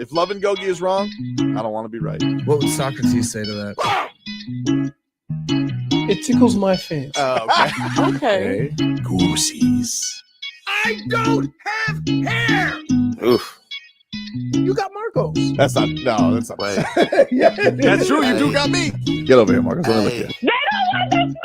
If Love and Gogi is wrong, I don't want to be right. What would Socrates say to that? It tickles my fancy. Okay. Goosies. I don't have hair. Oof. You got Marcos. That's not. No, that's not. Wait. Yeah. That's true. You do got me. Get over here, Marcus. Let me look at you.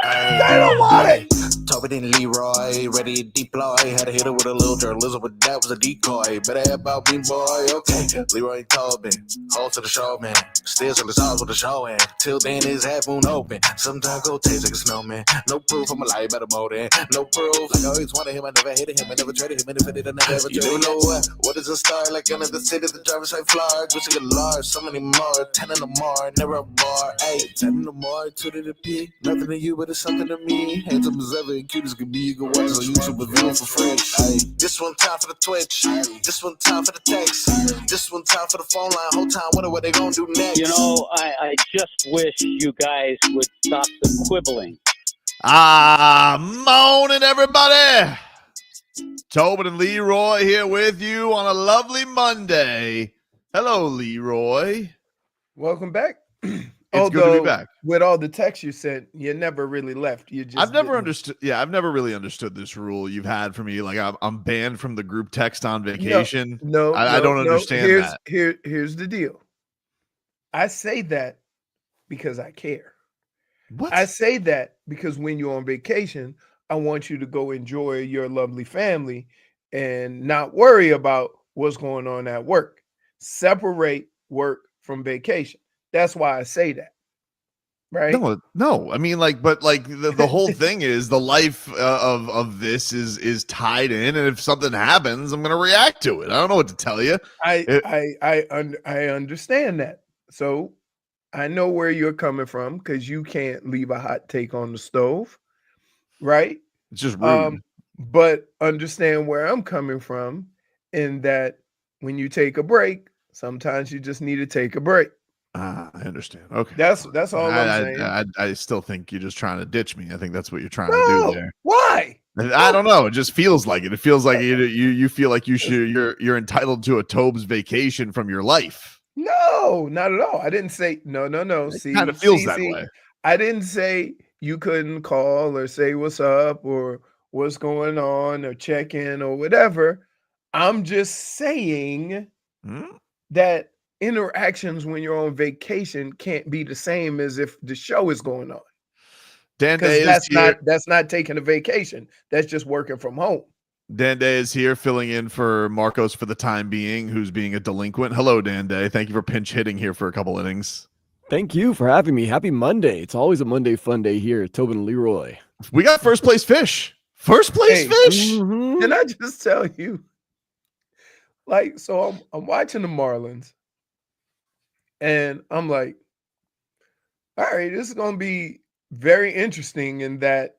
They don't want it. Tobin and Leroy, ready to deploy. Had to hit it with a little journalism, but that was a decoy. Better have about me, boy. Okay, Leroy and Tobin, hold to the show, man. Still on the stars with the show, and till then his half moon open. Sometimes go taste like a snowman. No proof, I'm a lie about a motor. No proof, like I always wanted him. I never hated him. I never traded him. And if I did, I never ever traded him. You know what is a star? Like another city, the driver's side floor. Wish I could large, so many more. 10 in the more, never a bar. 8, 10 in the more, 2 to the P. Nothing to you, but it's something to me. Handsome as ever and cute as can be. You can watch it on YouTube with view for free. Ay. This one time for the Twitch. This one time for the text. This one time for the phone line. Whole time wonder what they gonna do next. You know, I just wish you guys would stop the quibbling. Morning, everybody. Tobin and Leroy here with you on a lovely Monday. Hello, Leroy. Welcome back. It's good to be back. With all the texts you sent, you never really left. You just I've never understood. Yeah, I've never really understood this rule you've had for me. Like I'm banned from the group text on vacation. No, I don't understand that. Here's the deal. I say that because I care. What? I say that because when you're on vacation, I want you to go enjoy your lovely family and not worry about what's going on at work. Separate work from vacation. That's why I say that. Right? No. I mean, the whole thing is the life of this is tied in, and if something happens, I'm going to react to it. I don't know what to tell you. I understand that. So I know where you're coming from because you can't leave a hot take on the stove, right? It's just rude. But understand where I'm coming from in that when you take a break, sometimes you just need to take a break. I understand. Okay. That's all I'm saying. I still think you're just trying to ditch me. I think that's what you're trying to do there. Why? I don't know. It just feels like it. It feels like you feel like you're entitled to a Tobes vacation from your life. No, not at all. I didn't say no. It kind of feels that way. I didn't say you couldn't call or say what's up or what's going on or check in or whatever. I'm just saying that interactions when you're on vacation can't be the same as if the show is going on. Because that's not taking a vacation. That's just working from home. Dande is here filling in for Marcos for the time being, who's being a delinquent. Hello, Dande. Thank you for pinch hitting here for a couple innings. Thank you for having me. Happy Monday. It's always a Monday fun day here at Tobin and Leroy. We got first place fish. First place fish. Mm-hmm. Can I just tell you? So I'm watching the Marlins. And I'm like, all right, this is going to be very interesting in that,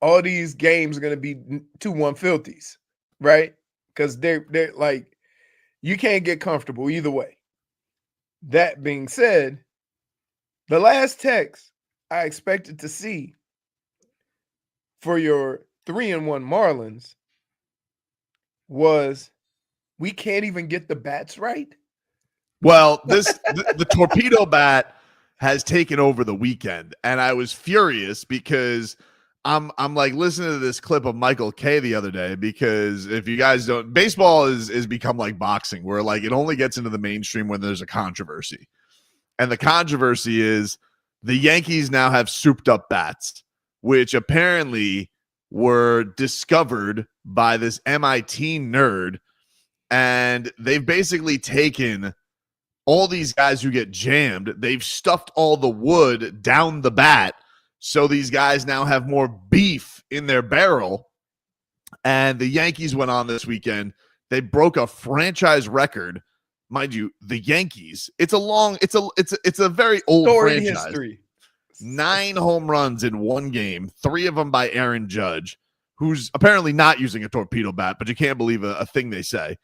all these games are going to be 2-1 filthies, right? Because they're like, you can't get comfortable either way. That being said, the last text I expected to see for your 3-1 Marlins was, we can't even get the bats right. Well, the torpedo bat has taken over the weekend, and I was furious because I'm like listening to this clip of Michael K the other day, because if you guys don't, baseball is become like boxing, where like it only gets into the mainstream when there's a controversy. And the controversy is the Yankees now have souped up bats, which apparently were discovered by this MIT nerd, and they've basically taken all these guys who get jammed, they've stuffed all the wood down the bat, so these guys now have more beef in their barrel. And the Yankees went on this weekend. They broke a franchise record. Mind you, the Yankees, it's a very old franchise. History. 9 home runs in one game, 3 of them by Aaron Judge, who's apparently not using a torpedo bat, but you can't believe a thing they say.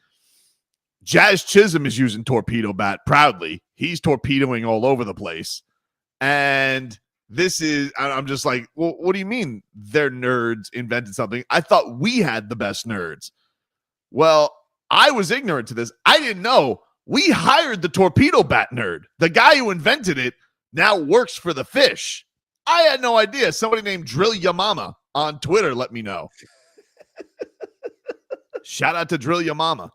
Jazz Chisholm is using torpedo bat proudly. He's torpedoing all over the place. And I'm just like, well, what do you mean their nerds invented something? I thought we had the best nerds. Well, I was ignorant to this. I didn't know we hired the torpedo bat nerd. The guy who invented it now works for the fish. I had no idea. Somebody named Drill Ya Mama on Twitter let me know. Shout out to Drill Ya Mama.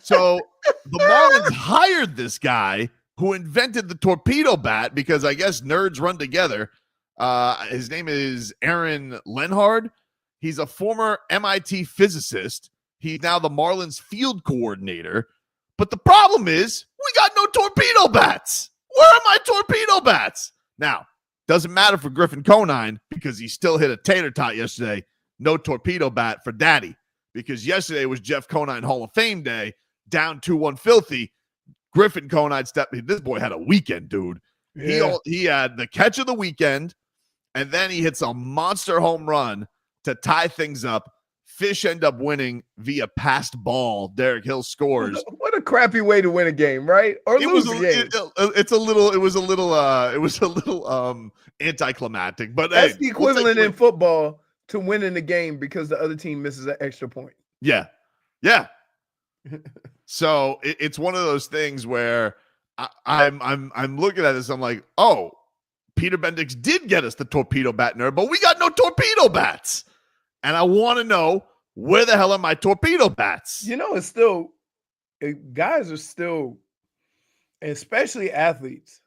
So the Marlins hired this guy who invented the torpedo bat because I guess nerds run together. His name is Aaron Ekblad. He's a former MIT physicist. He's now the Marlins field coordinator. But the problem is we got no torpedo bats. Where are my torpedo bats? Now, doesn't matter for Griffin Conine because he still hit a tater tot yesterday. No torpedo bat for Daddy because yesterday was Jeff Conine Hall of Fame day. Down 2-1 filthy. Griffin Conine stepped. This boy had a weekend, dude. Yeah. He had the catch of the weekend, and then he hits a monster home run to tie things up. Fish end up winning via passed ball. Derek Hill scores. What a crappy way to win a game, right? Or lose a game. It was a little anticlimactic, but that's hey, the equivalent in football to winning the game because the other team misses an extra point. Yeah. So it's one of those things where I'm looking at this. I'm like, oh, Peter Bendix did get us the torpedo bat nerd, but we got no torpedo bats. And I want to know, where the hell are my torpedo bats? You know, it's still, guys are still, especially athletes.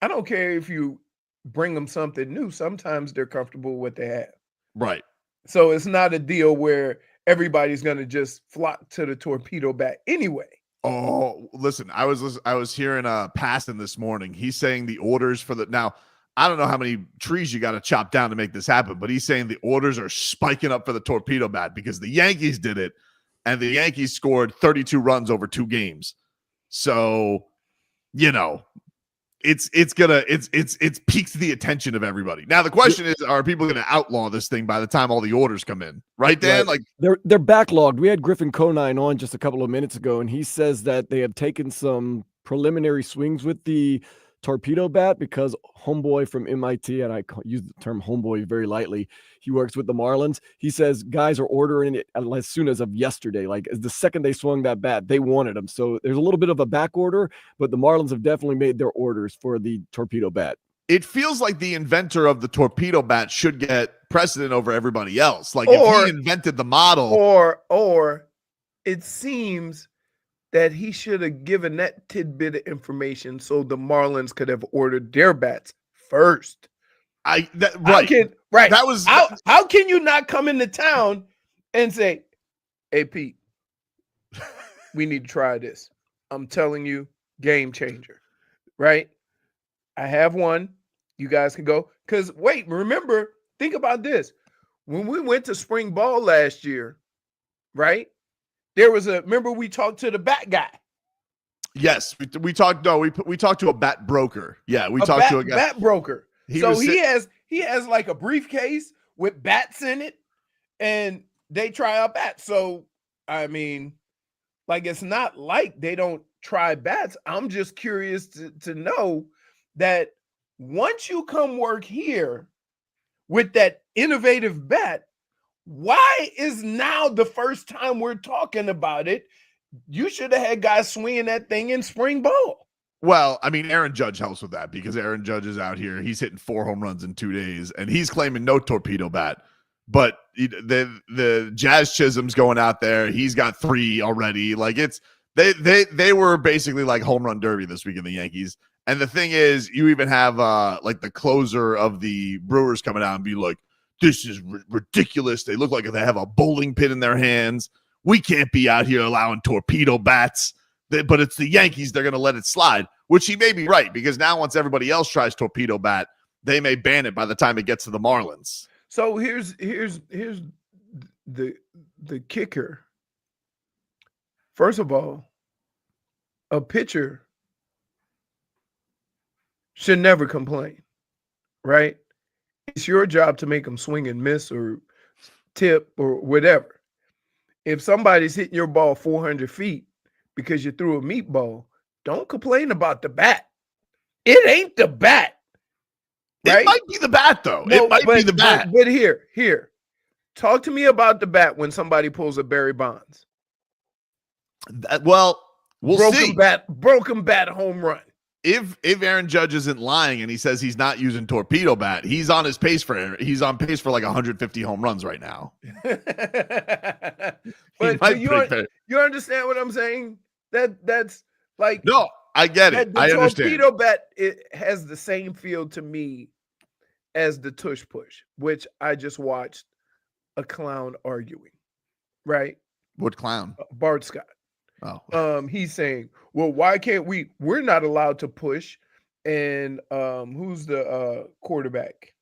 I don't care if you bring them something new. Sometimes they're comfortable with what they have. Right. So it's not a deal where everybody's going to just flock to the torpedo bat anyway. Oh, listen, I was hearing Paston this morning. He's saying the orders for now, I don't know how many trees you got to chop down to make this happen, but he's saying the orders are spiking up for the torpedo bat because the Yankees did it, and the Yankees scored 32 runs over 2 games. So, you know, it's piqued the attention of everybody. Now the question is, are people going to outlaw this thing by the time all the orders come in? Right, Dan? Right. Like they're backlogged. We had Griffin Conine on just a couple of minutes ago, and he says that they have taken some preliminary swings with the torpedo bat because homeboy from MIT, and I use the term homeboy very lightly, he works with the Marlins. He says guys are ordering it as soon as of yesterday. Like the second they swung that bat, they wanted them. So there's a little bit of a back order, but the Marlins have definitely made their orders for the torpedo bat. It feels like the inventor of the torpedo bat should get precedent over everybody else. Like if he invented the model, or it seems that he should have given that tidbit of information so the Marlins could have ordered their bats first. Right. That was how can you not come into town and say, "Hey Pete, we need to try this. I'm telling you, game changer." Right? I have one. You guys can go. Because wait, remember, think about this. When we went to spring ball last year, right? There was remember we talked to the bat guy. Yes, we talked. No, we talked to a bat broker. Yeah, we talked to a guy. Bat broker. He has like a briefcase with bats in it, and they try out bats. So I mean, like it's not like they don't try bats. I'm just curious to know that once you come work here with that innovative bat, why is now the first time we're talking about it? You should have had guys swinging that thing in spring ball. Well, I mean, Aaron Judge helps with that because Aaron Judge is out here. He's hitting 4 home runs in 2 days, and he's claiming no torpedo bat. But the Jazz Chisholm's going out there. He's got 3 already. Like they were basically like home run derby this week in the Yankees. And the thing is, you even have like the closer of the Brewers coming out and be like, "This is ridiculous. They look like they have a bowling pin in their hands. We can't be out here allowing torpedo bats." But it's the Yankees. They're going to let it slide, which he may be right because now once everybody else tries torpedo bat, they may ban it by the time it gets to the Marlins. So here's the kicker. First of all, a pitcher should never complain, right? It's your job to make them swing and miss or tip or whatever. If somebody's hitting your ball 400 feet because you threw a meatball, don't complain about the bat. It ain't the bat. Right? It might be the bat, though. No, it might be the bat. But here. Talk to me about the bat when somebody pulls a Barry Bonds. Well, we'll see. Broken bat home run. If Aaron Judge isn't lying and he says he's not using torpedo bat, he's on pace for like 150 home runs right now. But you understand what I'm saying? That's like, no, I get it. I understand. Torpedo bat, it has the same feel to me as the Tush Push, which I just watched a clown arguing. Right? What clown? Bart Scott. Oh. He's saying, well, why can't we're not allowed to push. And who's the quarterback?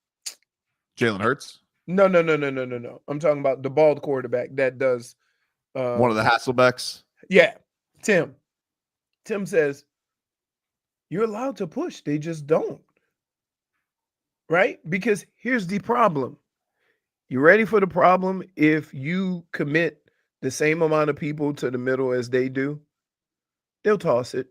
Jalen Hurts? No. I'm talking about the bald quarterback that does one of the Hasselbecks. Yeah. Tim says, you're allowed to push. They just don't. Right? Because here's the problem. You ready for the problem? If you commit the same amount of people to the middle as they do, they'll toss it.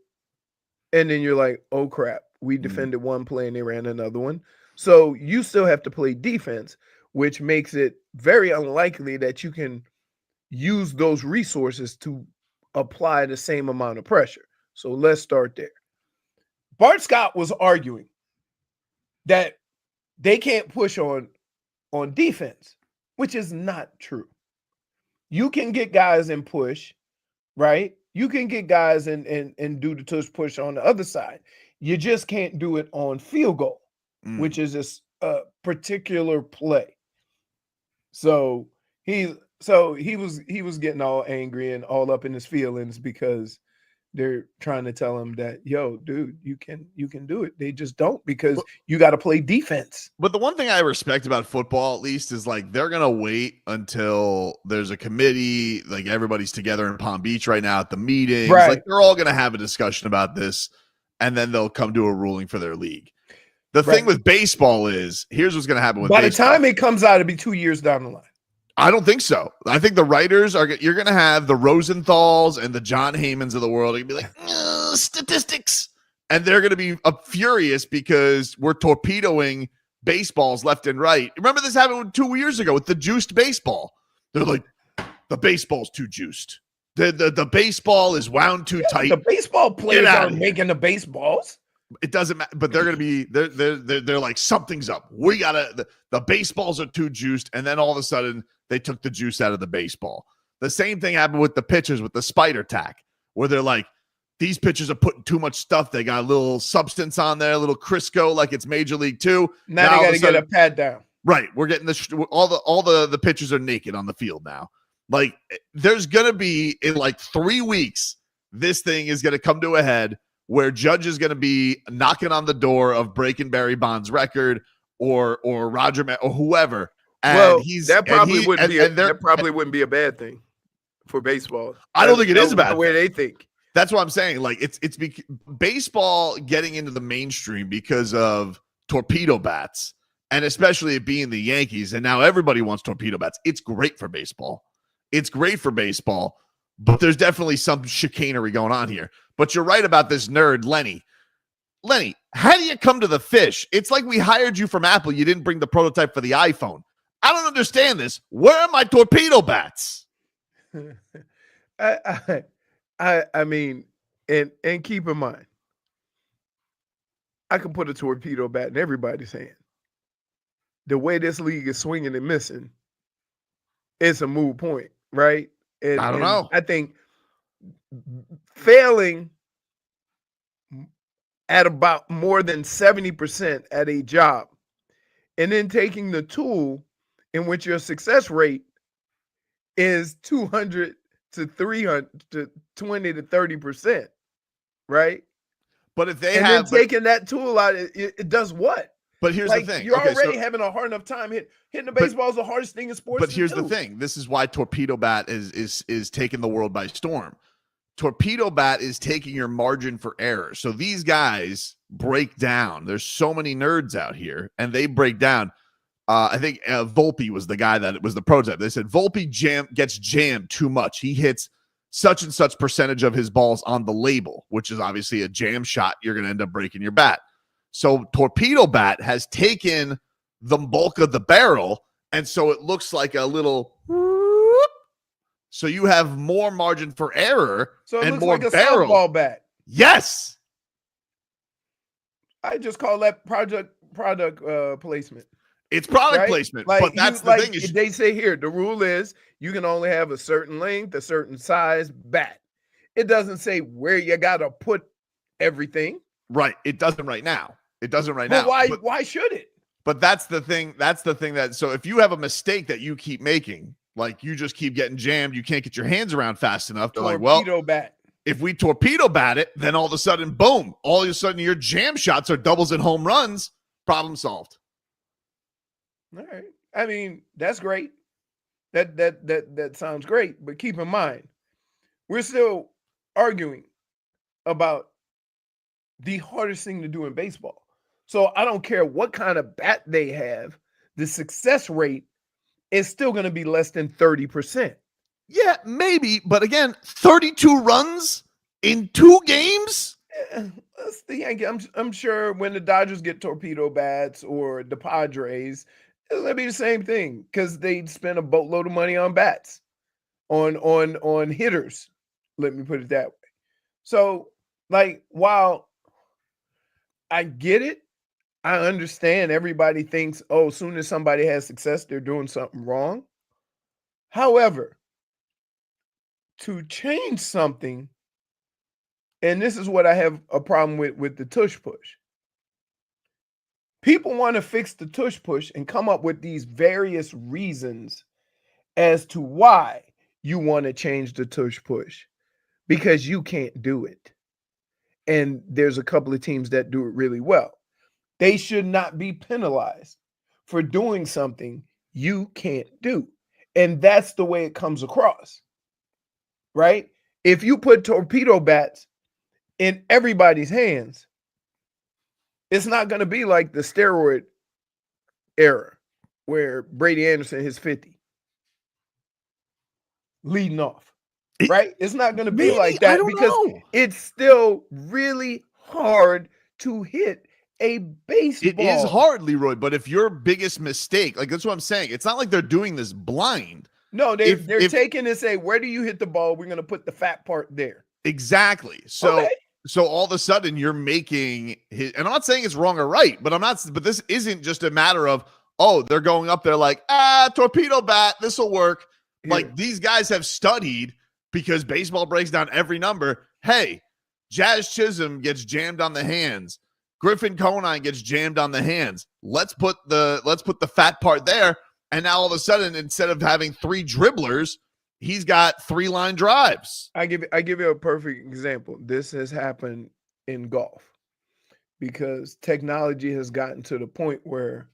And then you're like, oh crap, we defended one play and they ran another one. So you still have to play defense, which makes it very unlikely that you can use those resources to apply the same amount of pressure. So let's start there. Bart Scott was arguing that they can't push on defense, which is not true. You can get guys and push, right? You can get guys and do the Tush Push on the other side. You just can't do it on field goal, which is a particular play. So he was getting all angry and all up in his feelings because they're trying to tell him that, yo, dude, you can do it. They just don't, because you got to play defense. But the one thing I respect about football, at least, is like they're going to wait until there's a committee, like everybody's together in Palm Beach right now at the meetings. Right. Like they're all going to have a discussion about this, and then they'll come to a ruling for their league. The thing with baseball is, here's what's going to happen with baseball. By the time it comes out, it'll be 2 years down the line. I don't think so. I think the writers you're going to have the Rosenthals and the John Heymans of the world. They're going to be like, statistics. And they're going to be furious because we're torpedoing baseballs left and right. Remember this happened 2 years ago with the juiced baseball. They're like, the baseball's too juiced. The baseball is wound too tight. The baseball players aren't making the baseballs. It doesn't matter, but they're going to be they're like, something's up. We gotta the baseballs are too juiced, and then all of a sudden they took the juice out of the baseball. The same thing happened with the pitchers with the spider tack, where they're like, these pitchers are putting too much stuff. They got a little substance on there, a little Crisco, like it's Major League 2. Now they got to get a pad down. Right, we're getting all the pitchers are naked on the field now. Like there's gonna be in like 3 weeks, this thing is gonna come to a head, where Judge is going to be knocking on the door of breaking Barry Bonds' record or Roger or whoever. And that probably wouldn't be a bad thing for baseball. I don't think it is a bad the way they think. That's what I'm saying. Like it's baseball getting into the mainstream because of torpedo bats, and especially it being the Yankees. And now everybody wants torpedo bats. It's great for baseball. But there's definitely some chicanery going on here. But you're right about this nerd, Lenny. Lenny, how do you come to the fish? It's like we hired you from Apple. You didn't bring the prototype for the iPhone. I don't understand this. Where are my torpedo bats? I mean, and keep in mind, I can put a torpedo bat in everybody's hand. The way this league is swinging and missing, it's a moot point, right? And, I don't know. I think failing at about more than 70% at a job, and then taking the tool in which your success rate is 200 to 300 to 20 to 30%, right? But if they then taking that tool out, it does what? But here's the thing. You're already having a hard enough time hitting the baseball is the hardest thing in sports. But here's the thing. This is why torpedo bat is taking the world by storm. Torpedo bat is taking your margin for error. So these guys break down. There's so many nerds out here, and they break down. I think Volpe was the guy that was the prototype. They said Volpe gets jammed too much. He hits such and such percentage of his balls on the label, which is obviously a jam shot. You're going to end up breaking your bat. So torpedo bat has taken the bulk of the barrel, and so it looks like a little. so you have more margin for error So it and looks more like a barrel. softball bat. Yes. I just call that product placement. It's product Right? placement, Like but that's you, the like thing is they say here, the rule is you can only have a certain length, a certain size bat. It doesn't say where you gotta put everything. right. It doesn't right now. It doesn't right But now. why should it? But that's the thing. That's the thing that so if you have a mistake that you keep making, like you just keep getting jammed, you can't get your hands around fast enough. They're like, well, Torpedo bat. if we torpedo bat it, then all of a sudden, boom, all of a sudden your jam shots are doubles and home runs. Problem solved. All right. I mean, that's great. That sounds great. But keep in mind, we're still arguing about the hardest thing to do in baseball. So I don't care what kind of bat they have, the success rate is still going to be less than 30%. Yeah, maybe. But again, 32 runs in 2 games. That's the Yankees. I'm sure when the Dodgers get torpedo bats or the Padres, it's gonna be the same thing because they spend a boatload of money on bats, on hitters. Let me put it that way. So, like, while I get it, I understand everybody thinks, oh, as soon as somebody has success, they're doing something wrong. However, to change something, and this is what I have a problem with the tush push. People want to fix the tush push and come up with these various reasons as to why you want to change the tush push because you can't do it. And there's a couple of teams that do it really well. They should not be penalized for doing something you can't do. And that's the way it comes across, right? If you put torpedo bats in everybody's hands, it's not going to be like the steroid era where Brady Anderson hits 50 leading off, right? It's not going to be like that because it's still really hard to hit a baseball. It is hard, Leroy, but if your biggest mistake, like that's what I'm saying, it's not like they're doing this blind. No, they're taking and say, where do you hit the ball? We're going to put the fat part there. Exactly. So Okay. So all of a sudden you're making his, and I'm not saying it's wrong or right, but this isn't just a matter of, oh, they're going up there like, torpedo bat, this will work. Yeah. Like these guys have studied because baseball breaks down every number. Hey, Jazz Chisholm gets jammed on the hands. Griffin Conine gets jammed on the hands. Let's put the fat part there. And now all of a sudden, instead of having 3 dribblers, he's got 3 line drives. I give you a perfect example. This has happened in golf because technology has gotten to the point where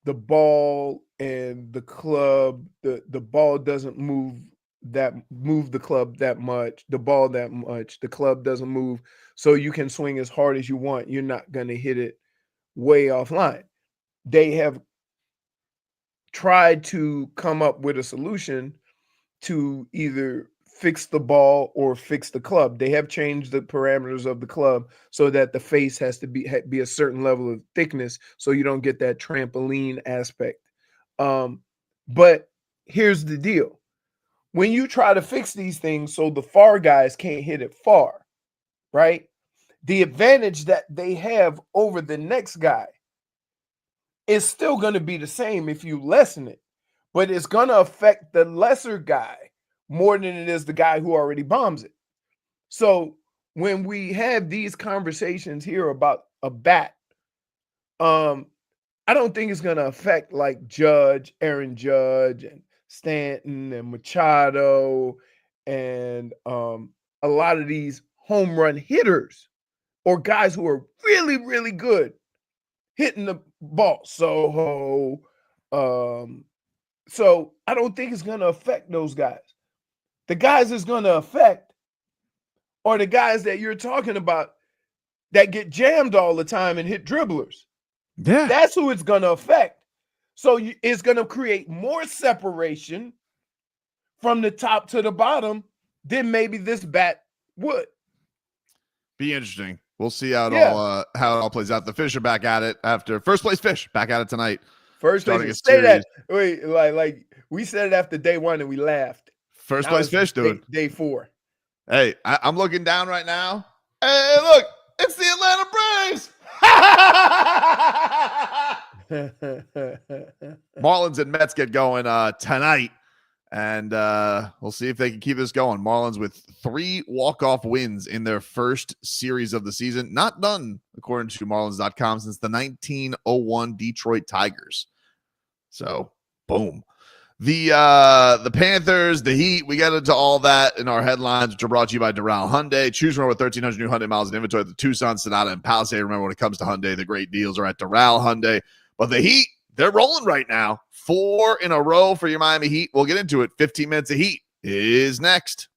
the ball and the club, the ball doesn't move the club that much, the ball that much, the club doesn't move. So you can swing as hard as you want. You're not going to hit it way offline. They have tried to come up with a solution to either fix the ball or fix the club. They have changed the parameters of the club so that the face has to be a certain level of thickness so you don't get that trampoline aspect. But here's the deal. When you try to fix these things so the far guys can't hit it far, right? The advantage that they have over the next guy is still going to be the same if you lessen it, but it's going to affect the lesser guy more than it is the guy who already bombs it. So when we have these conversations here about a bat, I don't think it's going to affect like Aaron Judge and Stanton and Machado and a lot of these home run hitters or guys who are really, really good hitting the ball. So I don't think it's going to affect those guys. The guys it's going to affect are the guys that you're talking about that get jammed all the time and hit dribblers. Yeah. That's who it's going to affect. So it's going to create more separation from the top to the bottom than maybe this bat would. Be interesting. We'll see how it all plays out. The Fish are back at it after first place. Fish back at it tonight. First Starting place. a Say that. series. Wait, like we said it after day 1 and we laughed. First Now place it's fish, dude. Day 4. Hey, I'm looking down right now. Hey, look, it's the Atlanta Braves. Marlins and Mets get going tonight, and we'll see if they can keep this going. Marlins with 3 walk-off wins in their first series of the season. Not done, according to Marlins.com, since the 1901 Detroit Tigers. So, boom. The Panthers, the Heat, we got into all that in our headlines, which are brought to you by Doral Hyundai. Choose from over 1,300 new Hyundai miles in inventory at the Tucson, Sonata, and Palisade. Remember, when it comes to Hyundai, the great deals are at Doral Hyundai. But the Heat, they're rolling right now. 4 in a row for your Miami Heat. We'll get into it. 15 minutes of Heat is next.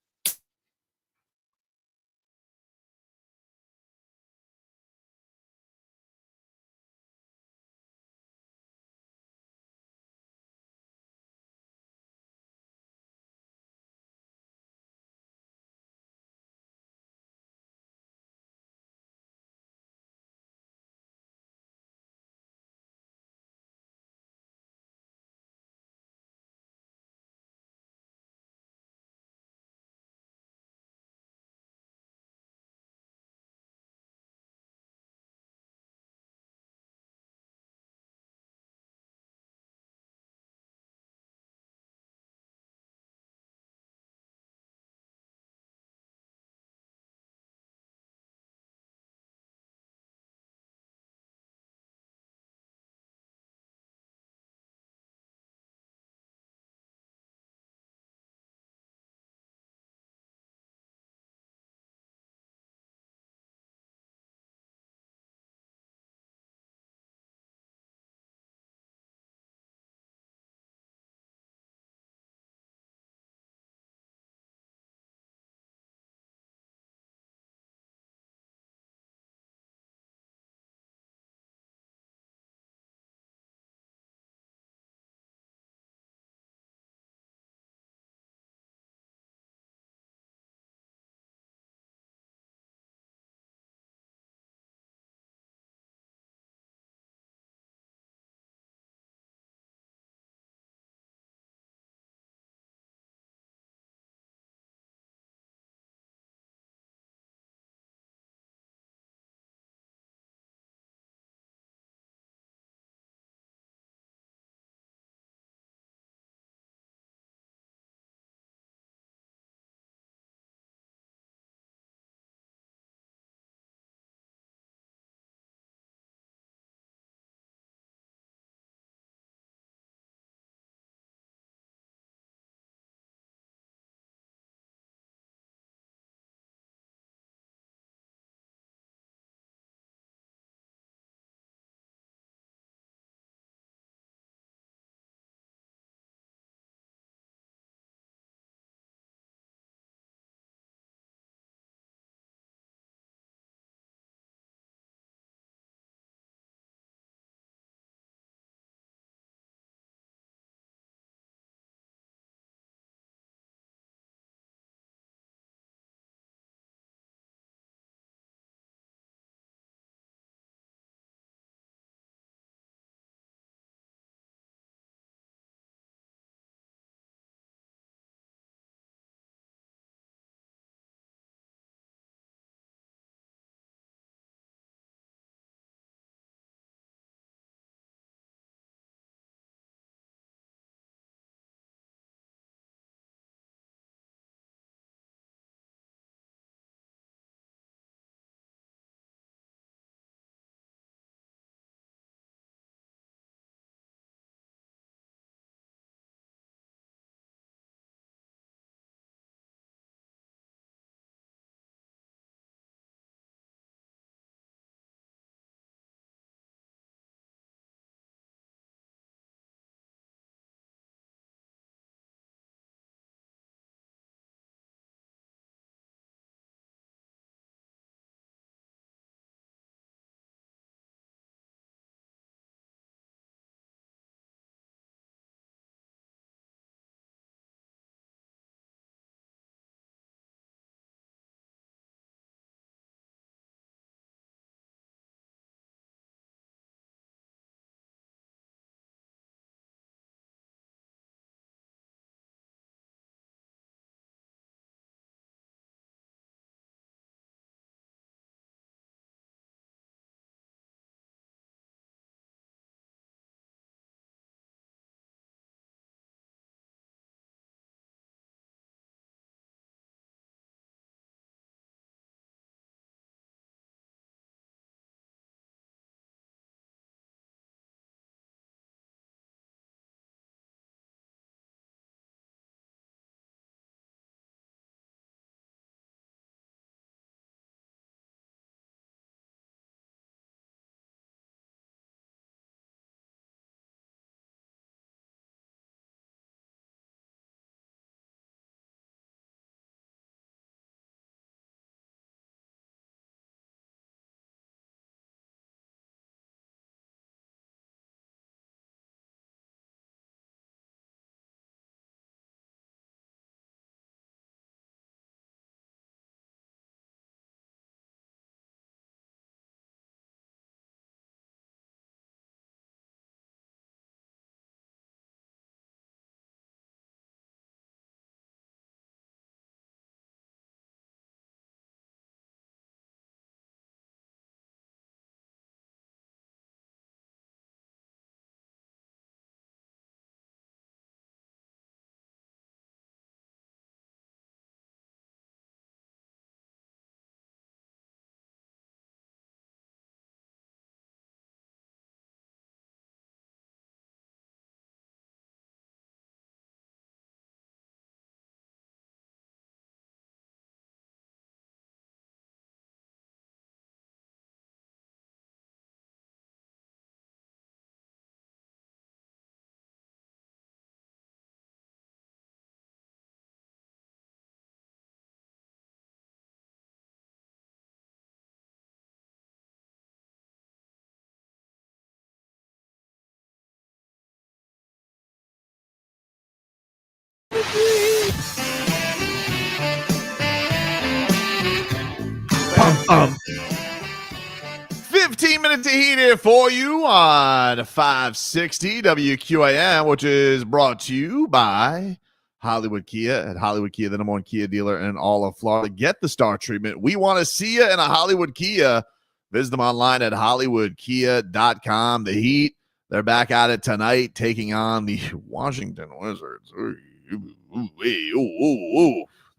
15 minutes of heat here for you on 560 WQAM, which is brought to you by Hollywood Kia. At Hollywood Kia, the number one Kia dealer in all of Florida. Get the star treatment. We want to see you in a Hollywood Kia. Visit them online at hollywoodkia.com. The Heat, they're back at it tonight, taking on the Washington Wizards. Ooh.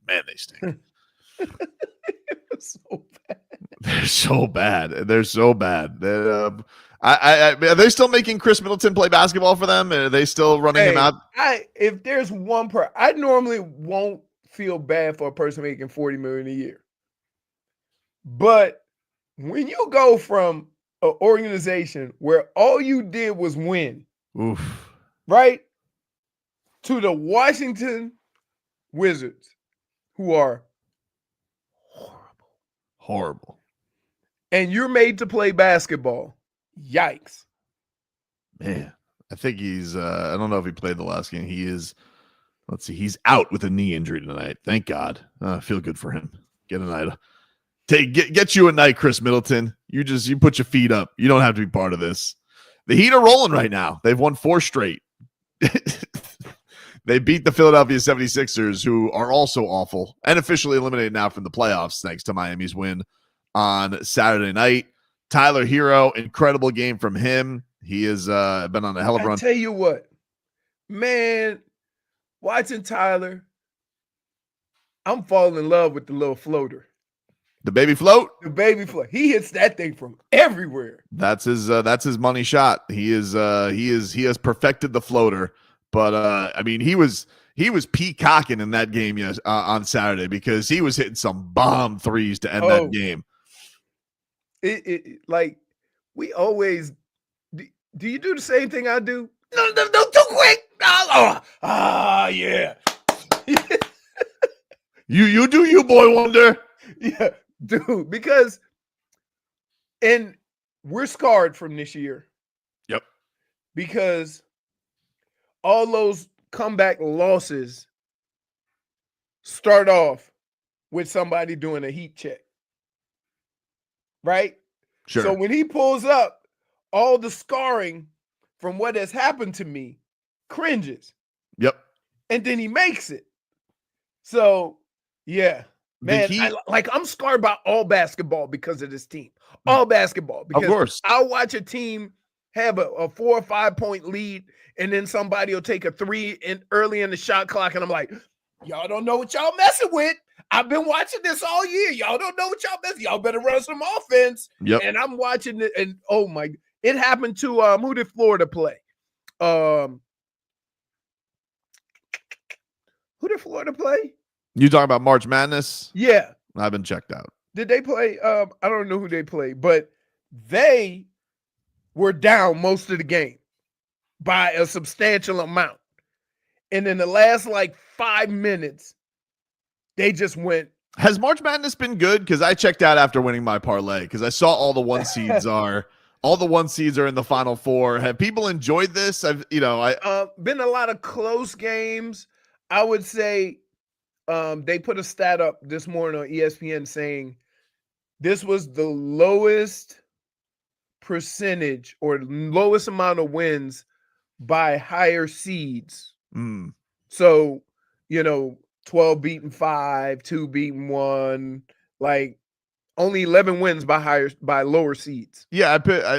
Man, they stink. So bad. They're so bad. They're so bad. Are they still making Chris Middleton play basketball for them? Are they still running him out? If there's one I normally won't feel bad for a person making $40 million a year. But when you go from an organization where all you did was win, right, to the Washington Wizards, who are horrible, and you're made to play basketball, yikes. Man, I think he's I don't know if he played the last game. He is, let's see, he's out with a knee injury tonight. Thank God. I feel good for him. Get a night. Get you a night, Chris Middleton. You put your feet up. You don't have to be part of this. The Heat are rolling right now. They've won 4 straight. They beat the Philadelphia 76ers, who are also awful and officially eliminated now from the playoffs thanks to Miami's win on Saturday night. Tyler Hero, incredible game from him. He has been on a hell of a run. I tell you what, man, watching Tyler, I'm falling in love with the little floater. The baby float? The baby float. He hits that thing from everywhere. That's his money shot. He has perfected the floater. But I mean, he was peacocking in that game on Saturday because he was hitting some bomb threes to end that game. Like we always do. You do the same thing I do? No, too quick. Yeah. You do you, boy wonder. Yeah, dude. Because and we're scarred from this year. Yep. Because all those comeback losses start off with somebody doing a heat check. Right? Sure. So when he pulls up, all the scarring from what has happened to me cringes. Yep. And then he makes it. So, yeah. Man, I'm scarred by all basketball because of this team. All basketball. Because of course. I'll watch a team have a 4 or 5 point lead, and then somebody will take a 3 early in the shot clock, and I'm like, y'all don't know what y'all messing with. I've been watching this all year. Y'all don't know what y'all messing. Y'all better run some offense. Yep. And I'm watching it, and oh my, it happened to who did Florida play? Who did Florida play? You talking about March Madness? Yeah. I've been checked out. Did they play? I don't know who they played, but they were down most of the game by a substantial amount. And in the last 5 minutes, they just went. Has March Madness been good? Because I checked out after winning my parlay because I saw all the 1 seeds are in the Final Four. Have people enjoyed this? Been a lot of close games. I would say they put a stat up this morning on ESPN saying this was the lowest percentage or lowest amount of wins by higher seeds. So, 12 beating 5, 2 beating 1, only 11 wins by lower seeds. Yeah,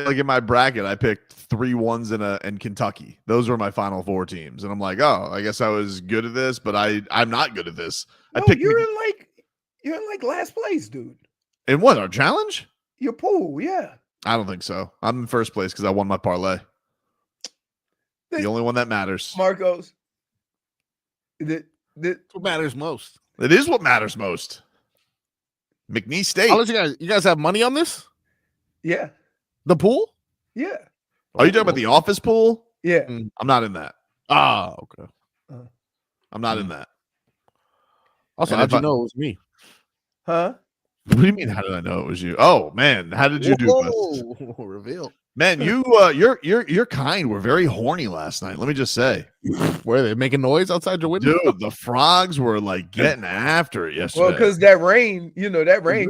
in my bracket, I picked 3 1s in Kentucky. Those were my Final Four teams, and I'm like, oh, I guess I was good at this, but I'm not good at this. No, you're in last place, dude. In what, our challenge? Your pool, yeah. I don't think so. I'm in first place because I won my parlay. The only one that matters. Marcos. What matters most. It is what matters most. McNeese State. I'll let you guys have money on this? Yeah. The pool? Yeah. Are you talking about the office pool? Yeah. I'm not in that. Ah, okay. I'm not in that. Also, how'd you know it was me? Huh? What do you mean? How did I know it was you? Oh man, how did you do, Bust? Reveal. Man, you're kind. We're very horny last night. Let me just say. Were they making noise outside your window? Dude, the frogs were like getting after it yesterday. Well, because that rain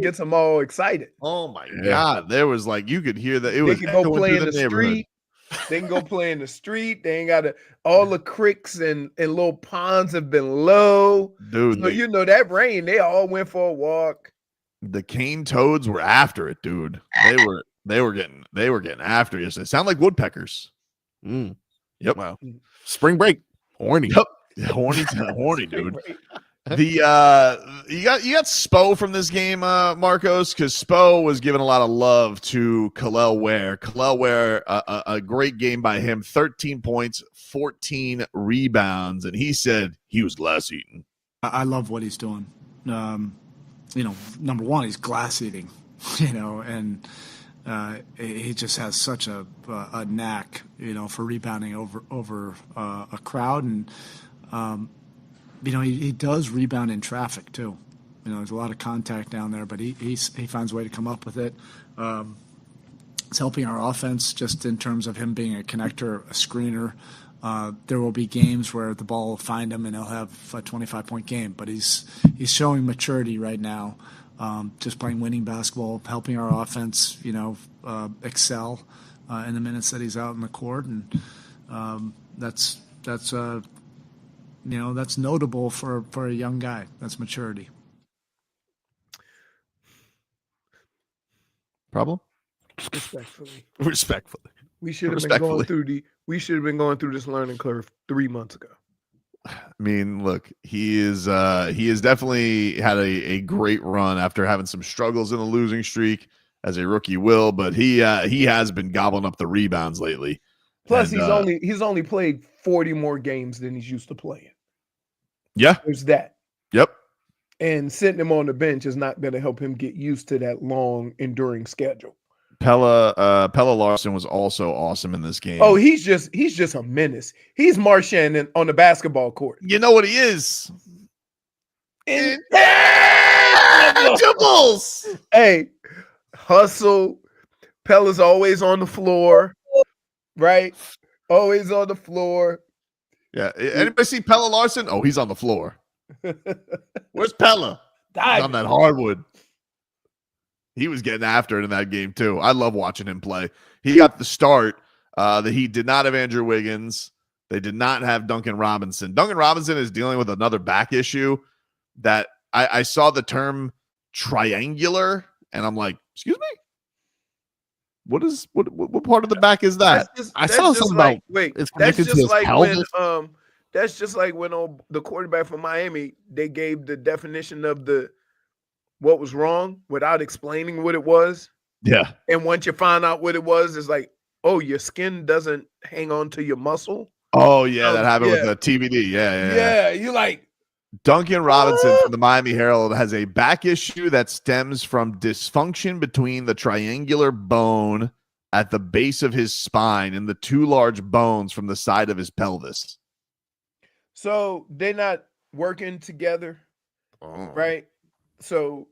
gets them all excited. Oh my God, there was like you could hear that it They was can go echoing play through in the neighborhood. street. They can go play in the street. They ain't got to. All the creeks and little ponds have been low. Dude, So that rain, they all went for a walk. the cane toads were after it, dude. They were getting after it yesterday. Sound like woodpeckers. Mm. Yep. Wow. Spring break. Horny. Yep. Horny, dude. The you got Spo from this game, Marcos, because Spo was giving a lot of love to Kel'el Ware. Kel'el Ware, a great game by him, 13 points, 14 rebounds, and he said he was glass eating. I love what he's doing. Number one, he's glass eating, and he just has such a knack, for rebounding over a crowd, and he does rebound in traffic too. There's a lot of contact down there, but he finds a way to come up with it. It's helping our offense just in terms of him being a connector, a screener. There will be games where the ball will find him and he'll have a 25-point game, but he's showing maturity right now. Just playing winning basketball, helping our offense, excel in the minutes that he's out in the court, and that's notable for a young guy. That's maturity. Problem? Respectfully. We should have been going through this learning curve 3 months ago. I mean, look, he is definitely had a great run after having some struggles in a losing streak, as a rookie will, but he has been gobbling up the rebounds lately. Plus, he's only played 40 more games than he's used to playing. Yeah. There's that. Yep. And sitting him on the bench is not going to help him get used to that long, enduring schedule. Pelle Larsson was also awesome in this game. Oh, he's just a menace. He's Marchand on the basketball court. You know what he is? Intangibles. Hey, hustle. Pella's always on the floor, right? Always on the floor. Yeah. Anybody see Pelle Larsson? Oh, he's on the floor. Where's Pelle? He's on that hardwood. He was getting after it in that game too. I love watching him play. He got the start. That he did not have Andrew Wiggins. They did not have Duncan Robinson. Duncan Robinson is dealing with another back issue that I saw the term triangular, and I'm like, excuse me? What part of the back is that? I saw something about it's connected that's to just his like when pelvis. that's just like when the quarterback from Miami, they gave the definition of what was wrong without explaining what it was. Yeah. And once you find out what it was, it's like, oh, your skin doesn't hang on to your muscle. Oh, yeah, that happened with the TBD. Yeah. You're like, Duncan Robinson from the Miami Herald has a back issue that stems from dysfunction between the triangular bone at the base of his spine and the two large bones from the side of his pelvis. So they're not working together, right? So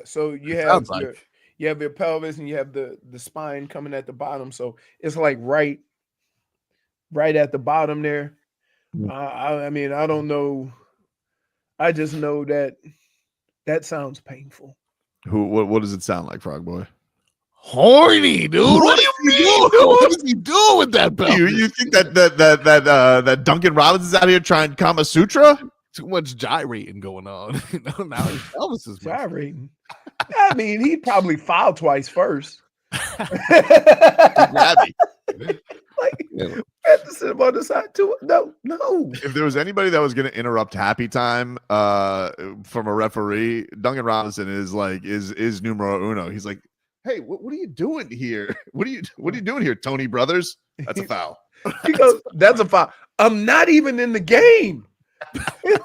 so you have you have your pelvis and you have the spine coming at the bottom. So it's like right at the bottom there. I mean, I don't know. I just know that sounds painful. What does it sound like, Frog Boy? Horny, dude. What do you mean? What is he doing with that belt? You think that Duncan Robinson's out here trying Kama Sutra? Too much gyrating going on. Now his pelvis is gyrating. I mean, he probably fouled twice first. Grabby. Had to sit him on the side too. No. If there was anybody that was going to interrupt happy time from a referee, Duncan Robinson is numero uno. He's like, hey, what are you doing here? What are you doing here, Tony Brothers? That's a foul. He goes, that's a foul. I'm not even in the game. When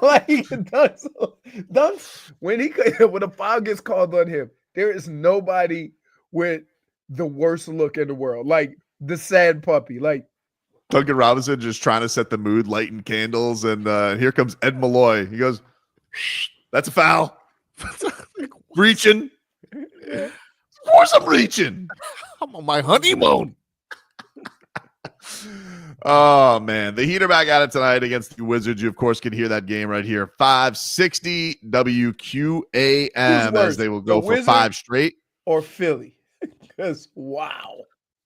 a foul gets called on him, there is nobody with the worst look in the world. Like the sad puppy. Like Duncan Robinson just trying to set the mood, lighting candles, and here comes Ed Malloy. He goes, that's a foul. Reaching. Of course I'm reaching. I'm on my honeymoon. Oh man, the Heat are back at it tonight against the Wizards. You of course can hear that game right here, 560 WQAM, as they will go for 5 straight. Or Philly, because wow,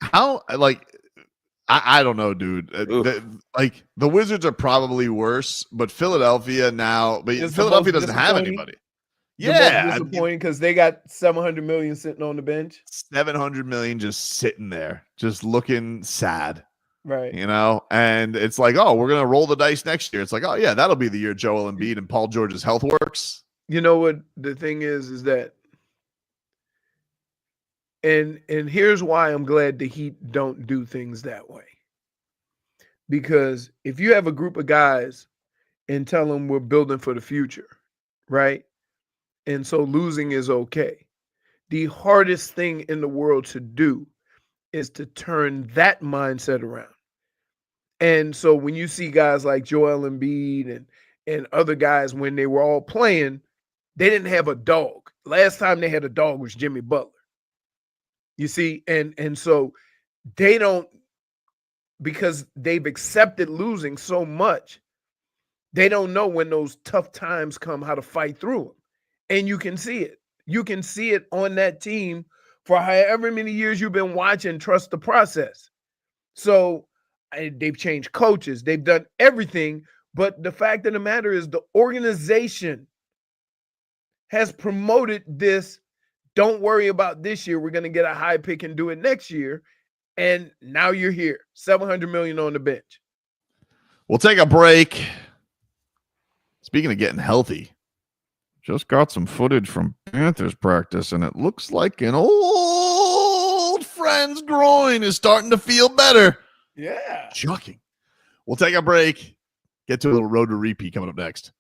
how I don't know, dude. The Wizards are probably worse, but Philadelphia now, but It's Philadelphia doesn't have anybody. Yeah, disappointing because they got $700 million sitting on the bench. 700 million just sitting there, just looking sad. Right. You know, and it's like, oh, we're gonna roll the dice next year. It's like, oh yeah, that'll be the year Joel Embiid and Paul George's health works. You know what the thing is that, and here's why I'm glad the Heat don't do things that way. Because if you have a group of guys and tell them we're building for the future, right? And so losing is okay. The hardest thing in the world to do is to turn that mindset around. And so when you see guys like Joel Embiid and other guys, when they were all playing, they didn't have a dog. Last time they had a dog was Jimmy Butler. You see, and so they don't, because they've accepted losing so much, they don't know when those tough times come how to fight through them. And you can see it. You can see it on that team for however many years you've been watching. Trust the process. So they've changed coaches. They've done everything. But the fact of the matter is the organization has promoted this. Don't worry about this year. We're going to get a high pick and do it next year. And now you're here. $700 million on the bench. We'll take a break. Speaking of getting healthy, just got some footage from Panthers practice, and it looks like an old friend's groin is starting to feel better. Yeah. Shocking. We'll take a break. Get to a little road to repeat coming up next.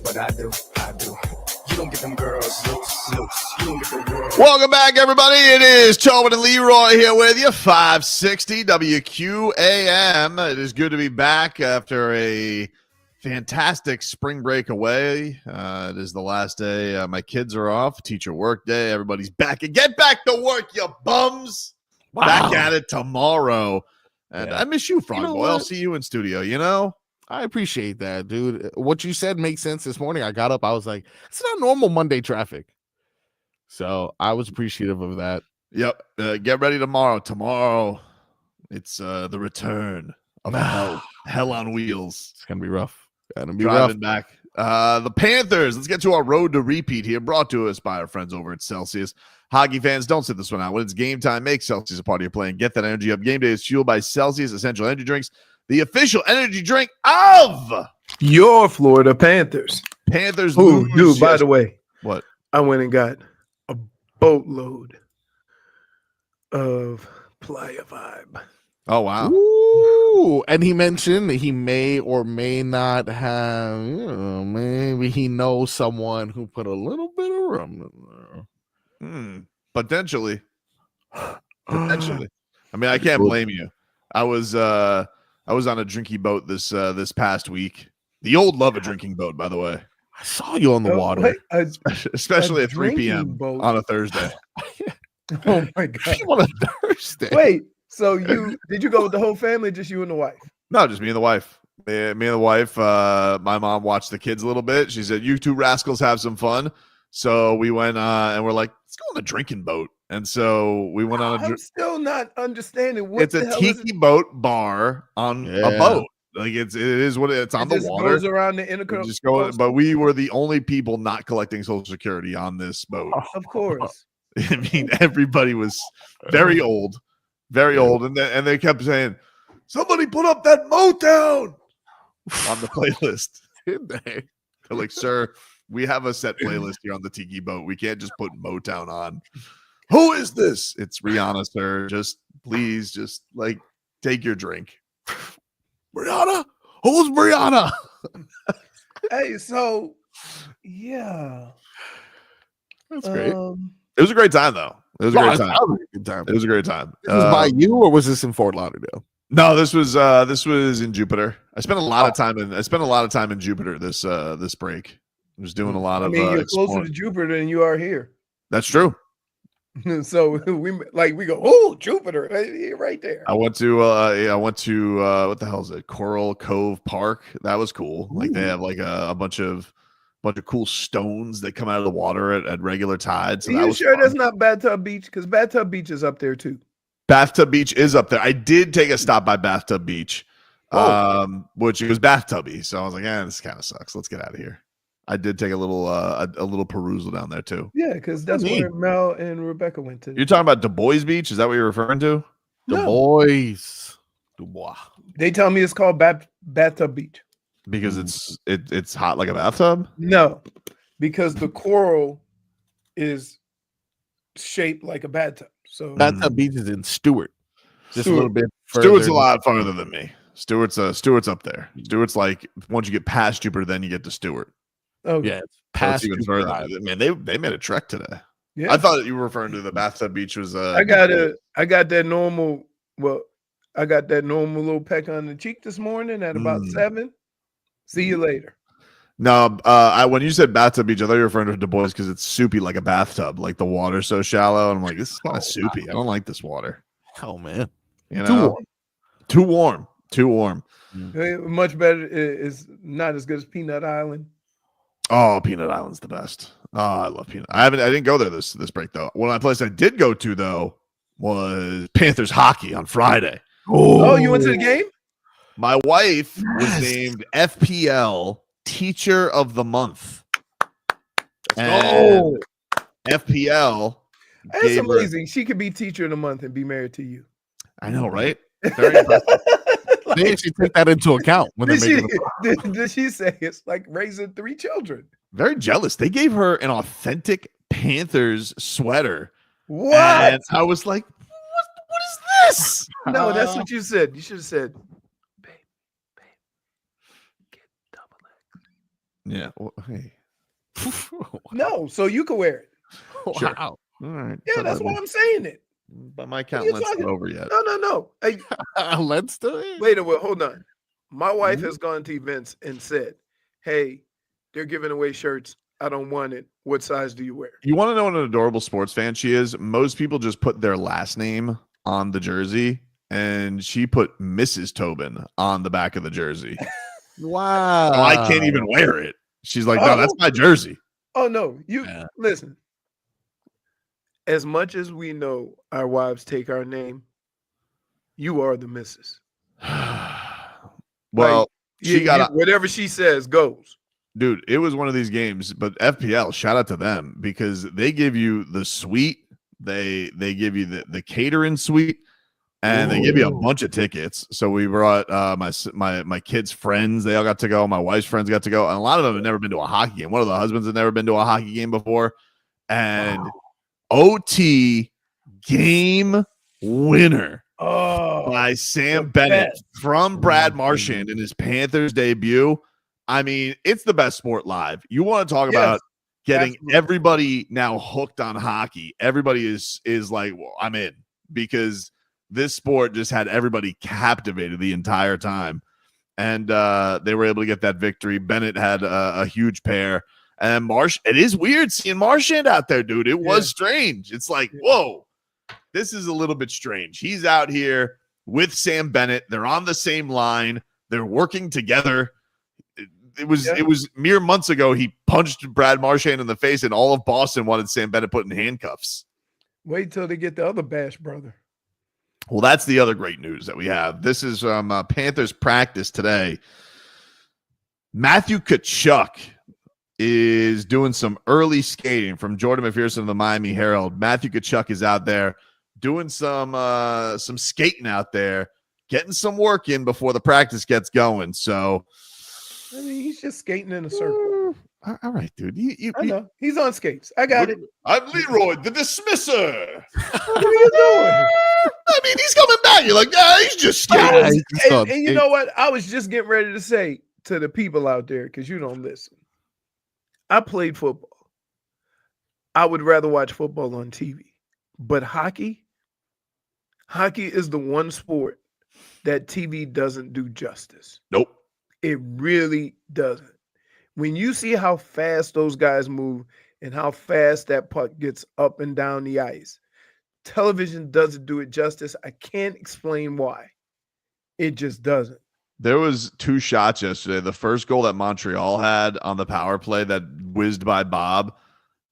but I do. You don't get them girls loose. You don't get the world. Welcome back, everybody. It is Tobin and Leroy here with you, 560 WQAM. It is good to be back after a fantastic spring break away. It is the last day. My kids are off. Teacher work day. Everybody's back. And get back to work, you bums. Wow. Back at it tomorrow. And Yeah. I miss you, Frog You know Boy. I'll what? see you in studio, you know? I appreciate that, dude. What you said makes sense. This morning I got up, I was like, it's not normal Monday traffic. So I was appreciative of that. Yep. Get ready tomorrow. Tomorrow, it's the return of hell on wheels. It's gonna be rough. Gonna be Driving rough. back. The Panthers. Let's get to our road to repeat here. Brought to us by our friends over at Celsius. Hockey fans, don't sit this one out. When it's game time, make Celsius a part of your play and get that energy up. Game day is fueled by Celsius Essential Energy Drinks, the official energy drink of Your Florida Panthers. Panthers. Ooh, lose dude, by yes- the way, What? I went and got a boatload of Playa Vibe. Oh, wow. Ooh, and he mentioned that he may or may not have, maybe he knows someone who put a little bit of rum in there. Potentially. Potentially. I mean, I can't blame you. I was on a drinky boat this past week. The old love a drinking boat, by the way. I saw you on the water. Wait, Especially A at 3 p.m. drinking boat? on a Thursday. oh my God. on a Thursday. Wait, so did you go with the whole family, just you and the wife? No, just me and the wife. Me and the wife. My mom watched the kids a little bit. She said, "You two rascals have some fun." So we went and we're like, "Let's go on a drinking boat." And so we went on a. I'm still not understanding what It's the a hell is tiki it? boat bar on a Yeah. boat. Like it is what it's on It the just water. goes around the We intercourse. just go, but we were the only people not collecting Social Security on this boat. Of course. I mean, everybody was very old, and they kept saying, "Somebody put up that Motown on the playlist." Did they? They're like, "Sir, we have a set playlist here on the Tiki Boat. We can't just put Motown on." Who is this? It's Rihanna, sir. Just please, just like take your drink. Brianna? Who's Brianna? Hey, so yeah. That's great. It was a great time, though. It was a great time. That was a good time. It was a great time. This was by you, or was this in Fort Lauderdale? No, this was in Jupiter. I spent a lot of time in Jupiter this break. I was doing a lot I of. mean, you're closer exploring. to Jupiter than you are here. That's true. So we go, oh, Jupiter, right there. I went to what the hell is it? Coral Cove Park. That was cool. Like they have like a bunch of cool stones that come out of the water at regular tide. So Are that you was sure fun. that's not Bathtub Beach? Because Bathtub Beach is up there too. Bathtub Beach is up there. I did take a stop by Bathtub Beach, which it was bathtubby. So I was like, this kind of sucks. Let's get out of here. I did take a little perusal down there too. Yeah, because that's where Mel and Rebecca went to. You're talking about Du Bois Beach? Is that what you're referring to? No. Dubois. They tell me it's called Bathtub Beach. Because it's hot like a bathtub? No, because the coral is shaped like a bathtub. So Bathtub Beach is in Stewart. Just a little bit further. Stewart's a lot farther than me. Stewart's up there. Stewart's like once you get past Jupiter, then you get to Stewart. oh Yeah, it's So past it's even Jupiter further. Island. Man, they made a trek today. yeah. I thought you were referring to the Bathtub Beach was I got that normal. Well, I got that normal little peck on the cheek this morning at about 7. See you later. No, when you said Bathtub Beach, I thought you were referring to Du Bois because it's soupy like a bathtub, like the water's so shallow. And I'm like, this is kind of soupy. I don't like this water. Oh man, You know, too warm. Much better is not as good as Peanut Island. Oh, Peanut Island's the best. Oh, I love Peanut. I didn't go there this break though. One place I did go to though was Panthers hockey on Friday. Oh, you went to the game? My wife was named FPL Teacher of the Month. And FPL. That's gave her- amazing. She could be Teacher of the Month and be married to you. I know, right? Very impressive. they actually take that into account when they make it. Did she say it's like raising 3 children? Very jealous. They gave her an authentic Panthers sweater. What? And I was like, what is this? No, that's what you said. You should have said, babe, get double X. Yeah. Well, hey. No, so you can wear it. Sure. Wow. All right. Yeah, that's why I'm saying it. By my What count, are you let's not talking- over yet. No. Hey, Let's do it. wait a minute. Hold on. My wife has gone to events and said, "Hey, they're giving away shirts. I don't want it. What size do you wear?" You want to know what an adorable sports fan she is? Most people just put their last name on the jersey, and she put Mrs. Tobin on the back of the jersey. Wow. Oh, I can't even wear it. She's like, no, that's my jersey. Oh no, Yeah. listen. As much as we know our wives take our name, you are the missus. Well, she got whatever she says goes. dude, it was one of these games, but FPL, shout out to them because they give you the suite, they give you the catering suite, and they give you a bunch of tickets. So we brought my kids' friends, they all got to go, my wife's friends got to go, and a lot of them have never been to a hockey game. One of the husbands had never been to a hockey game before, and OT game winner by Sam Bennett from Brad Marchand in his Panthers debut. I mean, it's the best sport live. You want to talk about getting everybody now hooked on hockey. Everybody is like, well, I'm in, because this sport just had everybody captivated the entire time. And they were able to get that victory. Bennett had a huge pair. And it is weird seeing Marchand out there, dude. It was strange. It's like, whoa, this is a little bit strange. He's out here with Sam Bennett. They're on the same line. They're working together. It was mere months ago he punched Brad Marchand in the face, and all of Boston wanted Sam Bennett put in handcuffs. Wait till they get the other Bash brother. Well, that's the other great news that we have. This is Panthers practice today. Matthew Tkachuk is doing some early skating from Jordan McPherson of the Miami Herald. Matthew Tkachuk is out there doing some skating out there, getting some work in before the practice gets going. So, I mean, he's just skating in a circle. All right, dude. I know. He's on skates. I got it. I'm Leroy, the dismisser. What are you doing? I mean, he's coming back. You're like, yeah, he's just skating. And you know what? I was just getting ready to say to the people out there, because you don't listen. I played football. I would rather watch football on TV. But hockey is the one sport that TV doesn't do justice. Nope. It really doesn't. When you see how fast those guys move and how fast that puck gets up and down the ice, television doesn't do it justice. I can't explain why. It just doesn't. There was 2 shots yesterday. The first goal that Montreal had on the power play that whizzed by Bob,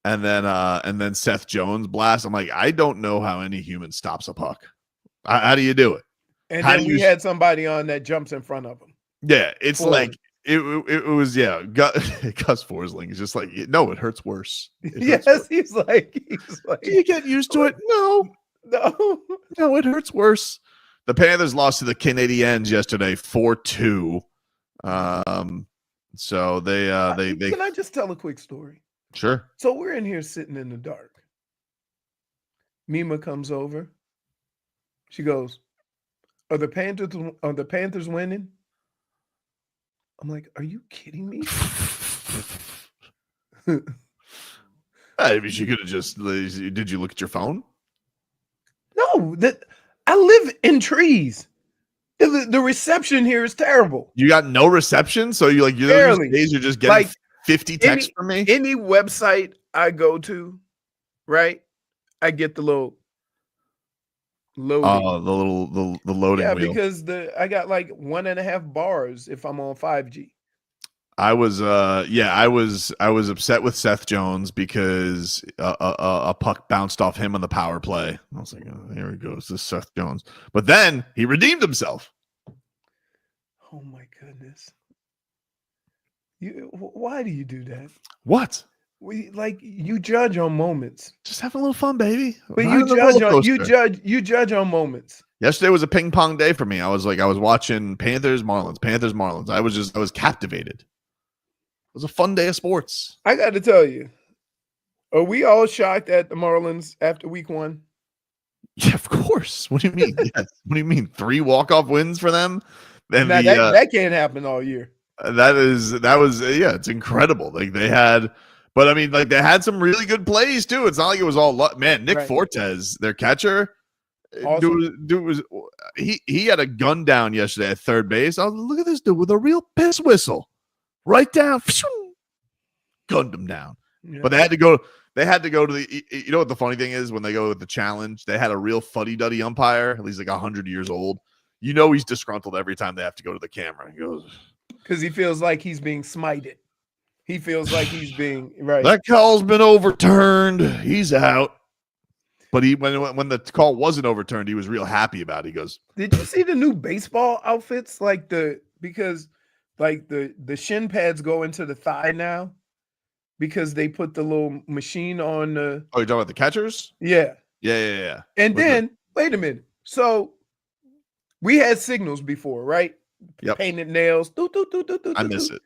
and then Seth Jones blast. I'm like, I don't know how any human stops a puck. How do you do it? And then we had somebody on that jumps in front of him. Yeah, it's like it was Gus Forsling is just like, no, it hurts worse. He's like, do you get used to it? No, it hurts worse. The Panthers lost to the Canadiens yesterday 4-2. So they can I just tell a quick story? Sure. So we're in here sitting in the dark. Mima comes over. She goes, Are the Panthers winning? I'm like, are you kidding me? I mean, she could have just. Did you look at your phone? No, I live in trees. The reception here is terrible. You got no reception, so you're days you're just getting like 50 texts from me. Any website I go to, right? I get the little loading. Oh, the loading wheel. Because I got like 1.5 bars if I'm on 5G. I was upset with Seth Jones because a puck bounced off him on the power play. I was like, oh, here he goes, this Seth Jones. But then he redeemed himself. Oh my goodness! Why do you do that? What? You judge on moments. Just having a little fun, baby. But you judge on moments. Yesterday was a ping pong day for me. I was watching Panthers Marlins. I was captivated. It was a fun day of sports. I got to tell you, are we all shocked at the Marlins after week 1? Yeah, of course. What do you mean? Yes. What do you mean? 3 walk-off wins for them? And that can't happen all year. It's incredible. Like they had, but I mean, like they had some really good plays too. It's not like it was all luck. Man, Nick Right. Fortes, their catcher, Awesome. dude was he had a gun down yesterday at third base. I was look at this dude with a real piss whistle, right down, gunned him down. Yeah. But they had to go. They had to go to the. You know what the funny thing is? When they go with the challenge, they had a real fuddy-duddy umpire. At least like 100 years old. You know he's disgruntled every time they have to go to the camera. He goes because he feels like he's being smited. He feels like he's being right. That call's been overturned. He's out. But when the call wasn't overturned, he was real happy about it. He goes, Did you see the new baseball outfits? Because the shin pads go into the thigh now because they put the little machine on the. "Oh, you're talking about the catchers? Yeah. Yeah. And then wait a minute. So we had signals before, right? Yep. Painted nails. I miss it.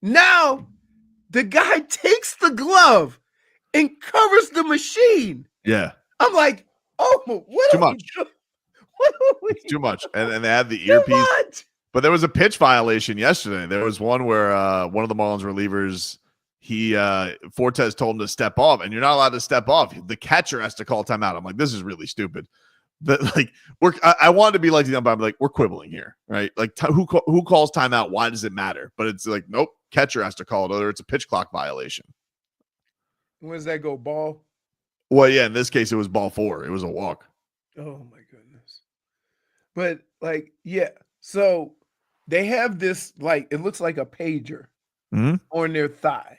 Now the guy takes the glove and covers the machine. Yeah, I'm like, oh, what too are much. we doing? What are we It's too much. And they had the Too earpiece. much. But there was a pitch violation yesterday. There was one where one of the Marlins relievers, Fortes told him to step off, and you're not allowed to step off. The catcher has to call timeout. I'm like, this is really stupid. I wanted to be like the umpire. I'm like, we're quibbling here, right? Like, who calls timeout? Why does it matter? But it's like, nope, catcher has to call it, or it's a pitch clock violation. When does that go? Ball? Well, yeah, in this case, it was ball 4. It was a walk. Oh my goodness. But yeah. So they have this, it looks like a pager on their thigh.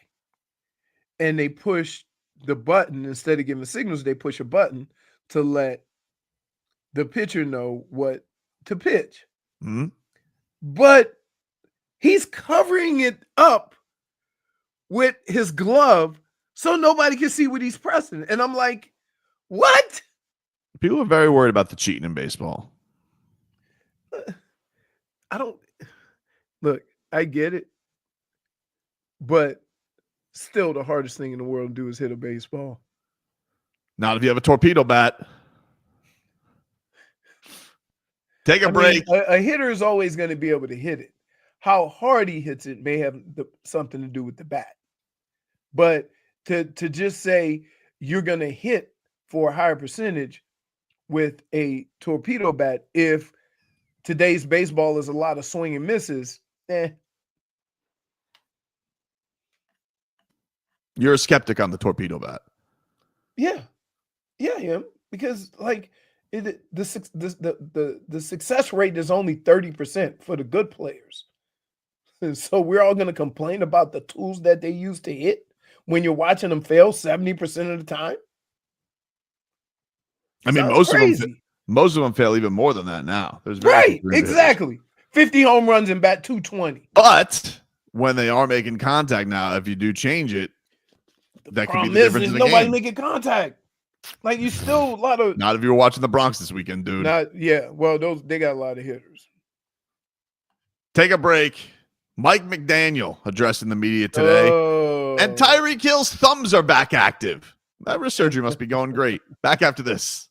And they push the button instead of giving signals, they push a button to let the pitcher know what to pitch. Mm-hmm. But he's covering it up with his glove so nobody can see what he's pressing. And I'm like, what? People are very worried about the cheating in baseball. I get it. But still, the hardest thing in the world to do is hit a baseball. Not if you have a torpedo bat. Take a break. A hitter is always going to be able to hit it. How hard he hits it may have something to do with the bat. But to just say you're going to hit for a higher percentage with a torpedo bat, if today's baseball is a lot of swing and misses, You're a skeptic on the torpedo bat. Yeah, I am, because the success rate is only 30% for the good players. So we're all going to complain about the tools that they use to hit when you're watching them fail 70% of the time. I mean, most of them fail even more than that now. There's right, exactly. 50 home runs and bat 220. But when they are making contact now, if you do change it, that could be the difference in the nobody game. making contact. You still a lot of. Not if you were watching the Bronx this weekend, dude. Well, they got a lot of hitters. Take a break. Mike McDaniel addressing the media today. And Tyreek Hill's thumbs are back active. That wrist surgery must be going great. Back after this.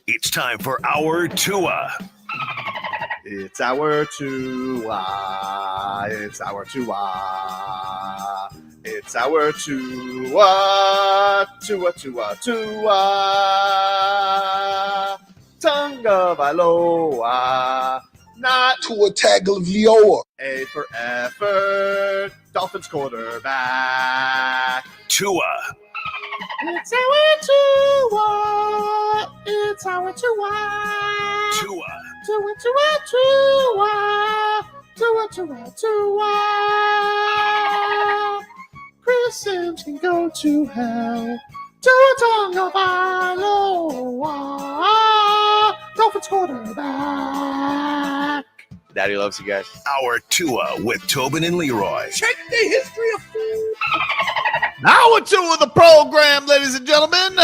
It's time for our Tua. It's our Tua. It's our Tua. It's our Tua. Tua, Tua, Tua. Tagovailoa. Not Tua Tagovailoa. A for effort. Dolphins quarterback. Tua. It's our Tua. It's our Tua. Tua. Tua, Tua, Tua. Tua, Tua, Tua. Chris Sims can go to hell. Tua Tagovailoa. Dolphins quarterback. Daddy loves you guys. Our Tua with Tobin and Leroy. Check the history of food. Hour 2 of the program, ladies and gentlemen.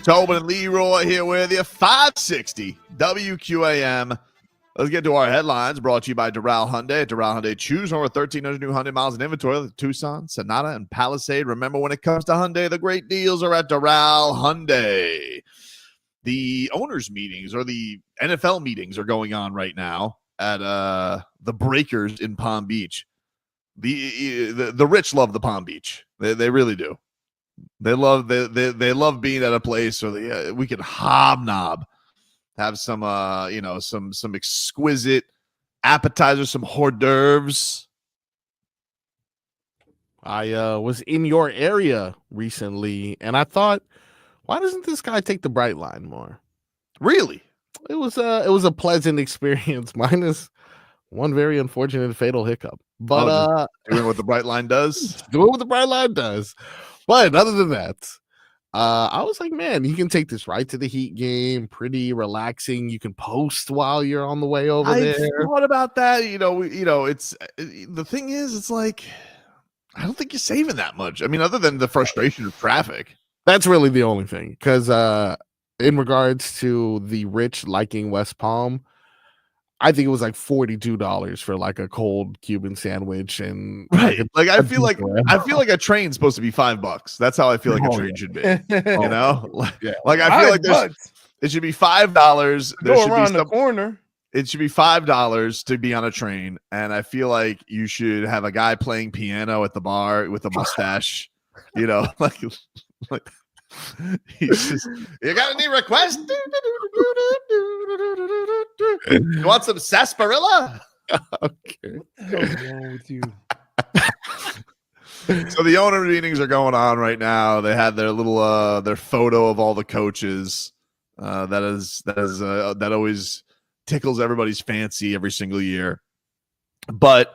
Tobin and Leroy here with you. 560 WQAM. Let's get to our headlines. Brought to you by Doral Hyundai. At Doral Hyundai, choose over 1,300 new Hyundai miles in inventory with Tucson, Sonata, and Palisade. Remember, when it comes to Hyundai, the great deals are at Doral Hyundai. The owners' meetings or the NFL meetings are going on right now at the Breakers in Palm Beach. The rich love the Palm Beach. They really do. They love being at a place where we can hobnob, have some some exquisite appetizers, some hors d'oeuvres. I was in your area recently, and I thought, why doesn't this guy take the Bright Line more? Really? It was a pleasant experience, minus one very unfortunate fatal hiccup. But doing what the Bright Line does. Doing what the Bright Line does. But other than that, I was like, man, you can take this right to the Heat game. Pretty relaxing. You can post while you're on the way over there. I thought about that. It's the thing is, it's like I don't think you're saving that much. I mean, other than the frustration of traffic. That's really the only thing. Because in regards to the rich liking West Palm, I think it was like $42 for like a cold Cuban sandwich, and right. I feel like a train's supposed to be $5. That's how I feel like a train should be. You know, I feel like it should be $5. Go around the corner. It should be $5 to be on a train, and I feel like you should have a guy playing piano at the bar with a mustache. You know, like he's just, you got any requests? You want some sarsaparilla? Okay. What's wrong with you? So the owner meetings are going on right now. They had their little their photo of all the coaches. That always tickles everybody's fancy every single year. But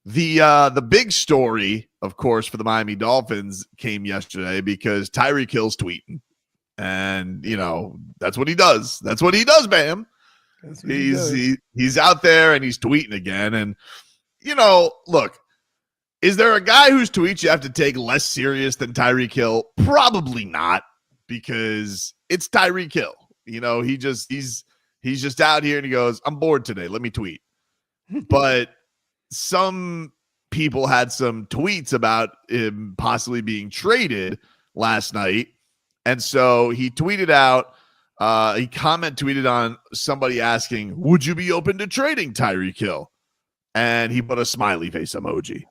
the big story, of course, for the Miami Dolphins came yesterday because Tyreek Hill's tweeting. And, that's what he does. That's what he does, Bam. He's out there and he's tweeting again. And, look, is there a guy whose tweets you have to take less serious than Tyreek Hill? Probably not, because it's Tyreek Hill. He's just out here and he goes, I'm bored today. Let me tweet. But some people had some tweets about him possibly being traded last night. And so he tweeted out, tweeted on somebody asking, would you be open to trading Tyreek Hill? And he put a smiley face emoji.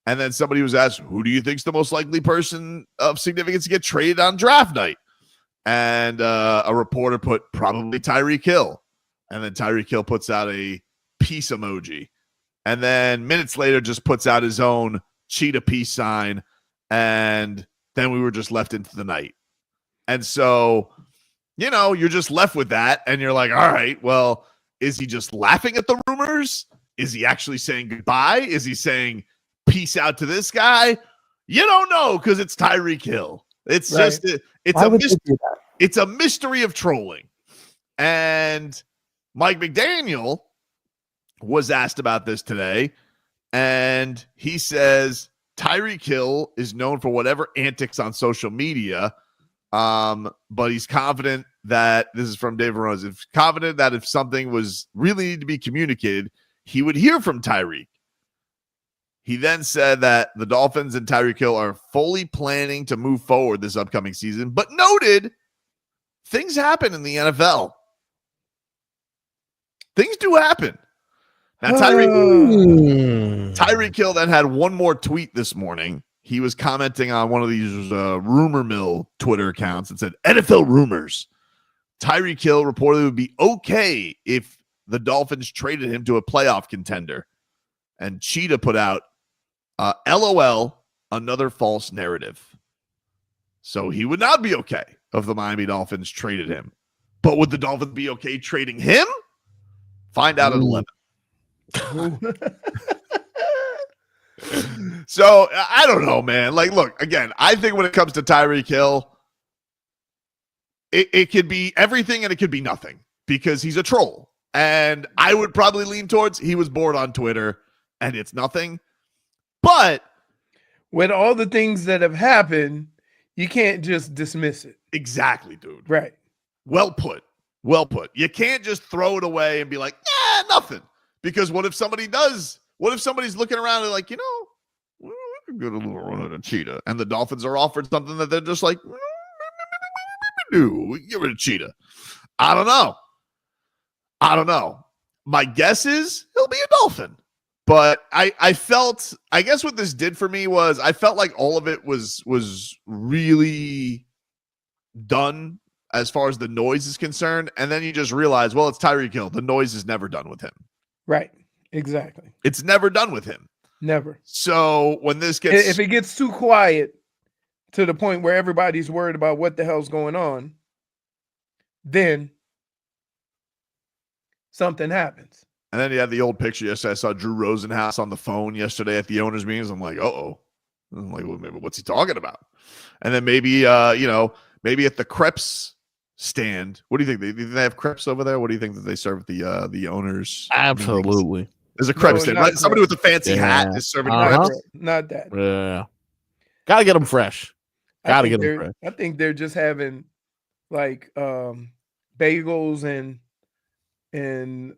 And then somebody was asked, who do you think's the most likely person of significance to get traded on draft night? And a reporter put probably Tyreek Hill. And then Tyreek Hill puts out a peace emoji. And then minutes later just puts out his own cheetah peace sign. And then we were just left into the night. And so, you're just left with that. And you're like, all right, well, is he just laughing at the rumors? Is he actually saying goodbye? Is he saying peace out to this guy? You don't know, because it's Tyreek Hill. It's right. It's a mystery of trolling. And Mike McDaniel was asked about this today, and he says Tyreek Hill is known for whatever antics on social media, but he's confident that, this is from Dave Rose, confident that if something was really need to be communicated, he would hear from Tyreek. He then said that the Dolphins and Tyreek Hill are fully planning to move forward this upcoming season, but noted things happen in the NFL. Things do happen. Now, Tyreek Hill then had one more tweet this morning. He was commenting on one of these rumor mill Twitter accounts and said, NFL rumors. Tyreek Hill reportedly would be okay if the Dolphins traded him to a playoff contender. And Cheetah put out, LOL, another false narrative. So he would not be okay if the Miami Dolphins traded him. But would the Dolphins be okay trading him? Find out at 11. So I don't know, man. Like, look, again, I think when it comes to Tyreek Hill, it could be everything and it could be nothing because he's a troll. And I would probably lean towards he was bored on Twitter and it's nothing. But with all the things that have happened, you can't just dismiss it. Exactly, dude. Right. Well put. Well put. You can't just throw it away and be like, nothing. Because what if somebody does? What if somebody's looking around and like, we could get a little run at a Cheetah. And the Dolphins are offered something that they're just like, we get rid of Cheetah. I don't know. My guess is he'll be a Dolphin. But I guess what this did for me was I felt like all of it was really done as far as the noise is concerned. And then you just realize, well, it's Tyreek Hill. The noise is never done with him. Right. Exactly. It's never done with him. Never. So when this gets... If it gets too quiet to the point where everybody's worried about what the hell's going on, then something happens. And then you had the old picture yesterday. I saw Drew Rosenhaus on the phone yesterday at the owners' meetings. I'm like, I'm like, well, maybe what's he talking about? And then maybe, maybe at the crepes stand. What do you think? Do they have crepes over there? What do you think that they serve at the owners? Absolutely. Meetings? There's a crepe stand, right? Somebody with a fancy hat is serving crepes. Not that. Yeah. Gotta get them fresh. I think they're just having like bagels and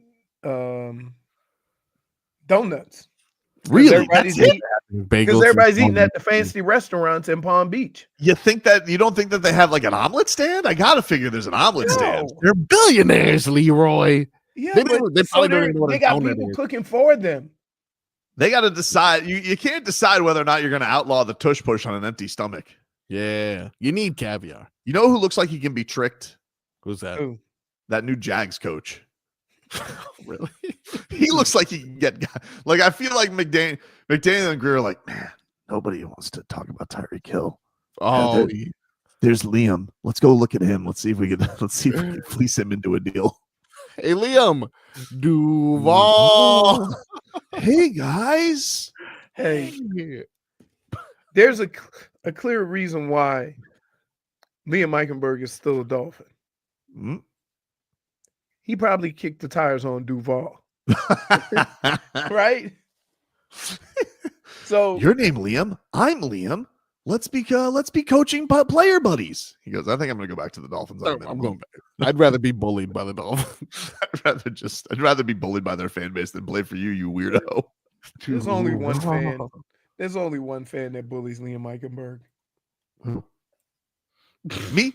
donuts. Really? Because everybody's eating at the fancy restaurants in Palm Beach. You don't think that they have like an omelet stand? I gotta figure there's an omelet stand. They're billionaires, Leroy. Yeah, they probably don't even know what they got people cooking for them. They got to decide. You can't decide whether or not you're going to outlaw the tush push on an empty stomach. Yeah, you need caviar. You know who looks like he can be tricked? Who's that? Who? That new Jags coach. Really? He looks like he can get. Like I feel like McDaniel and Greer are like, man, nobody wants to talk about Tyreek Hill. Oh, there's Liam. Let's go look at him. Let's see if we can fleece him into a deal. Hey, Liam Duval. Hey, guys. Hey, there's a clear reason why Liam Eichenberg is still a Dolphin. Mm-hmm. He probably kicked the tires on Duval. Right? So your name, Liam. I'm Liam. Let's be coaching player buddies. He goes, I think I'm going to go back to the Dolphins. I'm going back. I'd rather be bullied by the Dolphins. I'd rather be bullied by their fan base than play for you weirdo. There's only one fan. There's only one fan that bullies Liam Eichenberg. Me?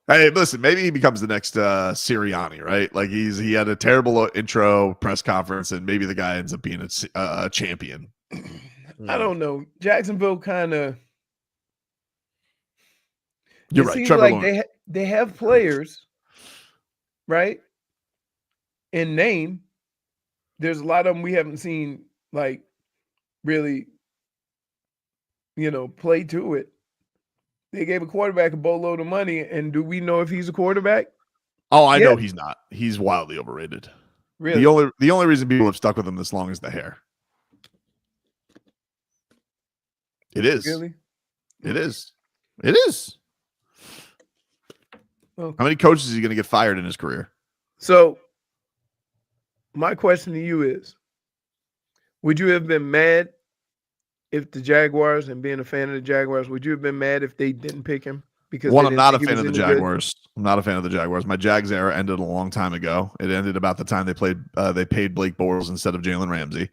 Hey, listen, maybe he becomes the next Sirianni, right? Like he had a terrible intro press conference, and maybe the guy ends up being a champion. I don't know. Jacksonville kind of. You're right. Seems Trevor like Lawrence. they have players, right? In name, there's a lot of them we haven't seen like really, play to it. They gave a quarterback a boatload of money, and do we know if he's a quarterback? Oh, I know he's not. He's wildly overrated. Really? The only reason people have stuck with him this long is the hair. It is. Really? It is. It is. Well, how many coaches is he going to get fired in his career? So, my question to you is, would you have been mad if the Jaguars, and being a fan of the Jaguars, would you have been mad if they didn't pick him? Because I'm not a fan of the Jaguars. I'm not a fan of the Jaguars. My Jags era ended a long time ago. It ended about the time they paid Blake Bortles instead of Jalen Ramsey.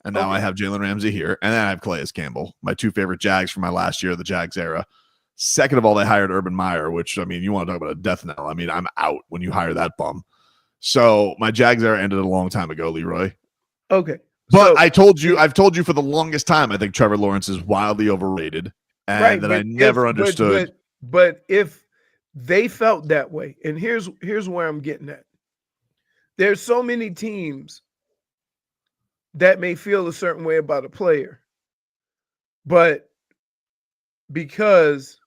And now I have Jalen Ramsey here. And then I have Calais Campbell, my two favorite Jags from my last year of the Jags era. Second of all, they hired Urban Meyer, which, I mean, you want to talk about a death knell. I mean, I'm out when you hire that bum. So my Jags era ended a long time ago, Leroy. Okay. But I've told you for the longest time, I think Trevor Lawrence is wildly overrated, and that I never understood. But if they felt that way, and here's where I'm getting at. There's so many teams that may feel a certain way about a player, but because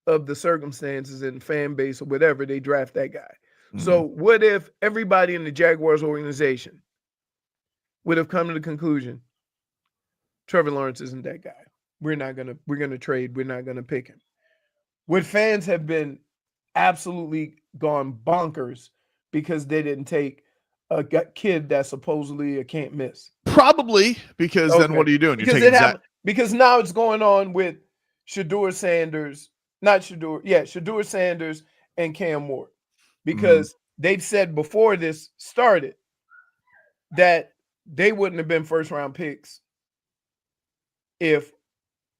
of the circumstances and fan base or whatever, they draft that guy. Mm-hmm. So what if everybody in the Jaguars organization would have come to the conclusion, Trevor Lawrence isn't that guy. We're gonna trade. We're not gonna pick him. Would fans have been absolutely gone bonkers because they didn't take a kid that's supposedly a can't miss? Probably, because then what are you doing? You're taking because now it's going on with Shedeur Sanders and Cam Ward, because they've said before this started that they wouldn't have been first round picks if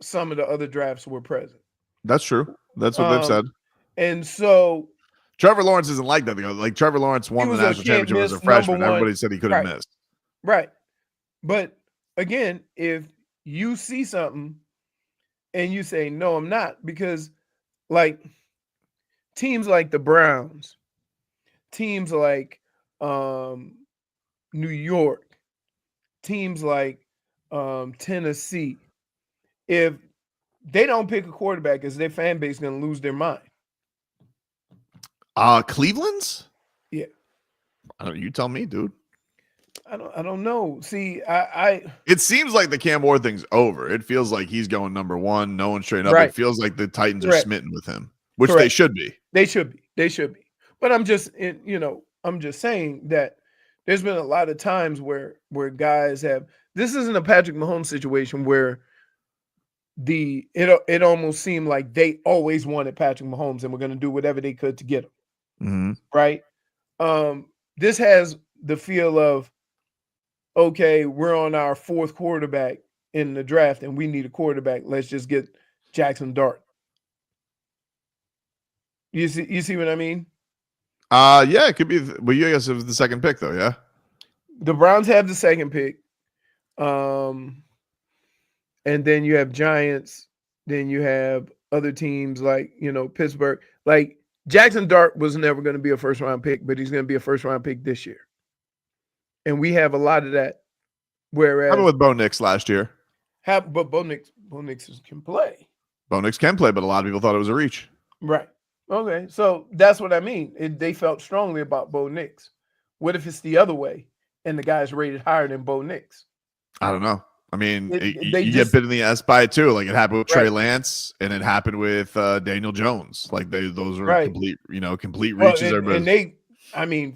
some of the other drafts were present. That's true. That's what they've said. And so Trevor Lawrence isn't like that. Like Trevor Lawrence won the national championship as a freshman. Everybody said he could have missed. Right. But again, if you see something and you say, no, I'm not, because like teams like the Browns, teams like New York, teams like Tennessee, if they don't pick a quarterback, is their fan base going to lose their mind? Cleveland's? Yeah. I don't. You tell me, dude. I don't know. See, it seems like the Cam Ward thing's over. It feels like he's going number one. No one's straight up. Right. It feels like the Titans are Correct. smitten with him, which Correct. they should be. They should be. But I'm just saying that there's been a lot of times where guys have. This isn't a Patrick Mahomes situation where it almost seemed like they always wanted Patrick Mahomes and were going to do whatever they could to get him. Mm-hmm. Right. This has the feel of, okay, we're on our fourth quarterback in the draft and we need a quarterback. Let's just get Jackson Dart. You see what I mean? Yeah, it could be. Well, you guess it was the second pick though. Yeah. The Browns have the second pick. And then you have Giants. Then you have other teams like, Pittsburgh. Like Jackson Dart was never going to be a first round pick, but he's going to be a first round pick this year. And we have a lot of that. Whereas happened with Bo Nix last year. But Bo Nix can play. Bo Nix can play, but a lot of people thought it was a reach. Right. Okay. So that's what I mean. They felt strongly about Bo Nix. What if it's the other way and the guy's rated higher than Bo Nix? I don't know. I mean, you get bit in the ass by it too. Like it happened with Trey Lance, and it happened with Daniel Jones. Like those were complete reaches. And they,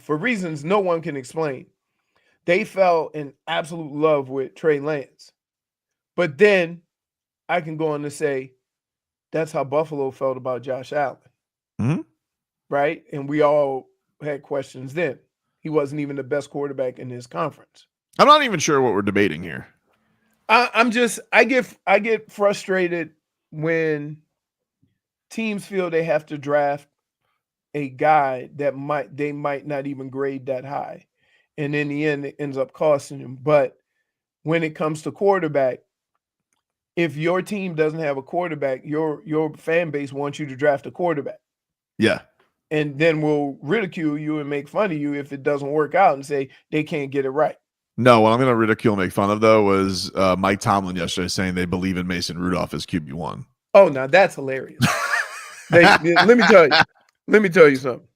for reasons no one can explain, they fell in absolute love with Trey Lance. But then I can go on to say that's how Buffalo felt about Josh Allen. Mm-hmm. Right? And we all had questions then. He wasn't even the best quarterback in his conference. I'm not even sure what we're debating here. I get frustrated when teams feel they have to draft a guy that they might not even grade that high. And in the end, it ends up costing them. But when it comes to quarterback, if your team doesn't have a quarterback, your fan base wants you to draft a quarterback. Yeah. And then we'll ridicule you and make fun of you if it doesn't work out and say they can't get it right. No, what I'm going to ridicule and make fun of, though, was Mike Tomlin yesterday saying they believe in Mason Rudolph as QB1. Oh, now that's hilarious. Let me tell you something.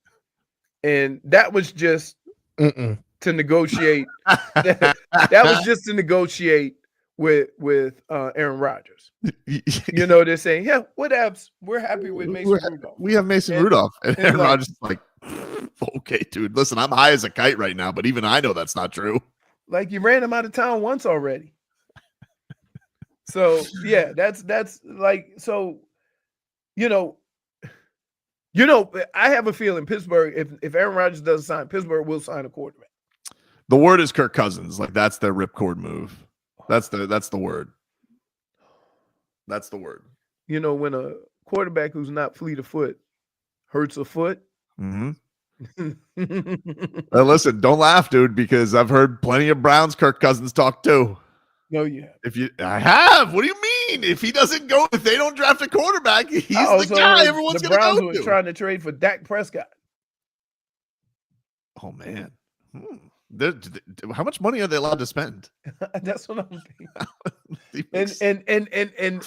And that was just to negotiate. that was just to negotiate with Aaron Rodgers. They're saying, yeah, what else? We're happy with Mason Rudolph. We have Mason Rudolph. And Aaron Rodgers is like, okay, dude, listen, I'm high as a kite right now, but even I know that's not true. Like you ran him out of town once already. So yeah, that's like, so, I have a feeling Pittsburgh, if Aaron Rodgers doesn't sign, Pittsburgh will sign a quarterback. The word is Kirk Cousins. Like that's their ripcord move. That's the word. That's the word. When a quarterback who's not fleet of foot hurts a foot. Mm-hmm. Listen, don't laugh, dude, because I've heard plenty of Browns Kirk Cousins talk too. No, you have. I have. What do you mean? If he doesn't go, if they don't draft a quarterback, he's the guy everyone's going to go to. The Browns were trying to trade for Dak Prescott. Oh man, how much money are they allowed to spend? That's what I'm thinking.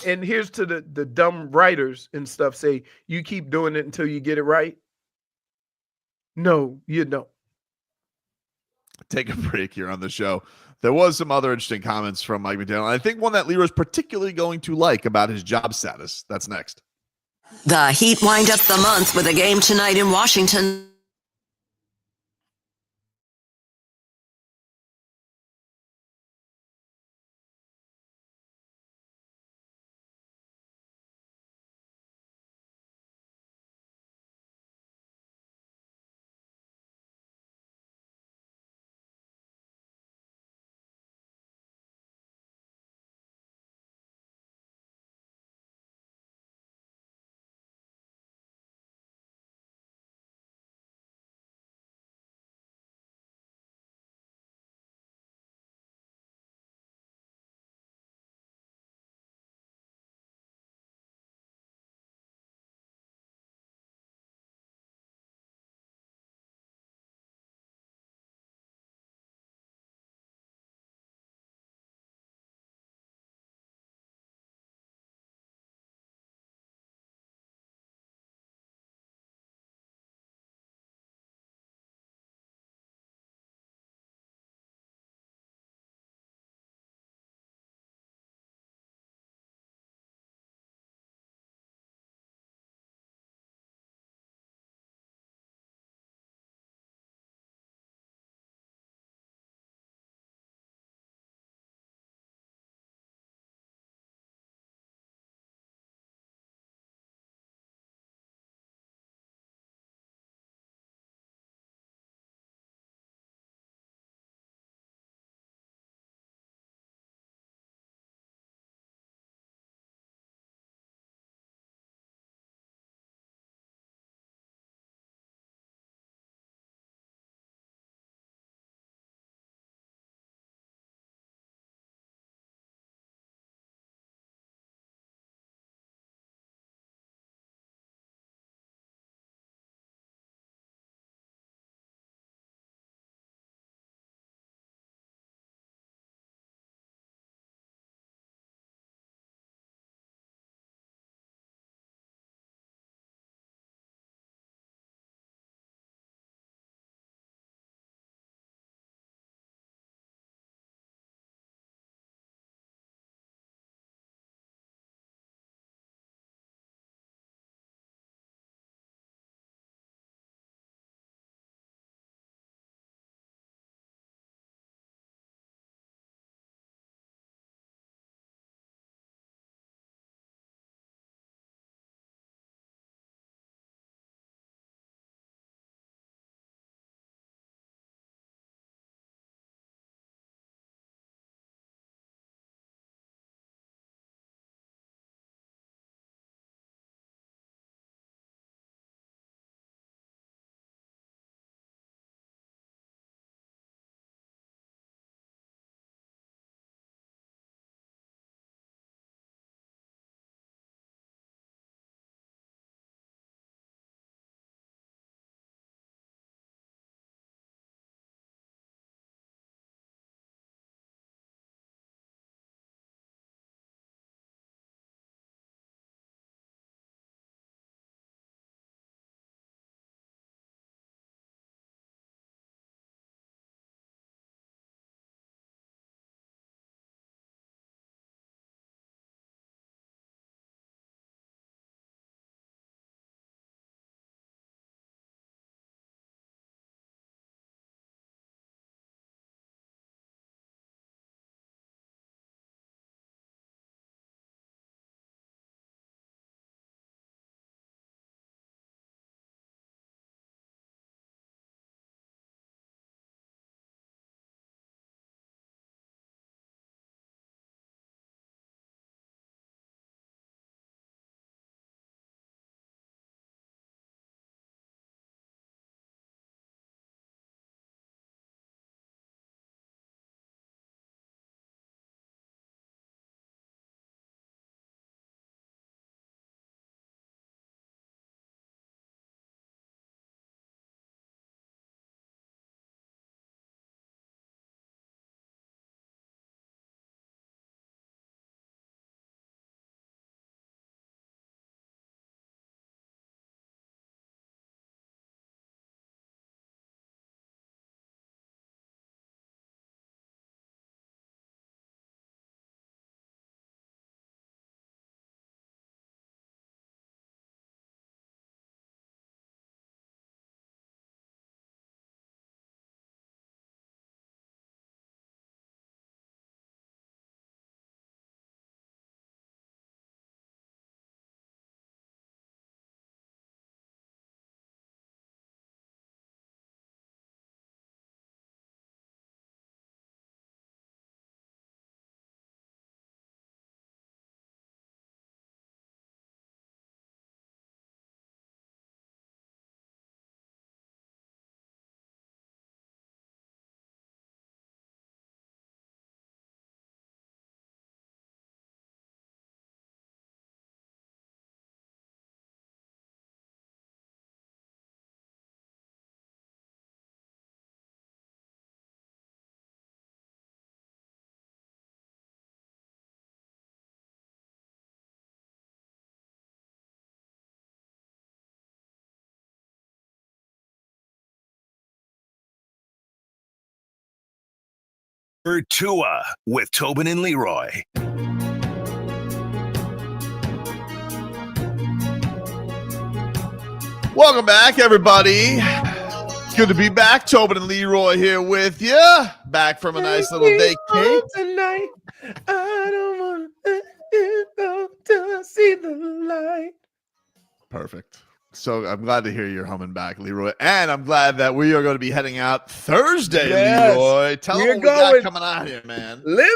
and here's to the dumb writers and stuff. Say you keep doing it until you get it right. No, you don't. Take a break here on the show. There was some other interesting comments from Mike McDaniel. I think one that Leroy's particularly going to like about his job status. That's next. The Heat wind up the month with a game tonight in Washington. Tua with Tobin and Leroy. Welcome back, everybody. Good to be back. Tobin and Leroy here with you. Back from a nice little vacay tonight. I don't want to go to see the light. Perfect. So I'm glad to hear you're humming back, Leroy. And I'm glad that we are going to be heading out Thursday, Leroy. Tell them what we got coming out here, man. Live.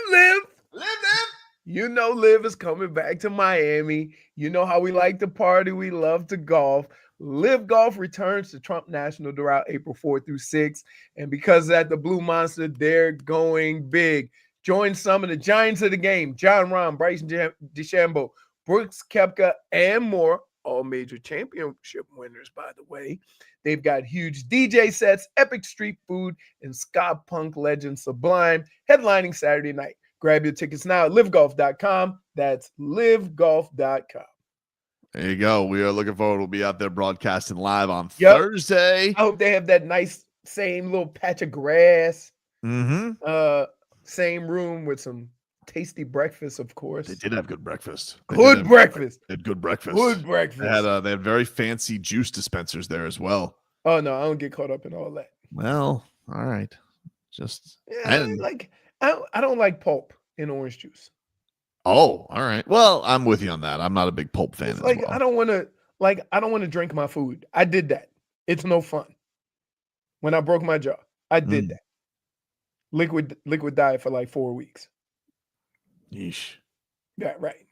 You know Liv is coming back to Miami. You know how we like to party. We love to golf. Live Golf returns to Trump National Doral April 4 through 6. And because of that, the Blue Monster, they're going big. Join some of the giants of the game. John Rahm, Bryson DeChambeau, Brooks Koepka, and more. All major championship winners, by the way. They've got huge DJ sets, epic street food, and ska punk legend Sublime headlining Saturday night. Grab your tickets now at livegolf.com. That's livegolf.com. There you go. We are looking forward. We'll be out there broadcasting live on Thursday. I hope they have that nice same little patch of grass. Mm-hmm. Same room with some tasty breakfast, of course. They did have good breakfast. They had good breakfast. They had very fancy juice dispensers there as well. Oh no, I don't get caught up in all that. Well, all right. I don't like pulp in orange juice. Oh, all right. Well, I'm with you on that. I'm not a big pulp fan. I don't want to drink my food. I did that. It's no fun. When I broke my jaw, I did that. Liquid diet for like 4 weeks. Yeesh. Yeah, right.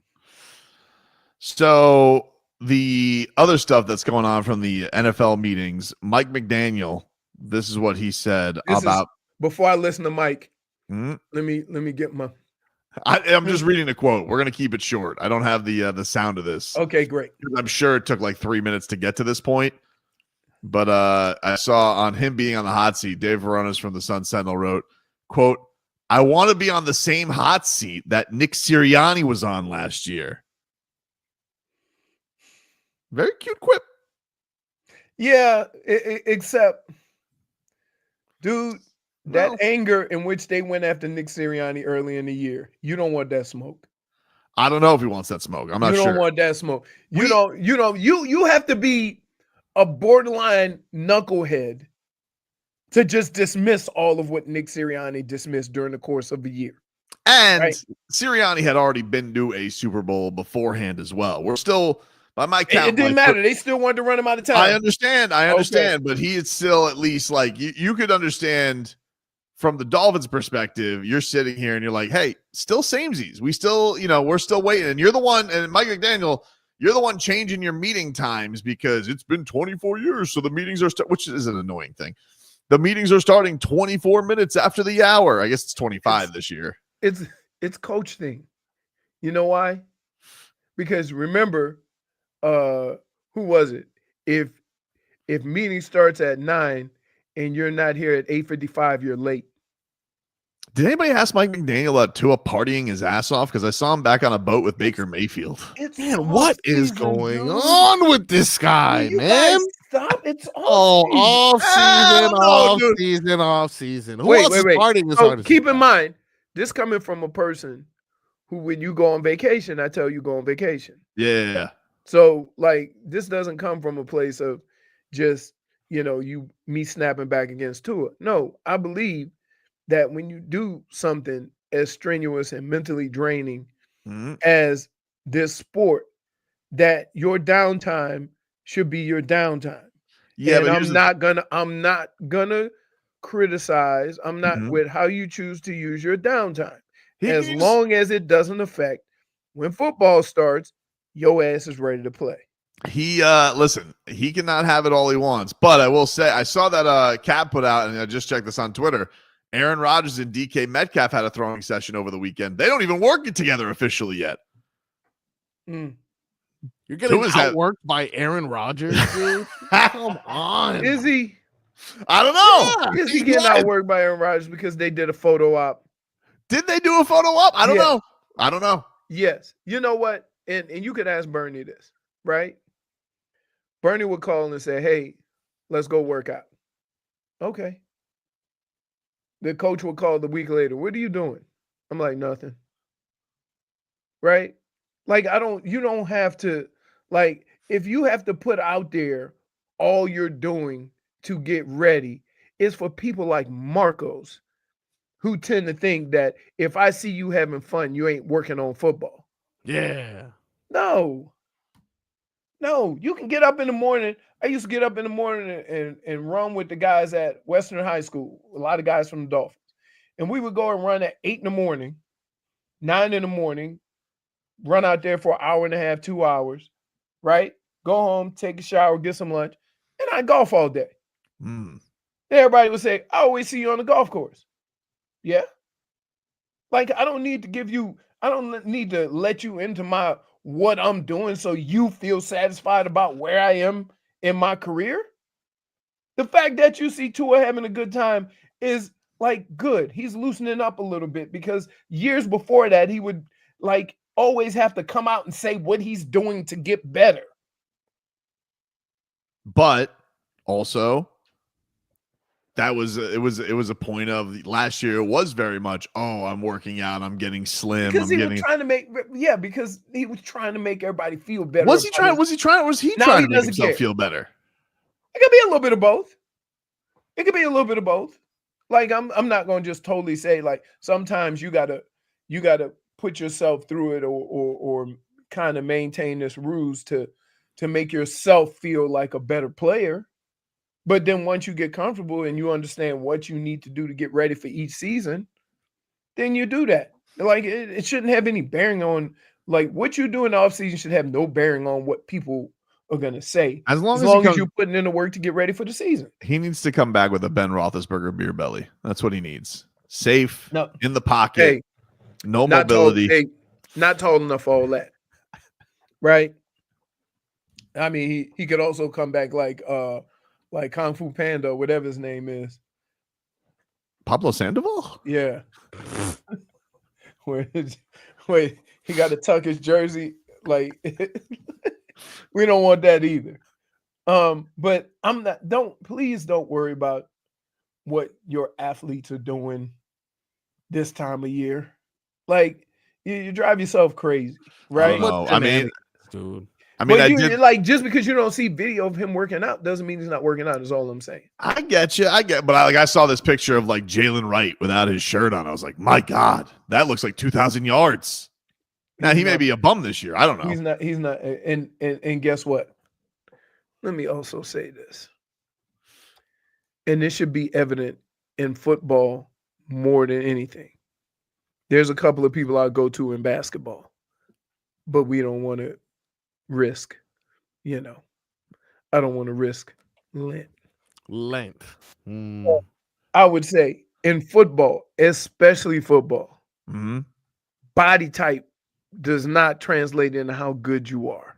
So the other stuff that's going on from the NFL meetings, Mike McDaniel, this is what he said before I listen to Mike. Let me get my. I'm just reading a quote. We're going to keep it short. I don't have the sound of this. Okay, great. I'm sure it took like 3 minutes to get to this point. But I saw on him being on the hot seat, Dave Veronis from the Sun Sentinel wrote, quote, "I want to be on the same hot seat that Nick Sirianni was on last year." Very cute quip. Yeah, except, dude, that anger in which they went after Nick Sirianni early in the year, you don't want that smoke. I don't know if he wants that smoke. I'm not sure. You don't want that smoke. You have to be a borderline knucklehead to just dismiss all of what Nick Sirianni dismissed during the course of the year. And Sirianni had already been to a Super Bowl beforehand as well. We're still, by my count, it didn't matter. They still wanted to run him out of town. I understand, okay. But he is still at least like you could understand from the Dolphins' perspective. You're sitting here and you're like, hey, still samesies. We still, we're still waiting. And you're the one, and Mike McDaniel, you're the one changing your meeting times because it's been 24 years. So the meetings are, which is an annoying thing. The meetings are starting 24 minutes after the hour. I guess it's 25 this year. It's coach thing. You know why? Because remember, who was it? If meeting starts at 9 and you're not here at 8:55, you're late. Did anybody ask Mike McDaniel about Tua partying his ass off? Because I saw him back on a boat with Baker Mayfield. Man, what is going on with this guy, man? Stop! It's off season. Who else is partying as hard as keep in mind, this coming from a person who, when you go on vacation, I tell you go on vacation. Yeah. So, this doesn't come from a place of just, me snapping back against Tua. No, I believe that when you do something as strenuous and mentally draining as this sport, that your downtime should be your downtime. Yeah, and I'm not gonna criticize. I'm not with how you choose to use your downtime. As long as it doesn't affect when football starts, your ass is ready to play. He he cannot have it all he wants. But I will say, I saw that Cap put out, and I just checked this on Twitter. Aaron Rodgers and DK Metcalf had a throwing session over the weekend. They don't even work it together officially yet. You're getting outworked by Aaron Rodgers, dude? Come on. Is he? I don't know. Is he getting outworked by Aaron Rodgers because they did a photo op? Did they do a photo op? I don't know. I don't know. Yes. You know what? And you could ask Bernie this, right? Bernie would call and say, hey, let's go work out. Okay. the coach will call the week later. What are you doing? I'm like, nothing. Right? Like, you don't have to, like, if you have to put out there all you're doing to get ready, it's for people like Marcos who tend to think that if I see you having fun, you ain't working on football. Yeah. No, you can get up in the morning. I used to get up in the morning and run with the guys at Western High School, a lot of guys from the Dolphins. And we would go and run at 8 in the morning, 9 in the morning, run out there for an hour and a half, 2 hours, right? Go home, take a shower, get some lunch, and I golf all day. Everybody would say, I always see you on the golf course. Yeah. Like, I don't need to let you into what I'm doing so you feel satisfied about where I am in my career. The fact that you see Tua having a good time is like good. He's loosening up a little bit because years before that, he would like always have to come out and say what he's doing to get better. But also, it was a point of last year. It was very much, I'm working out, I'm getting slim. Because he was trying to make everybody feel better. Was he trying to make himself feel better? It could be a little bit of both. Like, I'm not going to just totally say, like, sometimes you gotta put yourself through it or kind of maintain this ruse to make yourself feel like a better player. But then once you get comfortable and you understand what you need to do to get ready for each season, then you do that. Like, it shouldn't have any bearing on, like, what you do in the offseason should have no bearing on what people are going to say. As long as you're putting in the work to get ready for the season. He needs to come back with a Ben Roethlisberger beer belly. That's what he needs. Safe, in the pocket, no mobility. Not tall enough for all that. Right? I mean, he could also come back like Kung Fu Panda, whatever his name is. Pablo Sandoval? Yeah. Wait, he got to tuck his jersey. Like, we don't want that either. But please don't worry about what your athletes are doing this time of year. Like, you drive yourself crazy, right? Dude. Just because you don't see video of him working out doesn't mean he's not working out, is all I'm saying. I get you. But I saw this picture of like Jalen Wright without his shirt on. I was like, my God, that looks like 2,000 yards. Now he may be a bum this year. I don't know. He's not. And guess what? Let me also say this. And this should be evident in football more than anything. There's a couple of people I go to in basketball, but we don't want to risk, I don't want to risk length. I would say in football, especially football, body type does not translate into how good you are.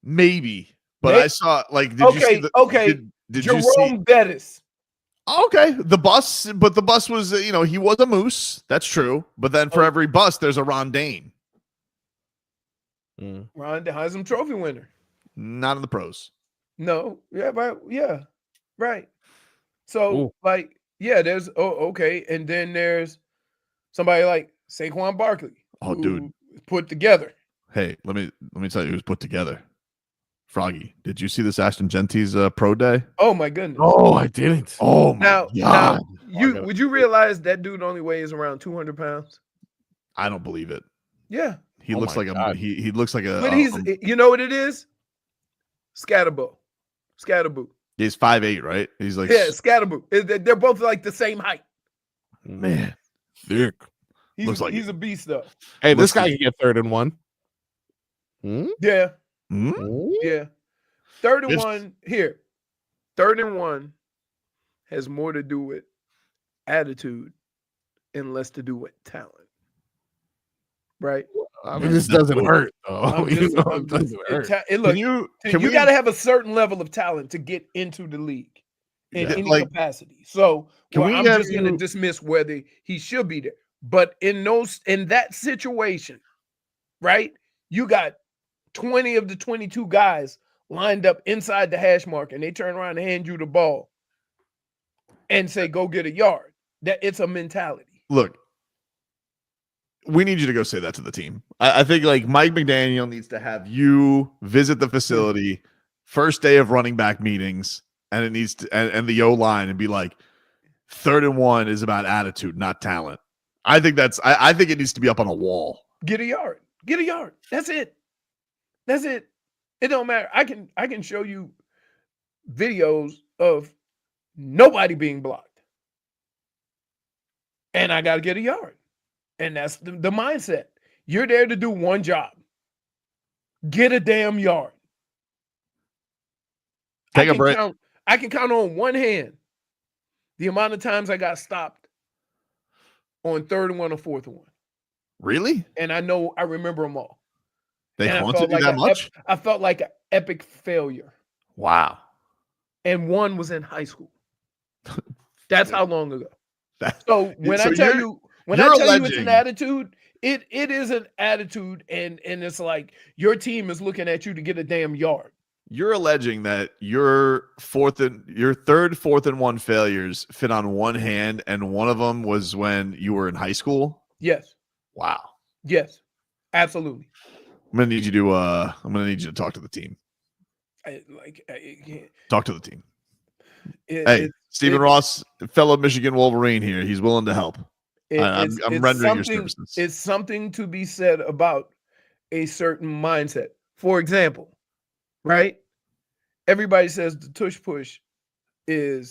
Maybe, but I saw did you see did Jerome you see Bettis? Okay, the bus was he was a moose. That's true, but then for every bus there's a Rondane. Ron, the Heisman Trophy winner. Not in the pros. No. Yeah, right. Yeah. Right. So, there's and then there's somebody like Saquon Barkley. Dude. Put together. Hey, let me tell you who's put together. Froggy, did you see this Ashton Jeanty's pro day? Oh my goodness. Oh, I didn't. Oh my God. Now, would you realize that dude only weighs around 200 pounds? I don't believe it. Yeah. He looks like he looks like a. But you know what it is? Scatterboo. He's 5'8", right? He's like Scatterboo. They're both like the same height. Man, thick. He's a beast though. Hey, this guy can get 3rd and 1. Yeah. Yeah. 3rd and 1 here. 3rd and 1 has more to do with attitude and less to do with talent. Right? I mean, this doesn't hurt, though. You got to have a certain level of talent to get into the league in any capacity. So I'm just going to dismiss whether he should be there. But in that situation, right, you got 20 of the 22 guys lined up inside the hash mark, and they turn around and hand you the ball. and say, go get a yard. That it's a mentality. Look, we need you to go say that to the team. I think like Mike McDaniel needs to have you visit the facility first day of running back meetings, and it needs to and the O-line and be like, 3rd and 1 is about attitude, not talent. I think I think it needs to be up on a wall. Get a yard. Get a yard. That's it. That's it. It don't matter. I can show you videos of nobody being blocked. And I got to get a yard. And that's the mindset. You're there to do one job. Get a damn yard. Take a break. I can count on one hand the amount of times I got stopped on 3rd and 1 or 4th and 1. Really? And I remember them all. They and haunted you that much? I felt like an epic failure. Wow. And one was in high school. That's how long ago. So when I tell you it's an attitude, it is an attitude, and it's like your team is looking at you to get a damn yard. You're alleging that your 3rd, 4th, and 1 failures fit on one hand, and one of them was when you were in high school? Yes. Wow. Yes. Absolutely. I'm gonna need you to talk to the team. Talk to the team. Stephen Ross, fellow Michigan Wolverine here. He's willing to help. I'm rendering your services. It's something to be said about a certain mindset. For example, right? Everybody says the tush push we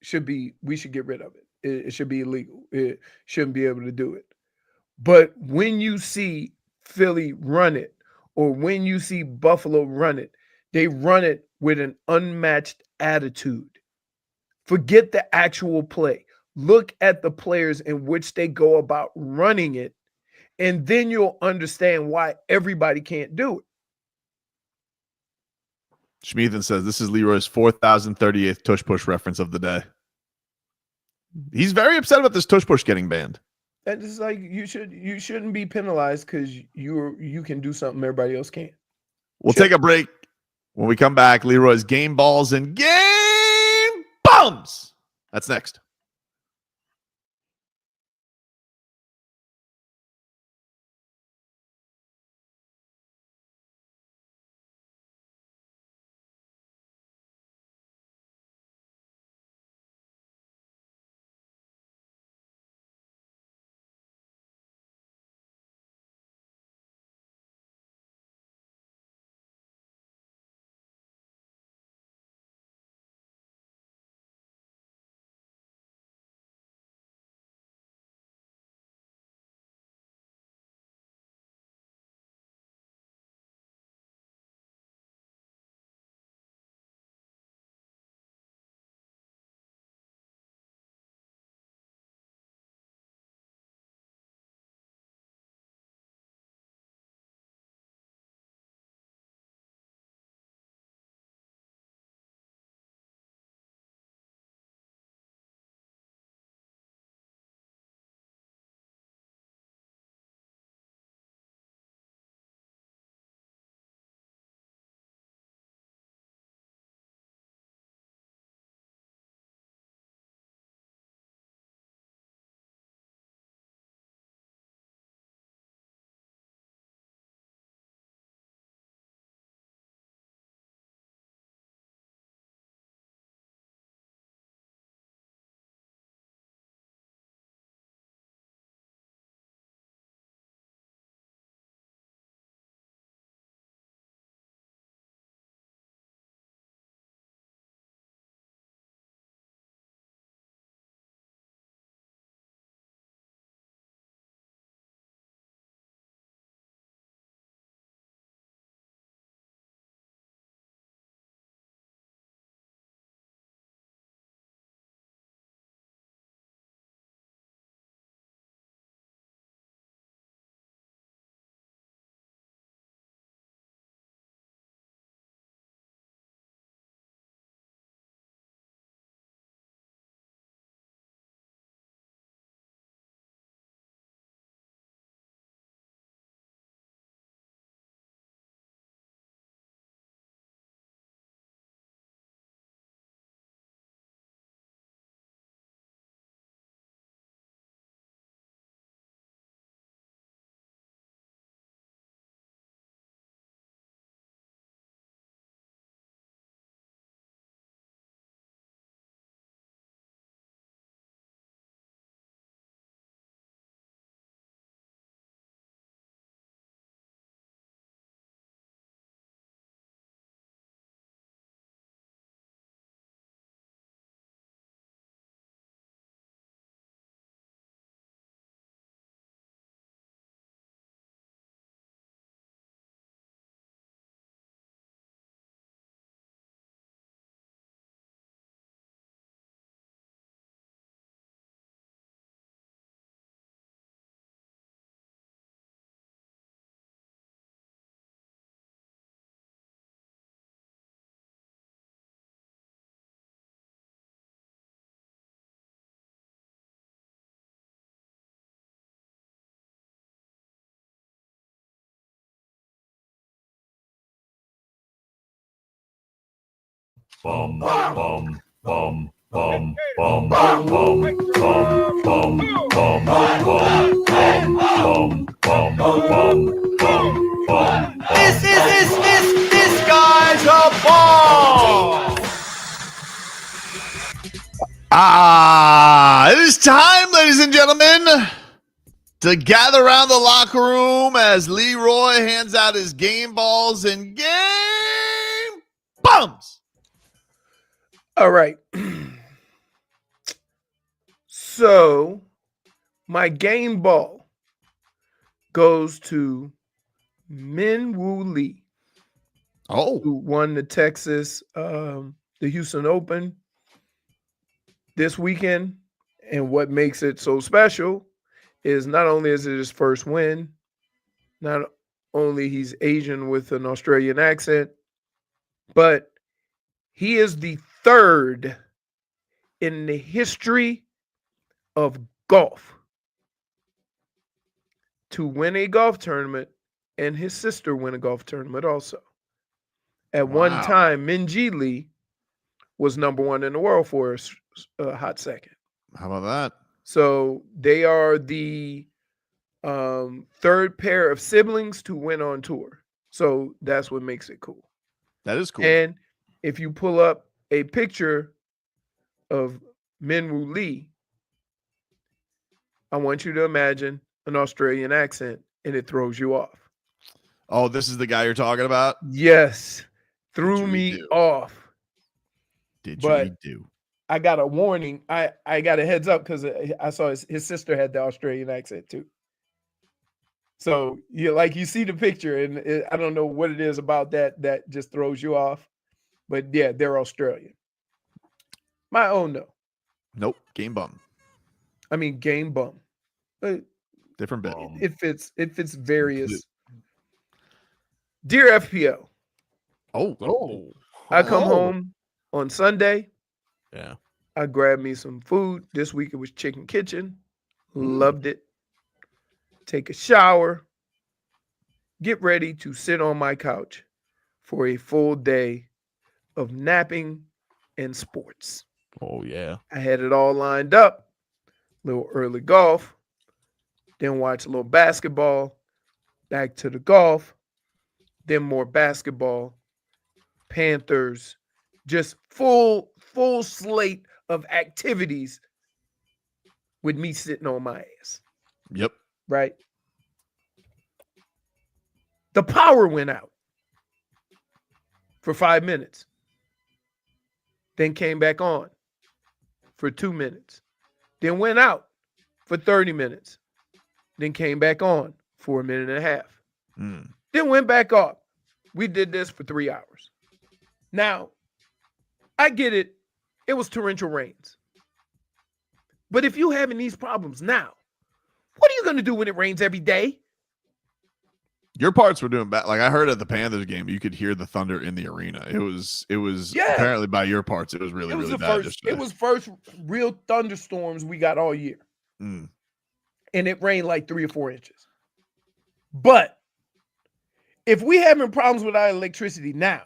should get rid of it. It should be illegal. It shouldn't be able to do it. But when you see Philly run it, or when you see Buffalo run it, they run it with an unmatched attitude. Forget the actual play. Look at the players in which they go about running it, and then you'll understand why everybody can't do it. Schmeathan says this is Leroy's 4,038th tush push reference of the day. He's very upset about this tush push getting banned. That is like you shouldn't be penalized because you can do something everybody else can't. We'll take a break. When we come back, Leroy's game balls and game bums. That's next. This guy's a ball. It is time, ladies and gentlemen, to gather around the locker room as Leroy hands out his game balls and game bums. All right. So my game ball goes to Min Woo Lee. Who won the the Houston Open this weekend. And what makes it so special is not only is it his first win, not only he's Asian with an Australian accent, but he is the third in the history of golf to win a golf tournament, and his sister win a golf tournament also. At one time, Minjee Lee was number one in the world for a hot second. How about that? So they are the third pair of siblings to win on tour. So that's what makes it cool. That is cool. And if you pull up a picture of Min Woo Lee, I want you to imagine an Australian accent, and it throws you off. Oh, this is the guy you're talking about? Yes. Threw me off. Did But you do? I got a warning. I got a heads up because I saw his sister had the Australian accent too. So you see the picture, and I don't know what it is about that just throws you off. But yeah, they're Australian. My own though. Nope. Game bum. I mean game bum. Different bit. It fits various. Dear FPO. I come home on Sunday. Yeah. I grabbed me some food. This week it was Chicken Kitchen. Loved it. Take a shower. Get ready to sit on my couch for a full day of napping and sports. Oh, yeah. I had it all lined up. Little early golf. Then watch a little basketball. Back to the golf. Then more basketball. Panthers. Just full slate of activities with me sitting on my ass. Yep. Right? The power went out for 5 minutes. Then came back on for 2 minutes. Then went out for 30 minutes. Then came back on for a minute and a half. Then went back off. We did this for 3 hours. Now, I get it. It was torrential rains. But if you're having these problems now, what are you going to do when it rains every day? Your parts were doing bad. Like I heard at the Panthers game, you could hear the thunder in the arena. It was apparently by your parts, it was really bad. It was first real thunderstorms we got all year. And it rained like 3 or 4 inches. But if we having problems with our electricity now,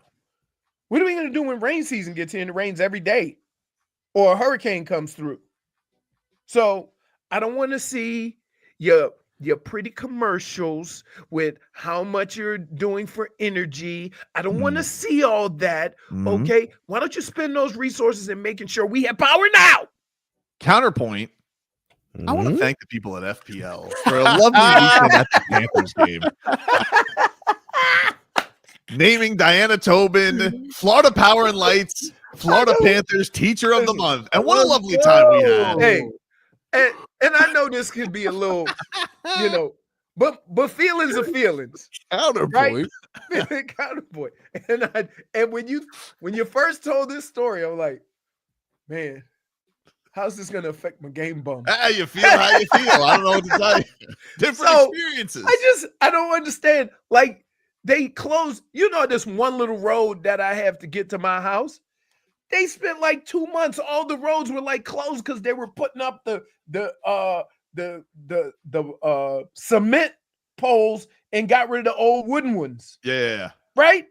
what are we going to do when rain season gets here and it rains every day or a hurricane comes through? So I don't want to see your pretty commercials with how much you're doing for energy. I don't want to see all that. Okay. Why don't you spend those resources in making sure we have power now? Counterpoint. I want to thank the people at FPL for a lovely weekend at the Panthers game. Naming Diana Tobin, Florida Power and Lights, Florida Panthers Teacher of the Month. And what a lovely time we had. Hey, and I know this could be a little, but feelings are feelings. Counterpoint. Right? Counterpoint. And when you first told this story, I'm like, man, how's this going to affect my game bum? How you feel? I don't know what to tell you. Different experiences. I don't understand. Like, they closed, this one little road that I have to get to my house. They spent like 2 months. All the roads were like closed because they were putting up the cement poles and got rid of the old wooden ones. Yeah. Right?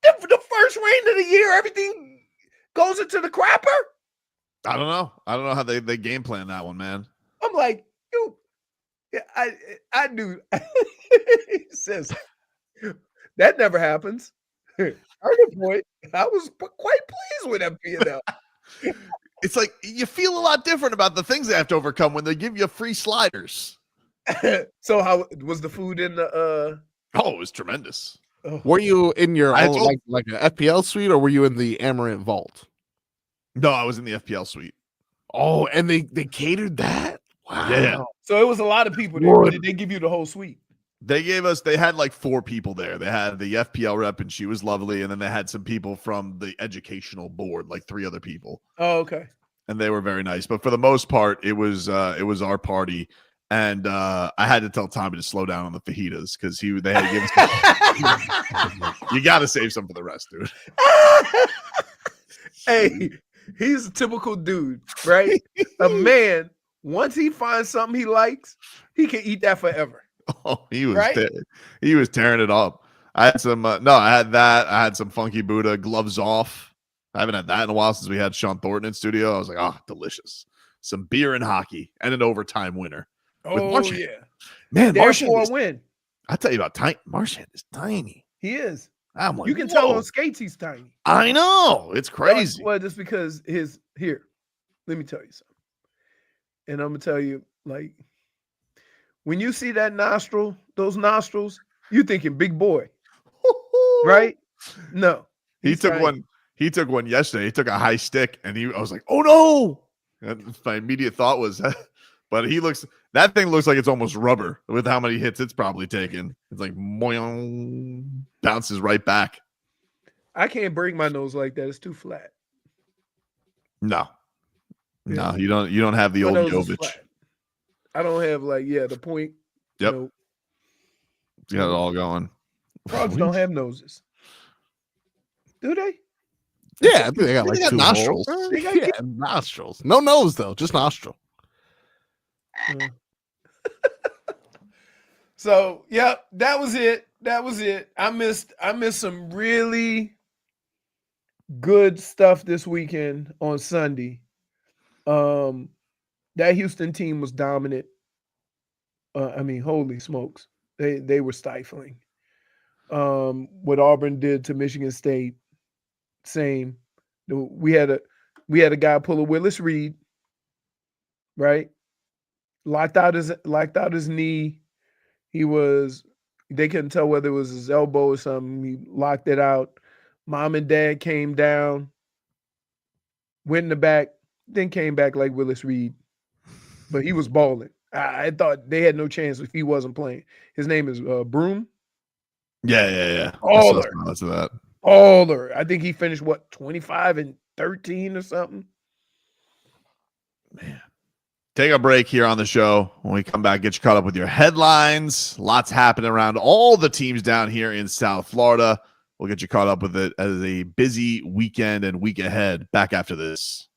The first rain of the year, everything goes into the crapper. I don't know. I don't know how they game plan that one, man. I'm like, I knew. He says that never happens. Earning point. I was quite pleased with FPL. It's like you feel a lot different about the things they have to overcome when they give you free sliders. So how was the food in the Oh, it was tremendous. Were you in your I own, told- like an FPL suite, or were you in the Amaranth Vault? No, I was in the FPL suite. Oh, and they catered that? Wow. Yeah. So it was a lot of people there. Or did they give you the whole suite? They had like 4 people there. They had the FPL rep, and she was lovely. And then they had some people from the educational board, like 3 other people. Oh, okay. And they were very nice. But for the most part, it was our party. And I had to tell Tommy to slow down on the fajitas because they had to give us you got to save some for the rest, dude. Hey, he's a typical dude, right? A man, once he finds something he likes, he can eat that forever. Oh, he was Right? he was tearing it up. I had some I had that. I had some funky Buddha gloves off. I haven't had that in a while since we had Sean Thornton in studio. I was like, oh, delicious. Some beer and hockey and an overtime winner. Oh, Marchand. yeah. Man, Marchand Therefore, is, win. I tell you about tiny. Marchand is tiny. He is. I'm like, You can tell whoa. on skates he's tiny. I know. It's crazy. Well, just because here, let me tell you something. And I'm gonna tell you, like, when you see that those nostrils, you thinking big boy, right? No. He took one yesterday. He took a high stick, and I was like, oh no. And my immediate thought was, but that thing looks like it's almost rubber with how many hits it's probably taken. It's like boing, bounces right back. I can't break my nose like that. It's too flat. No. Yeah. No, you don't have the My old nose is Jovic. flat. I don't have the point. Yep. No. You got it all going. Frogs don't have noses. Do they? Yeah, I think they got They like got 2 nostrils. holes. They got Yeah, nostrils. No nose though, just nostril. So, yep, that was it. I missed some really good stuff this weekend on Sunday. That Houston team was dominant. Holy smokes. They were stifling. What Auburn did to Michigan State, same. We had a guy pull a Willis Reed, right? Locked out his knee. They couldn't tell whether it was his elbow or something. He locked it out. Mom and dad came down, went in the back, then came back like Willis Reed. But he was balling. I thought they had no chance if he wasn't playing. His name is Broom. Yeah. Aller. That's that. Aller. I think he finished 25 and 13 or something. Man. Take a break here on the show. When we come back, get you caught up with your headlines. Lots happening around all the teams down here in South Florida. We'll get you caught up with it as a busy weekend and week ahead. Back after this.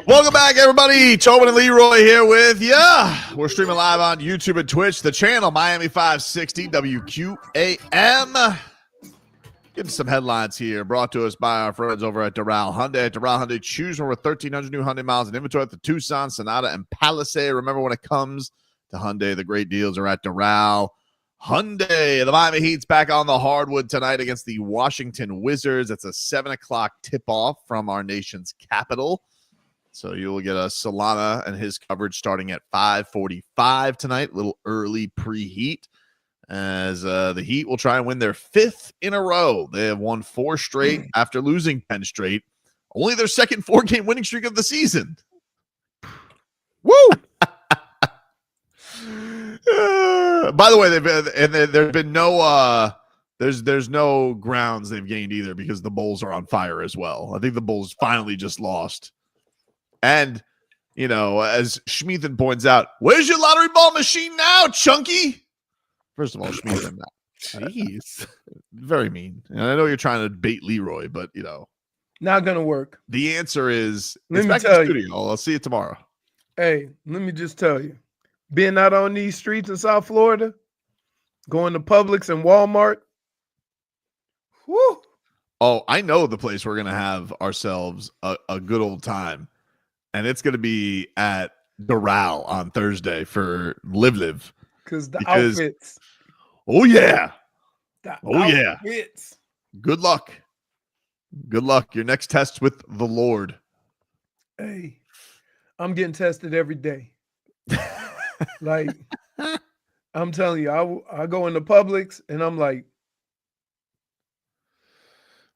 Welcome back, everybody. Tobin and Leroy here with you. We're streaming live on YouTube and Twitch, the channel Miami 560 WQAM. Getting some headlines here brought to us by our friends over at Doral Hyundai. At Doral Hyundai, choose from over 1,300 new Hyundai miles in inventory at the Tucson, Sonata, and Palisade. Remember, when it comes to Hyundai, the great deals are at Doral Hyundai. The Miami Heat's back on the hardwood tonight against the Washington Wizards. It's a 7 o'clock tip-off from our nation's capital. So you'll get a Solana and his coverage starting at 5:45 tonight. A little early preheat, as the Heat will try and win their 5th in a row. They have won 4 straight after losing 10 straight. Only their second 4-game winning streak of the season. Woo! By the way, there's been no there's no grounds they've gained either, because the Bulls are on fire as well. I think the Bulls finally just lost. And, you know, as Schmeathan points out, where's your lottery ball machine now, Chunky? First of all, Schmeathan, jeez, very mean. And I know you're trying to bait Leroy, but, you know. Not going to work. The answer is, let it's me back tell in the you. studio. I'll see you tomorrow. Hey, let me just tell you. Being out on these streets in South Florida, going to Publix and Walmart. Whoo. Oh, I know the place we're going to have ourselves a good old time. And it's going to be at Doral on Thursday for Live. Because outfits. Oh, yeah. Outfits. Good luck. Good luck. Your next test with the Lord. Hey, I'm getting tested every day. Like, I'm telling you, I go into Publix and I'm like.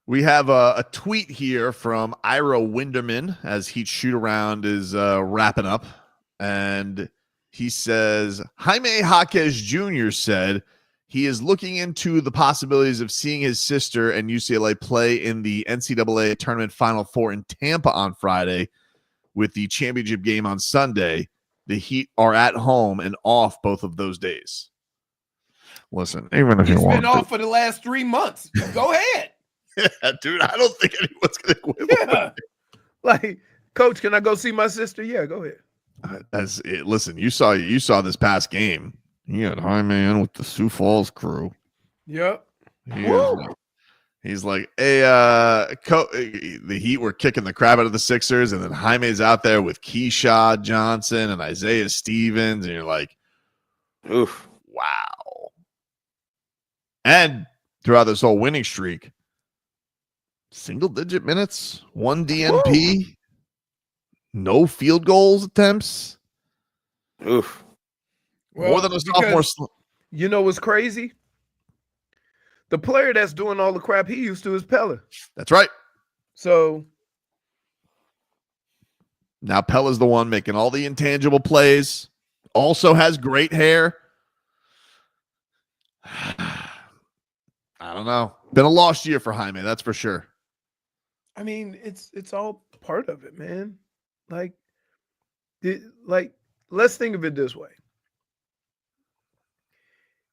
We have a tweet here from Ira Winderman as Heat Shoot Around is wrapping up. And he says, Jaime Jaquez Jr. said he is looking into the possibilities of seeing his sister and UCLA play in the NCAA Tournament Final Four in Tampa on Friday, with the championship game on Sunday. The Heat are at home and off both of those days. Listen, even if He's been off for the last 3 months. Go ahead. Yeah, dude, I don't think anyone's going to quit. Yeah. Like, Coach, can I go see my sister? Yeah, go ahead. That's it. Listen, you saw this past game. He had Jaime in with the Sioux Falls crew. Yep. He's like, hey, the Heat were kicking the crap out of the Sixers, and then Jaime's out there with Keyshawn Johnson and Isaiah Stevens, and you're like, oof, wow. And throughout this whole winning streak, single-digit minutes, 1 DNP, no field goals attempts. Oof. Well, more than a sophomore. You know what's crazy? The player that's doing all the crap he used to is Pella. That's right. So now Pella's the one making all the intangible plays. Also has great hair. I don't know. Been a lost year for Jaime, that's for sure. I mean, it's all part of it, man. Like, let's think of it this way.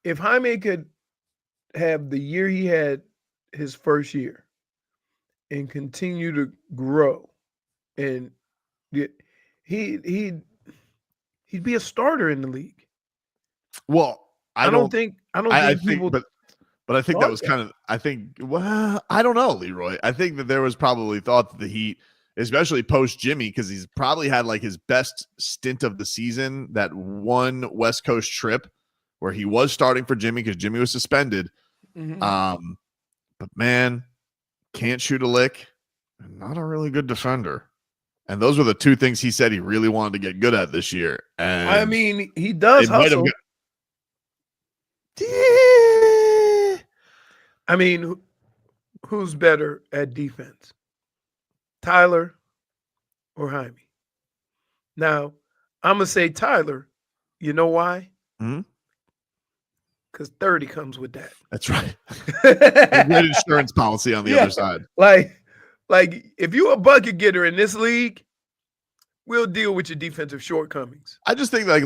If Jaime could have the year he had his first year and continue to grow, and he'd be a starter in the league. Well, I don't think people. But I think that was kind of, I don't know, Leroy. I think that there was probably thought that the Heat, especially post Jimmy, because he's probably had like his best stint of the season, that one West Coast trip where he was starting for Jimmy because Jimmy was suspended. Mm-hmm. But man, can't shoot a lick, and not a really good defender. And those were the two things he said he really wanted to get good at this year. And I mean, he does hustle. I mean, who's better at defense, Tyler or Jaime? Now, I'm going to say Tyler. You know why? Because 30 comes with that. That's right. A great insurance policy on the other side. Like if you're a bucket getter in this league, we'll deal with your defensive shortcomings. I just think like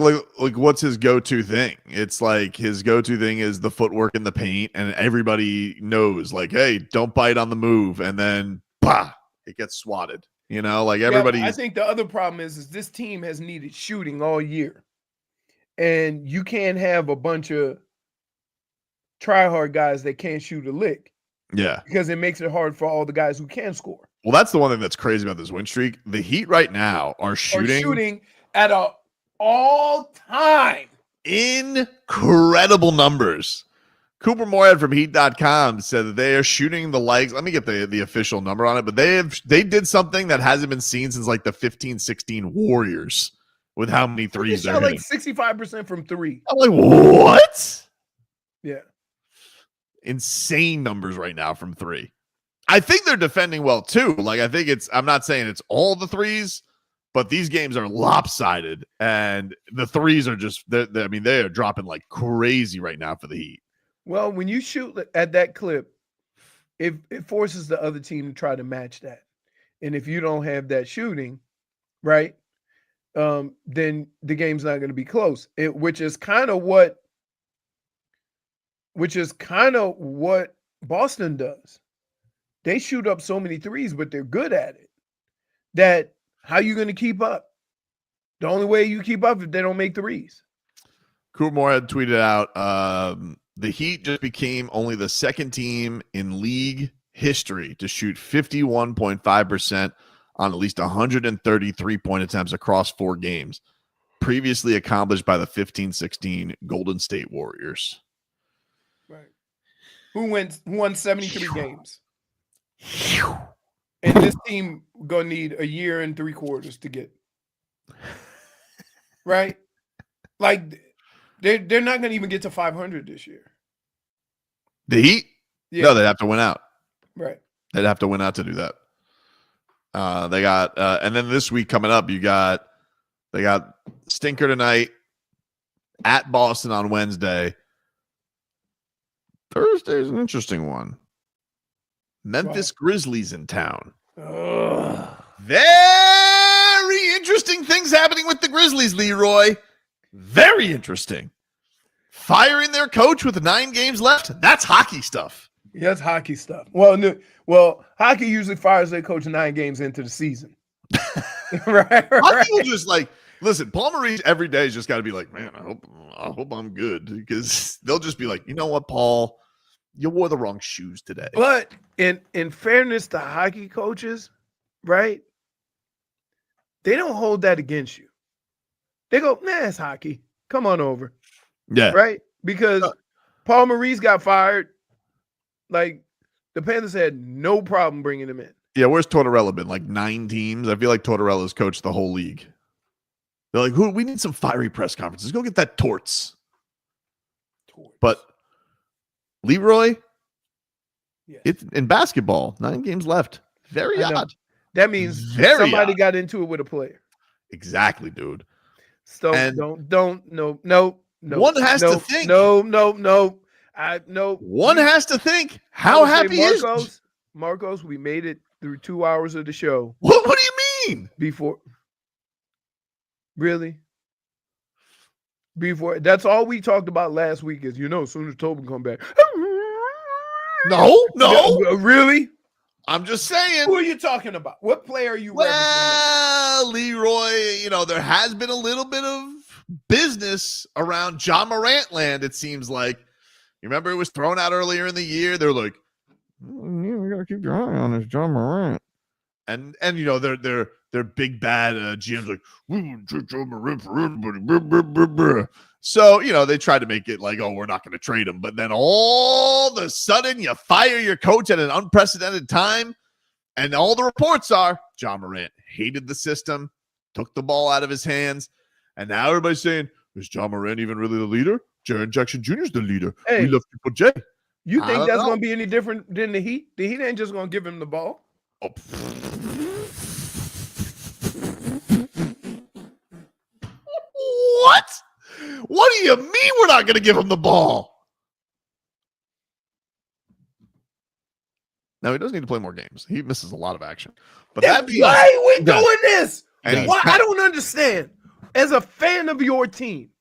what's his go-to thing? It's like his go-to thing is the footwork in the paint, and everybody knows like, hey, don't bite on the move, and then it gets swatted. You know, like I everybody's. think the other problem is this team has needed shooting all year. And you can't have a bunch of try-hard guys that can't shoot a lick. Yeah. Because it makes it hard for all the guys who can score. Well, that's the one thing that's crazy about this win streak. The Heat right now are shooting At an all-time incredible numbers. Cooper Morant from Heat.com said that they are shooting the likes. Let me get the official number on it, but they did something that hasn't been seen since like the 15-16 Warriors with how many threes they're hitting. Like 65% from three. I'm like, what? Yeah. Insane numbers right now from three. I think they're defending well too. Like I think I'm not saying it's all the threes, but these games are lopsided and the threes are just they are dropping like crazy right now for the Heat. Well, when you shoot at that clip, it forces the other team to try to match that. And if you don't have that shooting, right, then the game's not going to be close. Which is kind of what Boston does. They shoot up so many threes, but they're good at it. That how you going to keep up? The only way you keep up is if they don't make threes. Cooper Morant tweeted out, the Heat just became only the second team in league history to shoot 51.5% on at least 133 point attempts across 4 games, previously accomplished by the 15-16 Golden State Warriors. Right. Who won 73 games. And this team gonna need a year and 3 quarters to get. Right? Like they're not gonna even get to 500 this year. The Heat? Yeah. No, they'd have to win out. Right. They'd have to win out to do that. They got and then this week coming up, they got stinker tonight at Boston on Wednesday. Thursday's an interesting one. Memphis Grizzlies in town. Very interesting things happening with the Grizzlies, Leroy. Very interesting. Firing their coach with 9 games left. That's hockey stuff. Yeah, that's hockey stuff. Well, hockey usually fires their coach 9 games into the season. right. Hockey will just like, listen, Paul Maurice every day has just got to be like, man, I hope I'm good. Because they'll just be like, you know what, Paul? You wore the wrong shoes today. But in fairness to hockey coaches, right? They don't hold that against you. They go, nah, it's hockey. Come on over. Yeah. Right? Because Paul Maurice got fired. Like, the Panthers had no problem bringing him in. Yeah, where's Tortorella been? Like 9 teams? I feel like Tortorella's coached the whole league. They're like, we need some fiery press conferences. Go get that Torts. But Leroy, it's in basketball, 9 games left. Very odd. That means somebody got into it with a player. Exactly, dude. So no. One has to think. No. One has to think. How happy is Marcos? We made it through 2 hours of the show. What do you mean? Before that's all we talked about last week is as soon as Tobin come back. No. Really? I'm just saying. Who are you talking about? What player are you referencing? Well, Leroy, there has been a little bit of business around John Morant land, it seems like. You remember it was thrown out earlier in the year. They're like, we got to keep your eye on this John Morant. And their big bad GM's like, we would trade John Morant for everybody. So, they tried to make it like, oh, we're not going to trade him. But then all of a sudden you fire your coach at an unprecedented time. And all the reports are John Morant hated the system, took the ball out of his hands. And now everybody's saying, is John Morant even really the leader? Jaren Jackson Jr. is the leader. Hey, we love Triple J. You think that's going to be any different than the Heat? The Heat ain't just going to give him the ball. Oh. What? What do you mean we're not going to give him the ball? Now, he does need to play more games. He misses a lot of action. But why are we doing this? Why? I don't understand. As a fan of your team,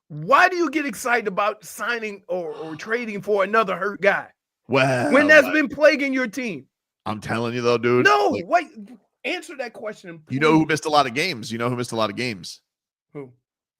why do you get excited about signing or trading for another hurt guy? Well, when that's been plaguing your team. I'm telling you, though, dude. No, wait. Answer that question. Please. You know who missed a lot of games? Who?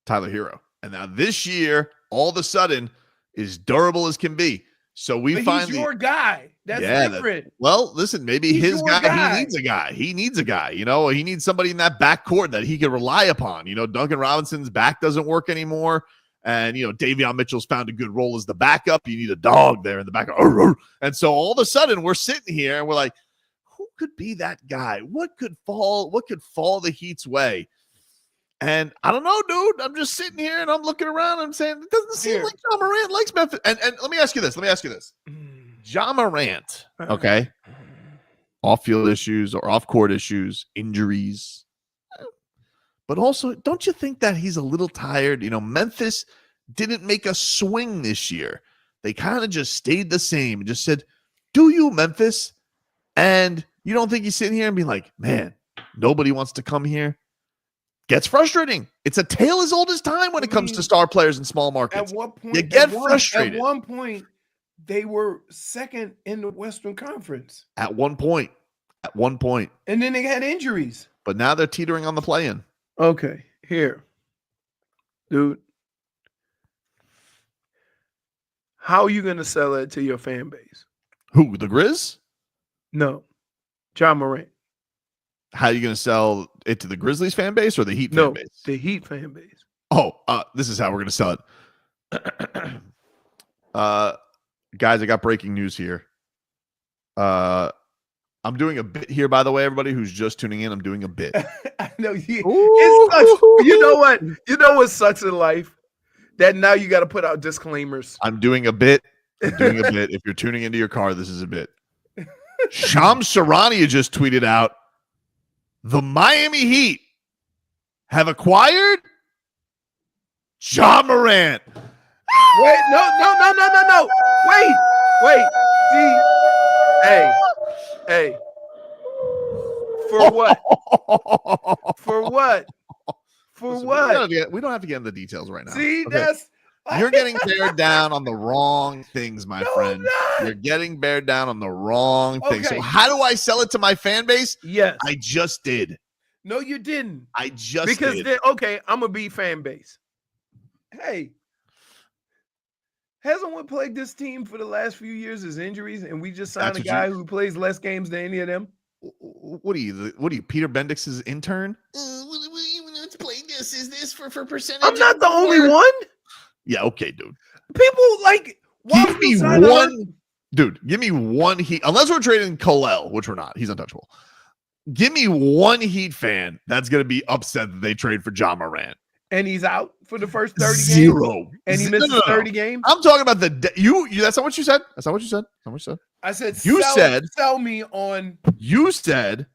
Tyler Hero. And now this year, all of a sudden, is durable as can be. So he's your guy. That's different. Well, listen, maybe He's his your guy. He needs a guy. He needs a guy. You know, he needs somebody in that back court that he can rely upon. You know, Duncan Robinson's back doesn't work anymore. And, you know, Davion Mitchell's found a good role as the backup. You need a dog there in the back. And so all of a sudden we're sitting here and we're like, who could be that guy? What could fall the Heat's way? And I don't know, dude. I'm just sitting here and I'm looking around and I'm saying, it doesn't seem like Ja Morant likes Memphis. And let me ask you this. Ja Morant, okay? Off-field issues or off-court issues, injuries. But also, don't you think that he's a little tired? You know, Memphis didn't make a swing this year. They kind of just stayed the same and just said, do you, Memphis? And you don't think he's sitting here and being like, man, nobody wants to come here? Gets frustrating. It's a tale as old as time when it comes to star players in small markets. At what point? You get frustrated. At one point, they were second in the Western Conference. At one point. And then they had injuries. But now they're teetering on the play-in. Okay, here. Dude. How are you going to sell it to your fan base? Who, the Grizz? No. Ja Morant. How are you going to sell it to the Grizzlies fan base or the Heat fan base? The Heat fan base. Oh, this is how we're going to sell it. Guys, I got breaking news here. I'm doing a bit here, by the way, everybody who's just tuning in. I'm doing a bit. I know. It sucks. You know what? You know what sucks in life? That now you got to put out disclaimers. I'm doing a bit. If you're tuning into your car, this is a bit. Shams Charania just tweeted out, the Miami Heat have acquired Ja Morant. Wait, no. Wait. See, hey. For what? For what? For Listen, what? We don't have to get into the details right now. See, okay. You're getting bared down on the wrong things, my friend. You're getting bared down on the wrong things. Okay. So how do I sell it to my fan base? Yes. I just did. No, you didn't. I just because did. Then, okay, I'm going to be fan base. Hey, hasn't what plagued this team for the last few years is injuries, and we just signed a guy who plays less games than any of them? What are you, Peter Bendix's intern? Let's play this. Is this for percentage? I'm not the only one. Yeah, okay, dude. People like give me one, dude. Give me one Heat, unless we're trading Colel, which we're not. He's untouchable. Give me one Heat fan that's going to be upset that they trade for Ja Morant. And he's out for the first 30 games? Zero. And he misses 30 games? I'm talking about you. That's not what you said. I said, sell me on. You said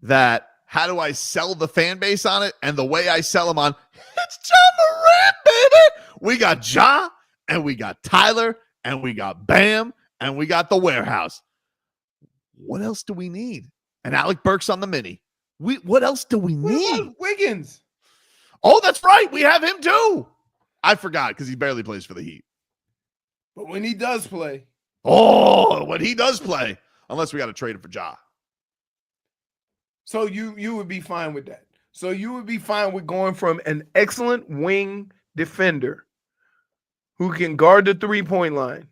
that, how do I sell the fan base on it? And the way I sell them on, it's Ja Morant, baby. We got Ja, and we got Tyler, and we got Bam, and we got the warehouse. What else do we need? And Alec Burks on the mini. What else do we need? Wiggins. Oh, that's right. We have him too. I forgot because he barely plays for the Heat. But when he does play. Oh, when he does play. Unless we got to trade him for Ja. So you would be fine with that. So you would be fine with going from an excellent wing defender who can guard the three-point line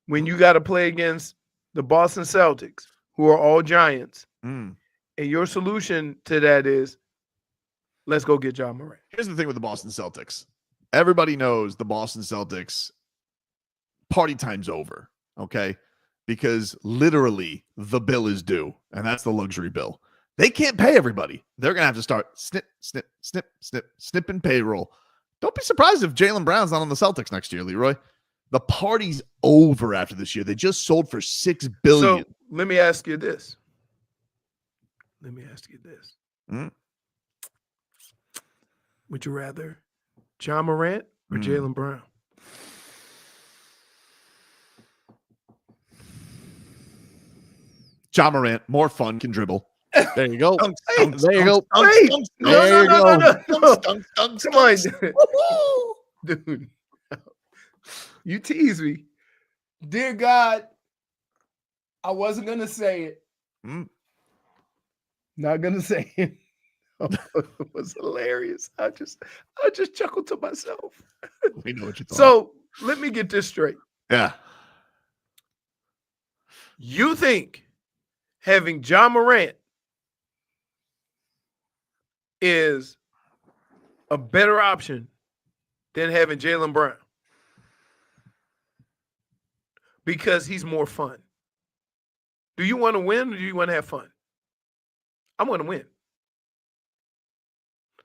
when you got to play against the Boston Celtics, who are all giants. And your solution to that is, let's go get Ja Morant. Here's the thing with the Boston Celtics. Everybody knows the Boston Celtics party time's over, okay? Because literally the bill is due, and that's the luxury bill. They can't pay everybody. They're going to have to start snipping payroll. Don't be surprised if Jaylen Brown's not on the Celtics next year, Leroy. The party's over after this year. They just sold for $6 billion. So let me ask you this. Would you rather Ja Morant or Jaylen Brown? Ja Morant, more fun, can dribble. There you go. There you go. No. Come on, dude. You tease me. Dear God, I wasn't going to say it. Not gonna say it. It was hilarious. I just chuckled to myself. We know what you thought. So let me get this straight. Yeah. You think having John Morant is a better option than having Jaylen Brown because he's more fun? Do you want to win or do you want to have fun? I want to win.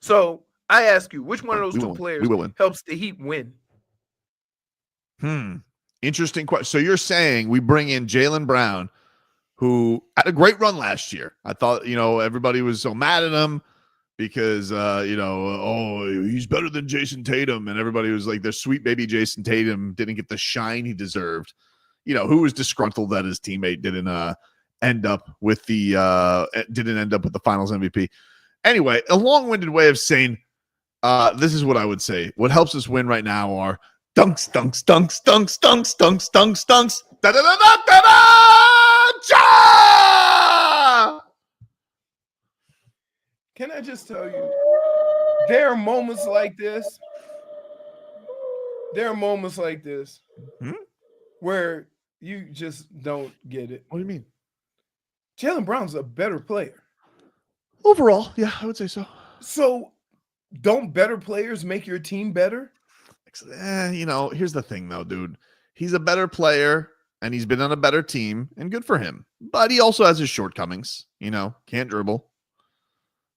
So I ask you, which one of those two players helps the Heat win? Interesting question. So you're saying we bring in Jaylen Brown, who had a great run last year. I thought, everybody was so mad at him because, he's better than Jason Tatum. And everybody was like, their sweet baby Jason Tatum didn't get the shine he deserved. Who was disgruntled that his teammate didn't end up with the finals MVP. Anyway, a long-winded way of saying this is what I would say. What helps us win right now are dunks, dunks, dunks, dunks, dunks, dunks, dunks, dunks. Da da da da da da! Can I just tell you, there are moments like this. Where you just don't get it. What do you mean? Jaylen Brown's a better player. Overall, yeah, I would say so. So don't better players make your team better? Here's the thing, though, dude. He's a better player, and he's been on a better team, and good for him. But he also has his shortcomings. Can't dribble.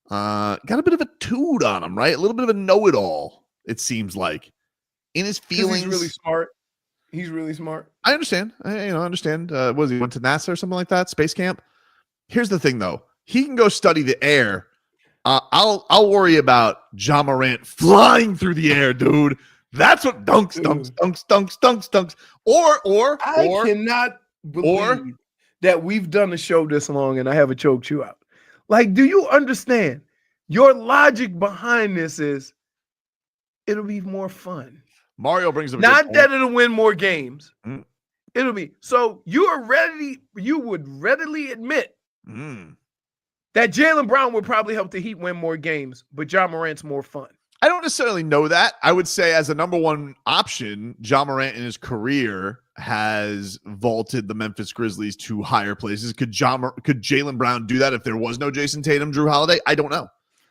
Got a bit of a toot on him, right? A little bit of a know-it-all, it seems like. In his feelings. He's really smart. He's really smart. I understand. I understand. He went to NASA or something like that? Space camp? Here's the thing, though. He can go study the air. I'll worry about John Morant flying through the air, dude. That's what dunks. Or I cannot believe that we've done a show this long and I haven't choked you out. Like, do you understand? Your logic behind this is it'll be more fun. Mario brings up not that it'll win more games. It'll be so you would readily admit that Jaylen Brown would probably help the Heat win more games, but John Morant's more fun. I don't necessarily know that. I would say as a number one option, John Morant in his career has vaulted the Memphis Grizzlies to higher places. Could Jaylen Brown do that if there was no Jason Tatum, Drew Holiday? I don't know.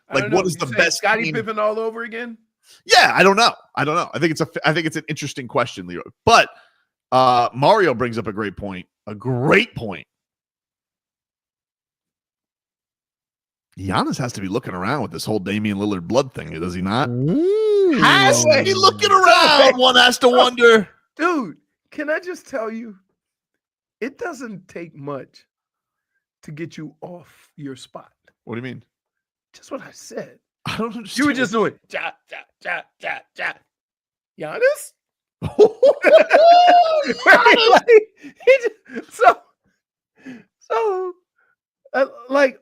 What is the best Scottie Pippen all over again? Yeah, I don't know. I think it's an interesting question, Leroy. But Mario brings up a great point. Giannis has to be looking around with this whole Damian Lillard blood thing, does he not? Has to be looking around. One has to wonder. Dude, can I just tell you, it doesn't take much to get you off your spot. What do you mean? Just what I said. I don't understand. You were just doing ja. Giannis?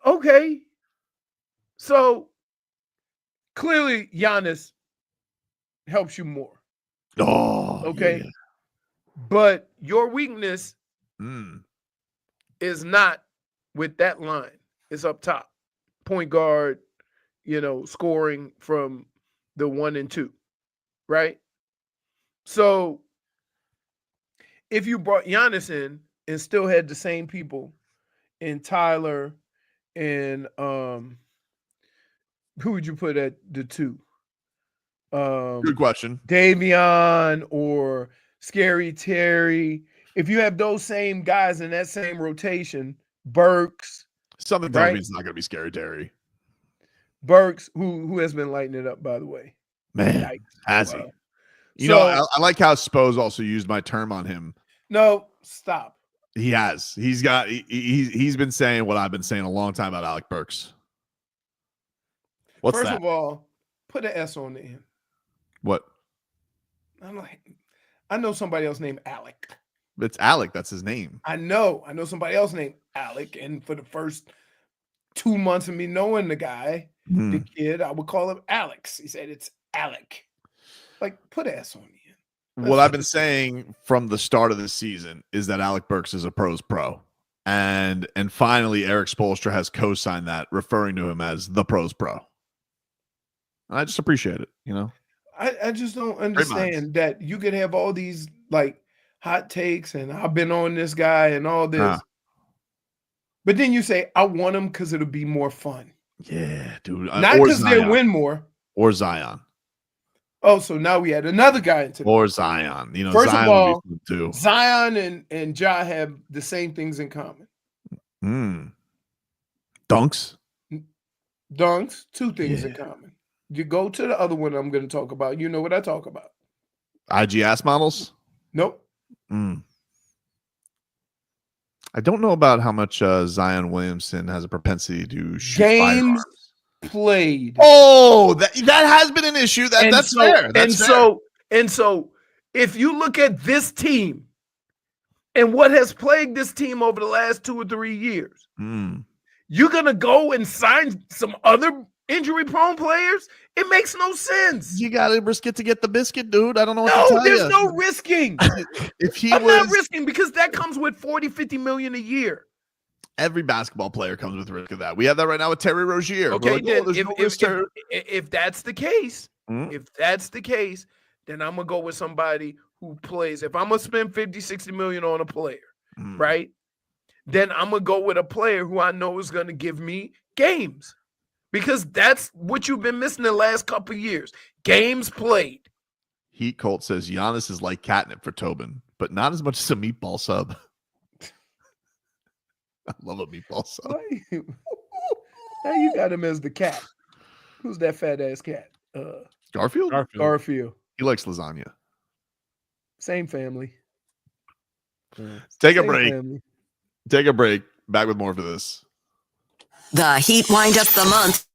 Okay. So clearly Giannis helps you more. Oh, okay. Yeah. But your weakness is not with that line. It's up top. Point guard, scoring from the 1 and 2, right? So if you brought Giannis in and still had the same people in Tyler and who would you put at the 2? Good question. Davion or Scary Terry. If you have those same guys in that same rotation, Burks. Something tells me it's not going to be Scary Terry. Burks, who has been lighting it up, by the way. Man, has he? I like how Spo's also used my term on him. No, stop. He has. He's been saying what I've been saying a long time about Alec Burks. What's First that? of all, put an S on the end. What? I know somebody else named Alec. It's Alec. That's his name. I know somebody else named Alec. And for the first 2 months of me knowing the guy, the kid, I would call him Alex. He said it's Alec. Put an S on the end. What I've been saying from the start of the season is that Alec Burks is a pro's pro. And finally, Eric Spoelstra has co-signed that, referring to him as the pros pro. And I just appreciate it, you know. I just don't understand that you could have all these like hot takes and I've been on this guy and all this. But then you say, I want him because it'll be more fun. Yeah, dude. Not because they'll win more. Or Zion. Oh, so now we had another guy into or Zion. You know, first Zion of all, would be fun too. Zion and Ja have the same things in common. Dunks. Two things in common. You go to the other one I'm going to talk about. You know what I talk about. IG ass models? Nope. I don't know about how much Zion Williamson has a propensity to shoot games firearms. Played. Oh, that has been an issue. That's fair. That's fair. So if you look at this team and what has plagued this team over the last 2 or 3 years, you're going to go and sign some other injury-prone players? It makes no sense. You got to risk it to get the biscuit, dude. I don't know what to tell you. There's no risking. I'm not risking because that comes with 40, 50 million a year. Every basketball player comes with risk of that. We have that right now with Terry Rozier. Okay, then if that's the case, then I'm going to go with somebody who plays. If I'm going to spend 50, 60 million on a player, right, then I'm going to go with a player who I know is going to give me games. Because that's what you've been missing the last couple of years. Games played. Heat Colt says Giannis is like catnip for Tobin, but not as much as a meatball sub. I love a meatball sub. Now you got him as the cat. Who's that fat ass cat? Garfield? Garfield. He likes lasagna. Same family. Take a break. Take a break. Back with more for this. The Heat wind up the month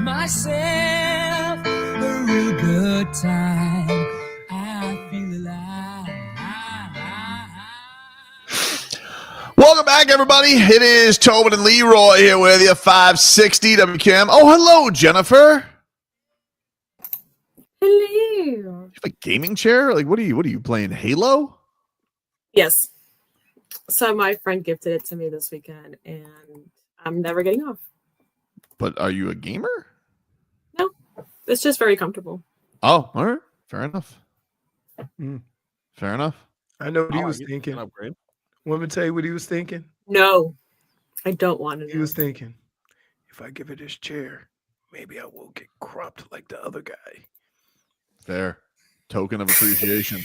myself a real good time. I feel alive. Welcome back, everybody. It is Tobin and Leroy here with you, 560 WQM. Oh, hello, Jennifer. Hello. You have a gaming chair? Like, what are you playing? Halo? Yes. So my friend gifted it to me this weekend, and I'm never getting off. But are you a gamer? No, it's just very comfortable. Oh, all right. Fair enough. Fair enough. I know what he was thinking. Want me to tell you what he was thinking? No, I don't want to. He was thinking, if I give her this chair, maybe I won't get cropped like the other guy. Fair. Token of appreciation.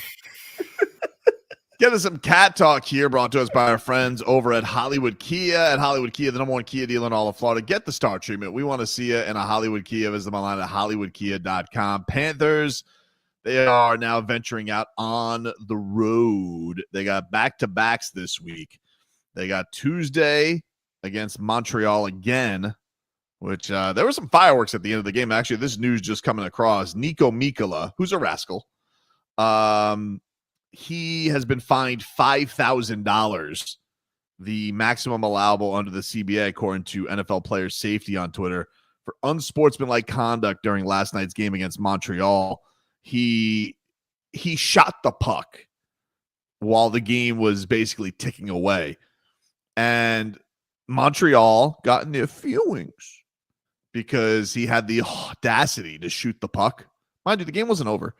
Get us some cat talk here, brought to us by our friends over at Hollywood Kia. At Hollywood Kia, the #1 Kia dealer in all of Florida. Get the star treatment. We want to see you in a Hollywood Kia. Visit them online at hollywoodkia.com. Panthers, they are now venturing out on the road. They got back-to-backs this week. They got Tuesday against Montreal again, which there were some fireworks at the end of the game. Actually, this news just coming across. Niko Mikkola, who's a rascal, he has been fined $5,000, the maximum allowable under the CBA, according to NFL Player Safety on Twitter, for unsportsmanlike conduct during last night's game against Montreal. He shot the puck while the game was basically ticking away. And Montreal got in their feelings because he had the audacity to shoot the puck. Mind you, the game wasn't over.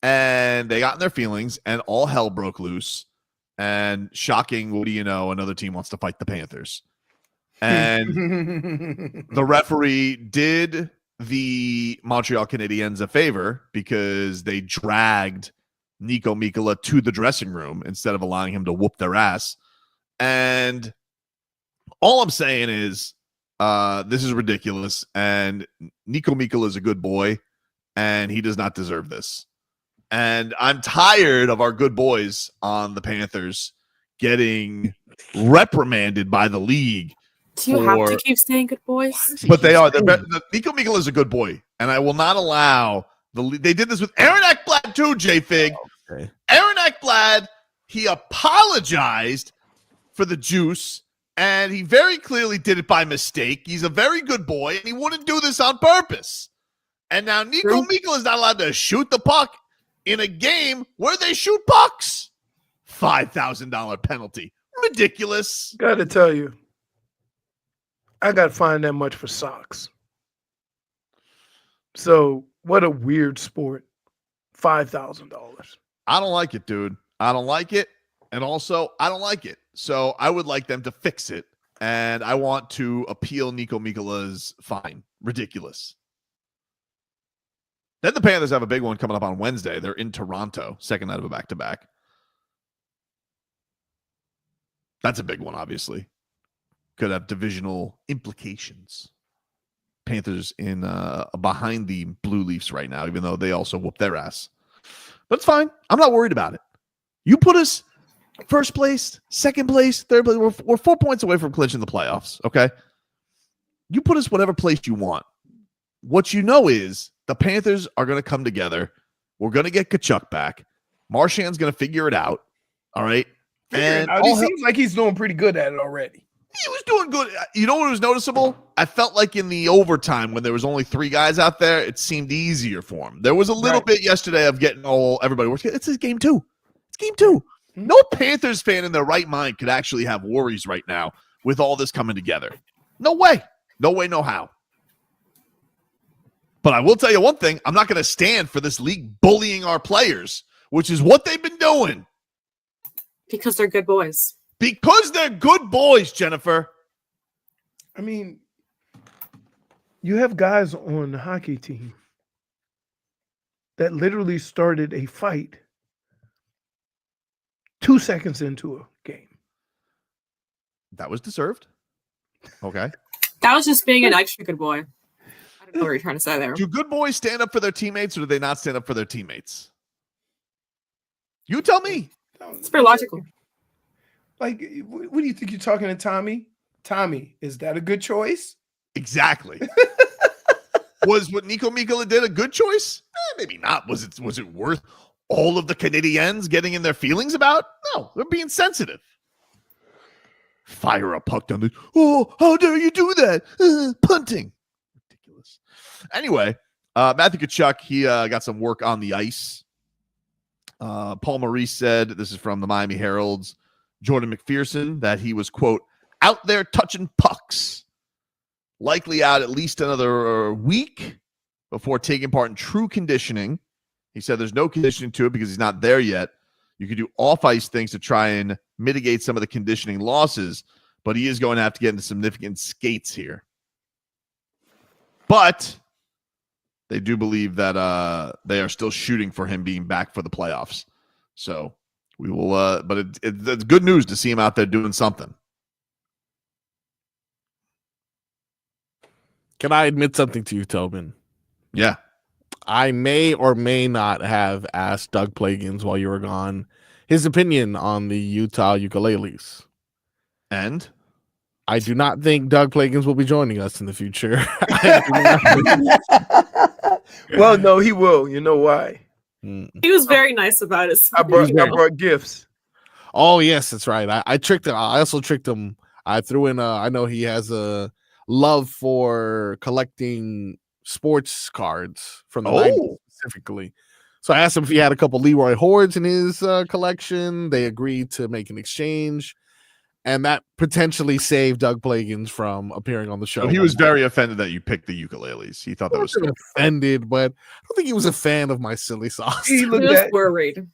And they got in their feelings, and all hell broke loose. And shocking, what do you know? Another team wants to fight the Panthers. And the referee did the Montreal Canadiens a favor because they dragged Niko Mikkola to the dressing room instead of allowing him to whoop their ass. And all I'm saying is this is ridiculous. And Niko Mikkola is a good boy, and he does not deserve this. And I'm tired of our good boys on the Panthers getting reprimanded by the league. Do you have to keep saying good boys? But they are. Niko Mikkola is a good boy, and I will not allow they did this with Aaron Ekblad too, J-Fig. Okay. Aaron Ekblad, he apologized for the juice, and he very clearly did it by mistake. He's a very good boy, and he wouldn't do this on purpose. And now Niko Mikkola is not allowed to shoot the puck in a game where they shoot pucks. $5,000 penalty. Ridiculous. Got to tell you, I got fined that much for socks. So what a weird sport. $5,000. I don't like it, dude. I don't like it. And also, I don't like it. So I would like them to fix it. And I want to appeal Niko Mikkola's fine. Ridiculous. Then the Panthers have a big one coming up on Wednesday. They're in Toronto, second night of a back-to-back. That's a big one, obviously. Could have divisional implications. Panthers in behind the Blue Leafs right now, even though they also whoop their ass. But it's fine. I'm not worried about it. You put us first place, second place, third place. We're 4 points away from clinching the playoffs, okay? You put us whatever place you want. What you know is the Panthers are going to come together. We're going to get Tkachuk back. Marchand's going to figure it out, all right? And he seems like he's doing pretty good at it already. He was doing good. You know what was noticeable? I felt like in the overtime when there was only 3 guys out there, it seemed easier for him. There was a little bit yesterday of getting everybody working. It's game 2. It's game 2. No Panthers fan in their right mind could actually have worries right now with all this coming together. No way. No way, no how. But I will tell you one thing. I'm not going to stand for this league bullying our players, which is what they've been doing. Because they're good boys. Because they're good boys, Jennifer. I mean, you have guys on the hockey team that literally started a fight 2 seconds into a game. That was deserved. Okay. That was just being an extra good boy. I don't know what you're trying to say there. Do good boys stand up for their teammates, or do they not stand up for their teammates? You tell me. It's very logical. Like, what do you think you're talking to Tommy? Tommy, is that a good choice? Exactly. Was what Niko Mikkola did a good choice? Maybe not. Was it worth all of the Canadiens getting in their feelings about? No, they're being sensitive. Fire a puck down the. Oh, how dare you do that? Punting. Ridiculous. Anyway, Matthew Tkachuk, he got some work on the ice. Paul Maurice said, this is from the Miami Herald's Jordan McPherson, that he was, quote, out there touching pucks. Likely out at least another week before taking part in true conditioning. He said there's no conditioning to it because he's not there yet. You could do off-ice things to try and mitigate some of the conditioning losses, but he is going to have to get into significant skates here. But they do believe that they are still shooting for him being back for the playoffs. So we will, but it's good news to see him out there doing something. Can I admit something to you, Tobin? Yeah. I may or may not have asked Doug Plagans while you were gone his opinion on the Utah ukuleles. And? I do not think Doug Plagans will be joining us in the future. Well, no, he will. You know why? He was very nice about it. I brought gifts. Oh, yes, that's right. I tricked him. I also tricked him. I threw in I know he has a love for collecting sports cards from the 90s specifically. So I asked him if he had a couple Leroy Hoards in his collection. They agreed to make an exchange, and that potentially saved Doug Plagans from appearing on the show. So he was very offended that you picked the ukuleles. He thought that was stupid. Offended, but I don't think he was a fan of my silly sauce. He was worried.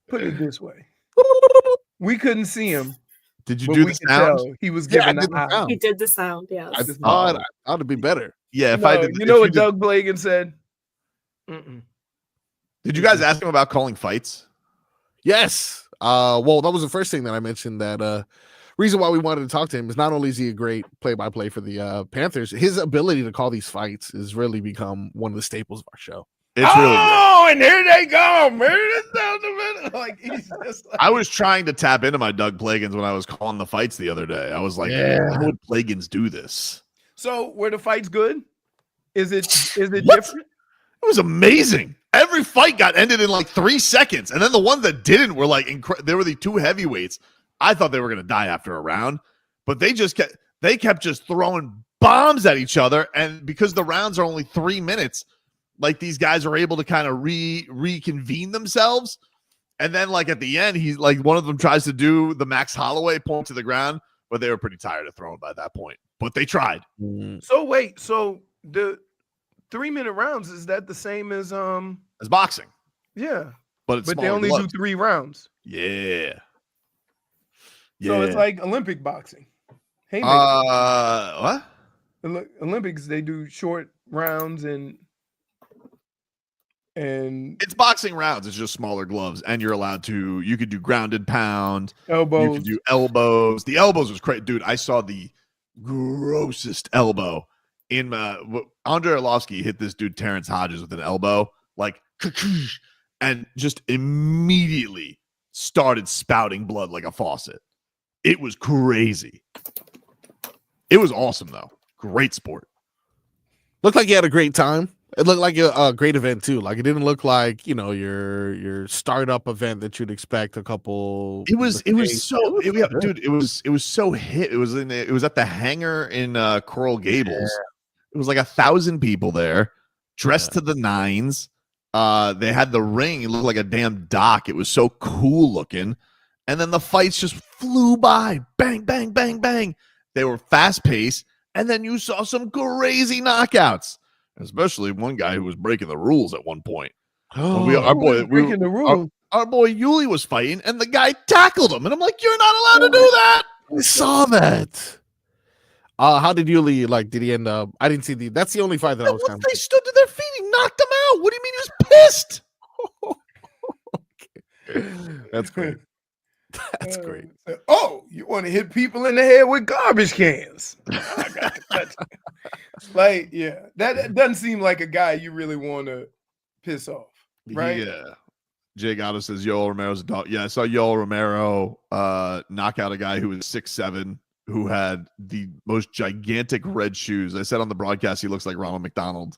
Put it this way. We couldn't see him. Did you do the sound? He was giving the sound. He did the sound, yes. I thought it'd be better. Yeah, if no, I did. You know what Doug Plagans said? Mm-mm. Did you guys ask him about calling fights? Yes. Well, that was the first thing that I mentioned. That reason why we wanted to talk to him is not only is he a great play-by-play for the Panthers, his ability to call these fights has really become one of the staples of our show. It's really good. And here they go. Like, he's just like... I was trying to tap into my Doug Plagans when I was calling the fights the other day. I was like, how would Plagans do this? So were the fights good? Is it different? It was amazing. Every fight got ended in like 3 seconds. And then the ones that didn't were like, they were the two heavyweights. I thought they were going to die after a round, but they kept just throwing bombs at each other. And because the rounds are only 3 minutes, like these guys are able to kind of reconvene themselves. And then like at the end, he's like, one of them tries to do the Max Holloway point to the ground, but they were pretty tired of throwing by that point, but they tried. So wait, so the 3-minute rounds, is that the same as boxing? Yeah. But they only do 3 rounds. Yeah. So it's like Olympic boxing. Hey, what? Olympics, they do short rounds and it's boxing rounds. It's just smaller gloves, and you're allowed to. You could do grounded pound, elbows. You could do elbows. The elbows was crazy, dude. I saw the grossest elbow in Andre Arlovsky hit this dude Terrence Hodges with an elbow, like, and just immediately started spouting blood like a faucet. It was crazy. It was awesome though. Great sport. Looked like you had a great time. It looked like a great event too. Like it didn't look like, you know, your startup event that you'd expect a couple. It was so hit. It was at the hangar in Coral Gables. Yeah. It was like 1,000 people there, dressed to the nines. They had the ring. It looked like a damn dock. It was so cool looking. And then the fights just flew by. Bang, bang, bang, bang. They were fast paced. And then you saw some crazy knockouts. Especially one guy who was breaking the rules at one point. Our boy Yuli was fighting, and the guy tackled him. And I'm like, you're not allowed to do that. I saw that. How did Yuli, like, did he end up? I didn't see that's the only fight that I was kind of. They stood to their feet. He knocked him out. What do you mean he was pissed? That's great. That's great. Oh, you want to hit people in the head with garbage cans? Like, yeah, that doesn't seem like a guy you really want to piss off, right? Yeah. Jay Gatto says Yoel Romero's a dog. Yeah, I saw Yoel Romero knock out a guy who was 6'7", who had the most gigantic red shoes. I said on the broadcast he looks like Ronald McDonald.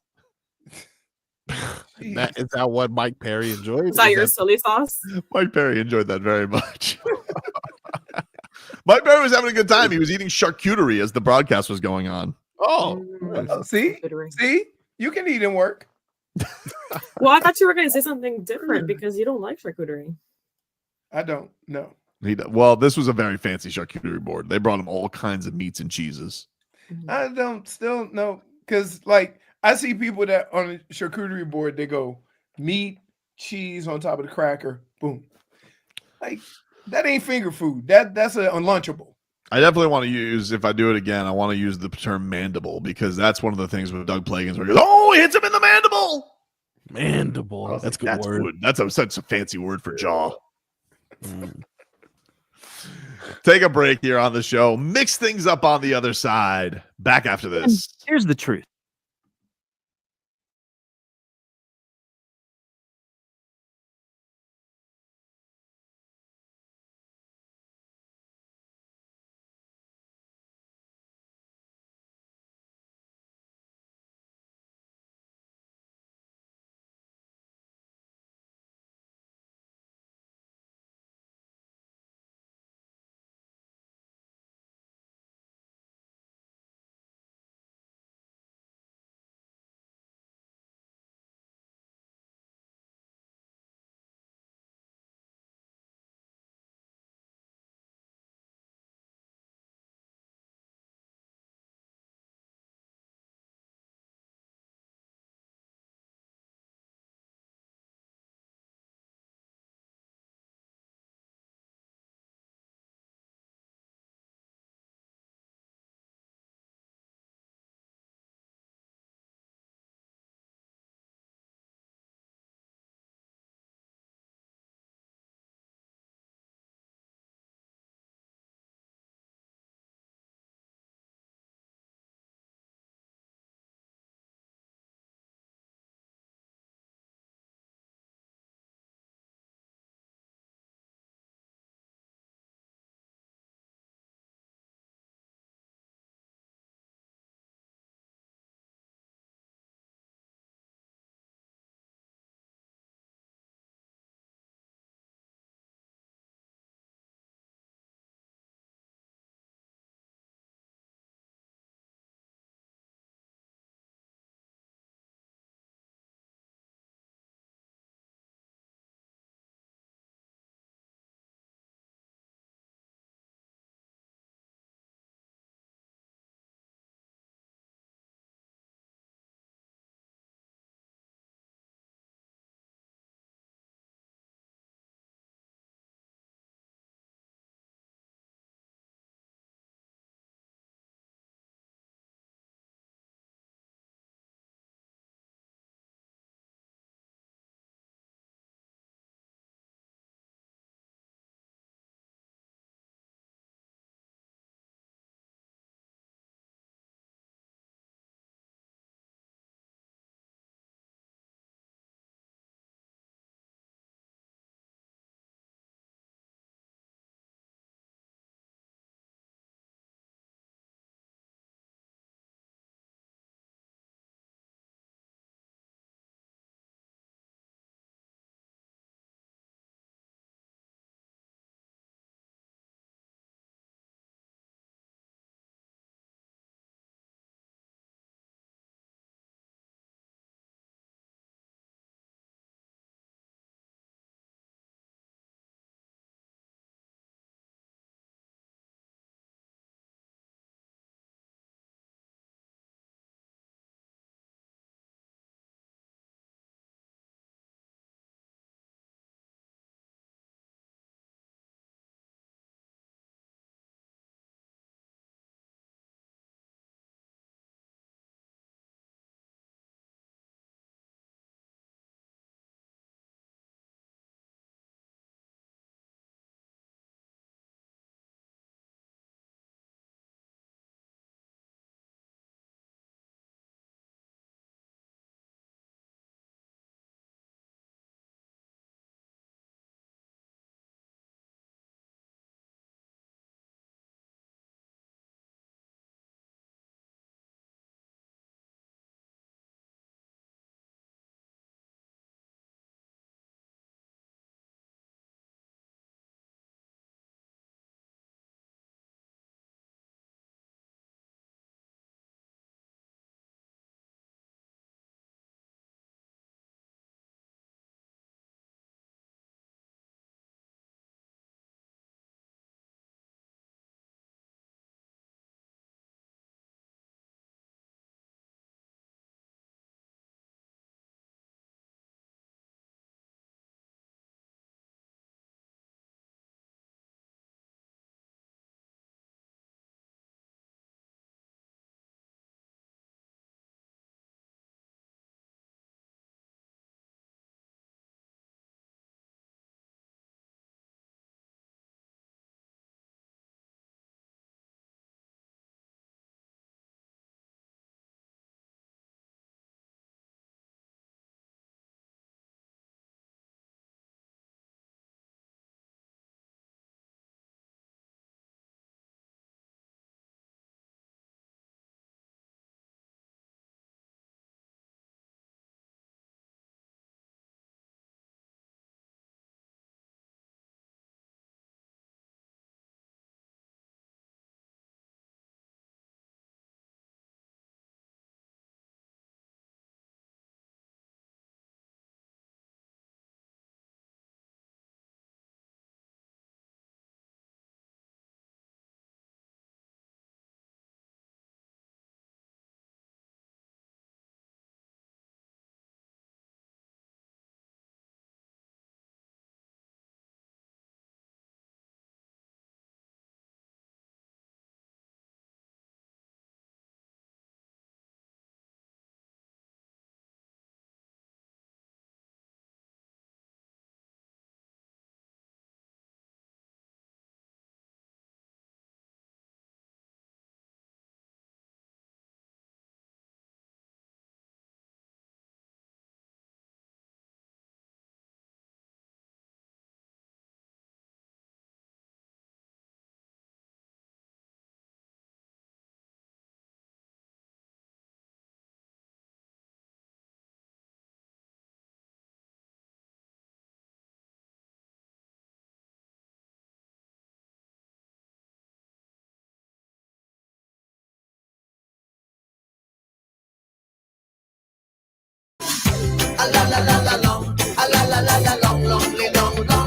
Is that what Mike Perry enjoyed? Is that your silly sauce? Mike Perry enjoyed that very much. Mike Perry was having a good time. He was eating charcuterie as the broadcast was going on. Oh, see, you can eat and work. Well, I thought you were going to say something different because you don't like charcuterie. I don't know. Well, this was a very fancy charcuterie board. They brought him all kinds of meats and cheeses. I don't still know because, like, I see people that on a charcuterie board, they go meat, cheese on top of the cracker, boom. Like, that ain't finger food. That's an unlunchable. I definitely want to use, if I do it again, I want to use the term mandible because that's one of the things with Doug Plagans where he goes, oh, he hits him in the mandible. Mandible. That's a good word. Good. That's such a fancy word for jaw. Take a break here on the show. Mix things up on the other side. Back after this. Here's the truth.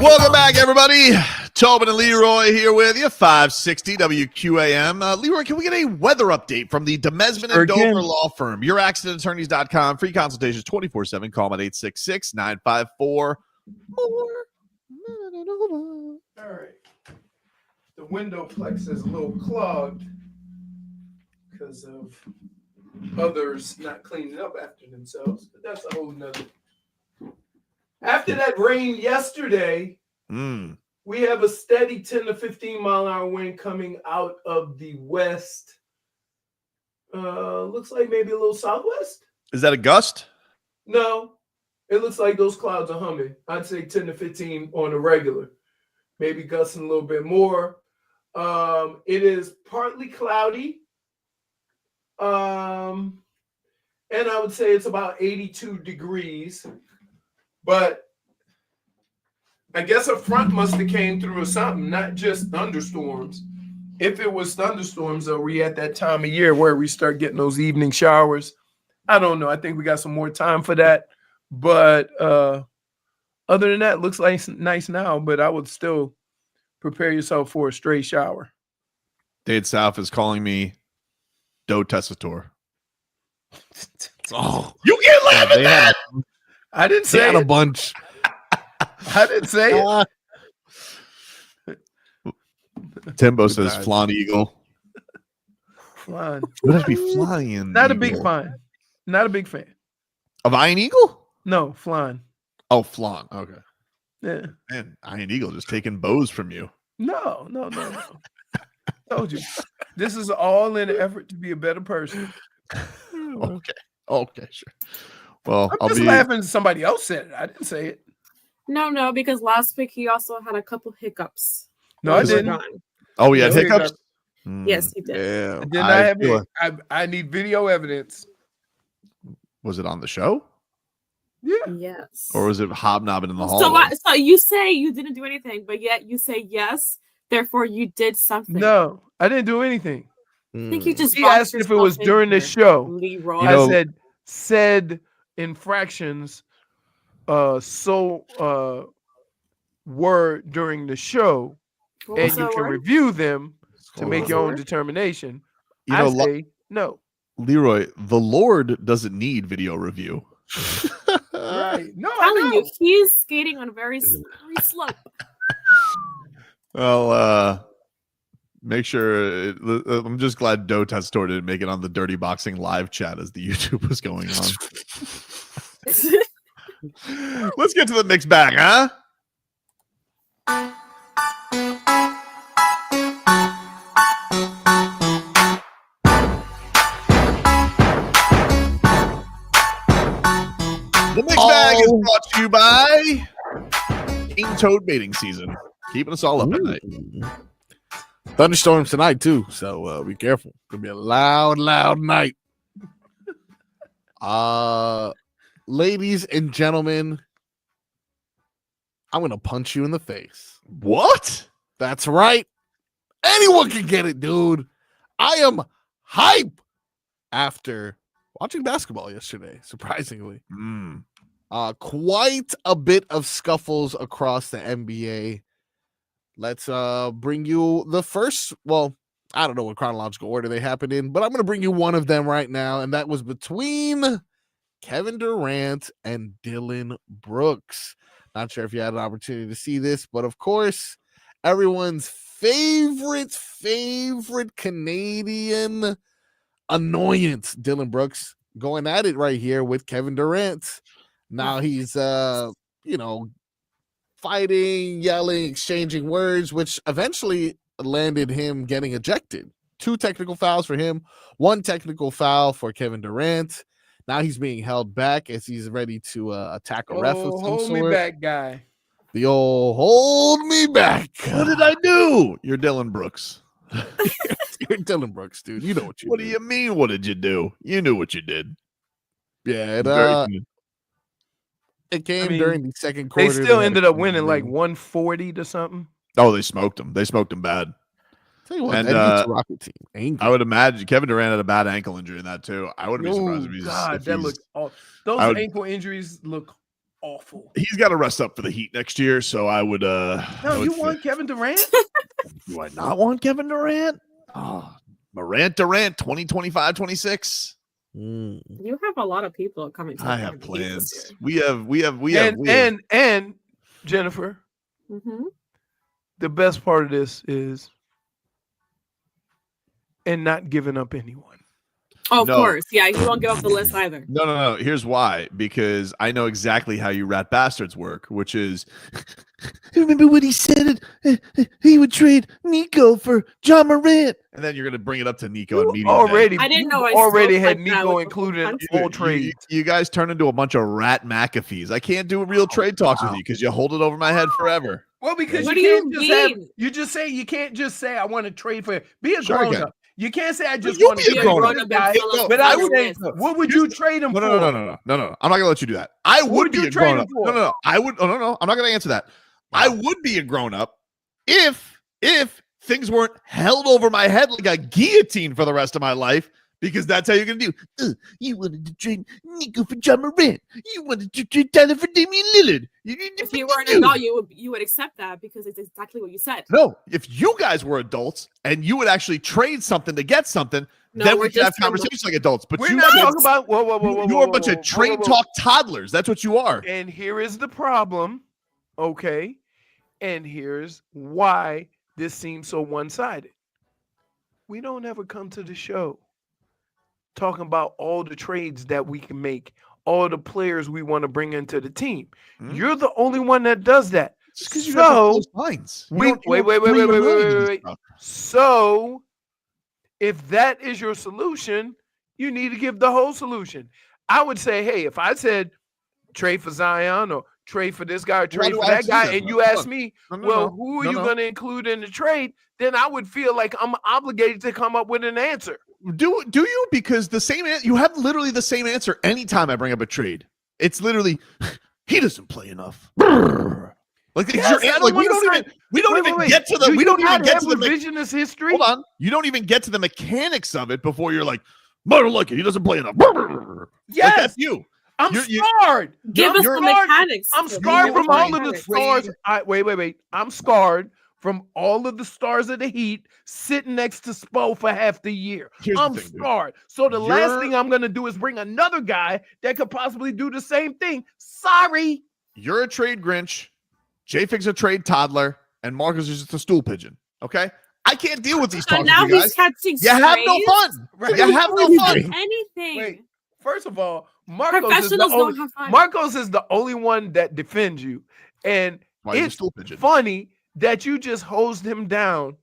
Welcome back, everybody. Tobin and Leroy here with you, 560 WQAM. Leroy, can we get a weather update from the Demesman and Dover Law Firm? YourAccidentAttorneys.com. Free consultations 24/7. Call them at 866-954. All right. The windowplex is a little clogged because of others not cleaning up after themselves, but that's a whole nother. After that rain yesterday, we have a steady 10 to 15 mile an hour wind coming out of the west. Looks like maybe a little southwest. Is that a gust? No, it looks like those clouds are humming. I'd say 10 to 15 on a regular, maybe gusting a little bit more. It is partly cloudy. And I would say it's about 82 degrees. But I guess a front must have came through or something, not just thunderstorms. If it was thunderstorms, are we at that time of year where we start getting those evening showers? I don't know. I think we got some more time for that. But other than that, looks like nice now, but I would still prepare yourself for a straight shower. Dade South is calling me Do Tessator. Oh, you can't laugh at that. I didn't say a bunch. I didn't say it. Timbo says Flan Eagle. Flan. Would that be flying? Not a big fan. Not a big fan. Of Iron Eagle? No, flan. Oh, flan. Okay. Yeah. Man, Iron Eagle just taking bows from you. No. Told you. This is all in an effort to be a better person. Okay, sure. Well, I'm just laughing somebody else said it. I didn't say it. No, because last week he also had a couple hiccups. No, I didn't. Oh, he had hiccups? Yes, he did. Yeah. I did not have I need video evidence. Was it on the show? Yeah. Yes. Or was it hobnobbing in the hallway? So you say you didn't do anything, but yet you say yes. Therefore, you did something. No, I didn't do anything. I think you just. He asked if it was during the show. Leroy. I said infractions. Were during the show, and you can review them to make your own determination. I say no. Leroy, the Lord doesn't need video review. Right. No, I'm telling you, he's skating on a very slippery slope. Well, make sure. I'm just glad Do Testator didn't make it on the Dirty Boxing live chat as the YouTube was going on. Let's get to the mixed bag, huh? The mixed bag is brought to you by King Toad Baiting Season, keeping us all up at night. Thunderstorms tonight too, so be careful. It'll be a loud night. Ladies and gentlemen, I'm gonna punch you in the face. What? That's right. Anyone can get it, dude. I am hype after watching basketball yesterday, surprisingly. Quite a bit of scuffles across the NBA. Let's bring you the first. Well, I don't know what chronological order they happened in, but I'm going to bring you one of them right now, and that was between Kevin Durant and Dillon Brooks. Not sure if you had an opportunity to see this, but of course, everyone's favorite Canadian annoyance, Dillon Brooks, going at it right here with Kevin Durant. Now he's fighting, yelling, exchanging words, which eventually landed him getting ejected. 2 technical fouls for him, 1 technical foul for Kevin Durant. Now he's being held back as he's ready to attack a ref of some hold sort. me back, guy. The old hold me back. What did I do? You're Dillon Brooks. You're Dillon Brooks, dude. You know what you What did. do you mean? What did you do? You knew what you did. Yeah, it came during the second quarter. They still ended up winning like 140 to something. Oh, they smoked him. They smoked him bad. Tell you what, And, that beats a Rocket team. Angry. I would imagine Kevin Durant had a bad ankle injury in that too. I wouldn't be surprised if he's. God, if that he's- looks awful. Those ankle injuries look awful. He's got to rest up for the Heat next year, so I would. No, you want Kevin Durant? Do I not want Kevin Durant? Oh, Morant Durant 2025, 26. You have a lot of people coming to I the have Heat this plans. year. And Jennifer, the best part of this is not giving up anyone. Oh, of course. Yeah, you won't give up the list either. No. Here's why. Because I know exactly how you rat bastards work, which is remember what he said? He would trade Niko for John Morant. And then you're going to bring it up to Niko and media. I didn't know I already spoke had like that Niko with included in the all trades. You guys turn into a bunch of rat McAfees. I can't do real trade talks with you because you hold it over my head forever. Well, because What you do you can't just have mean? you can't just say I want to trade for be a Sure I grown can. up. You can't say I just You want be to a trade grown for up. this guy No, without no, saying no. what would you trade him for? No. I'm not gonna let you do that. I would would be you a trade grown him up. for? No. I would. No. I'm not gonna answer that. I would be a grown up if things weren't held over my head like a guillotine for the rest of my life. Because that's how you're gonna do. You wanted to trade Niko for John Morant. You wanted to trade Tyler for Damian Lillard. If you were an adult, you would accept that because it's exactly what you said. No, if you guys were adults and you would actually trade something to get something, No, then we're we could have just conversations like adults. But We're you not guys, talking about whoa. you're a bunch of trade talk toddlers. That's what you are. And here is the problem, okay? And here's why this seems so one-sided. We don't ever come to the show talking about all the trades that we can make, all the players we want to bring into the team. You're the only one that does that. Because you have close minds. Wait. So if that is your solution, you need to give the whole solution. I would say, hey, if I said trade for Zion or trade for this guy or trade for that guy, and you ask me, who are you going to include in the trade? Then I would feel like I'm obligated to come up with an answer. Do you? Because the same you have literally the same answer anytime I bring up a trade. It's literally he doesn't play enough. Like Yes, we don't even get to the revisionist history. Hold on, you don't even get to the mechanics of it before you're like, I don't like it. He doesn't play enough. Yes, like, that's you. I'm scarred. Give us the mechanics. I'm scarred from all of the stars. Wait. I'm scarred from all of the stars of the Heat sitting next to Spo for half the year. I'm scarred. So the last thing I'm going to do is bring another guy that could possibly do the same thing. Sorry. You're a trade Grinch. J-Fig's a trade toddler. And Marcus is just a stool pigeon. Okay? I can't deal with these talks now with you he's guys. catching You have no strays. fun. Right. You have no fun. Anything. Wait. First of all, Marcos Professionals don't have fun. Marcos is the only one that defends you. And it's funny that you just hosed him down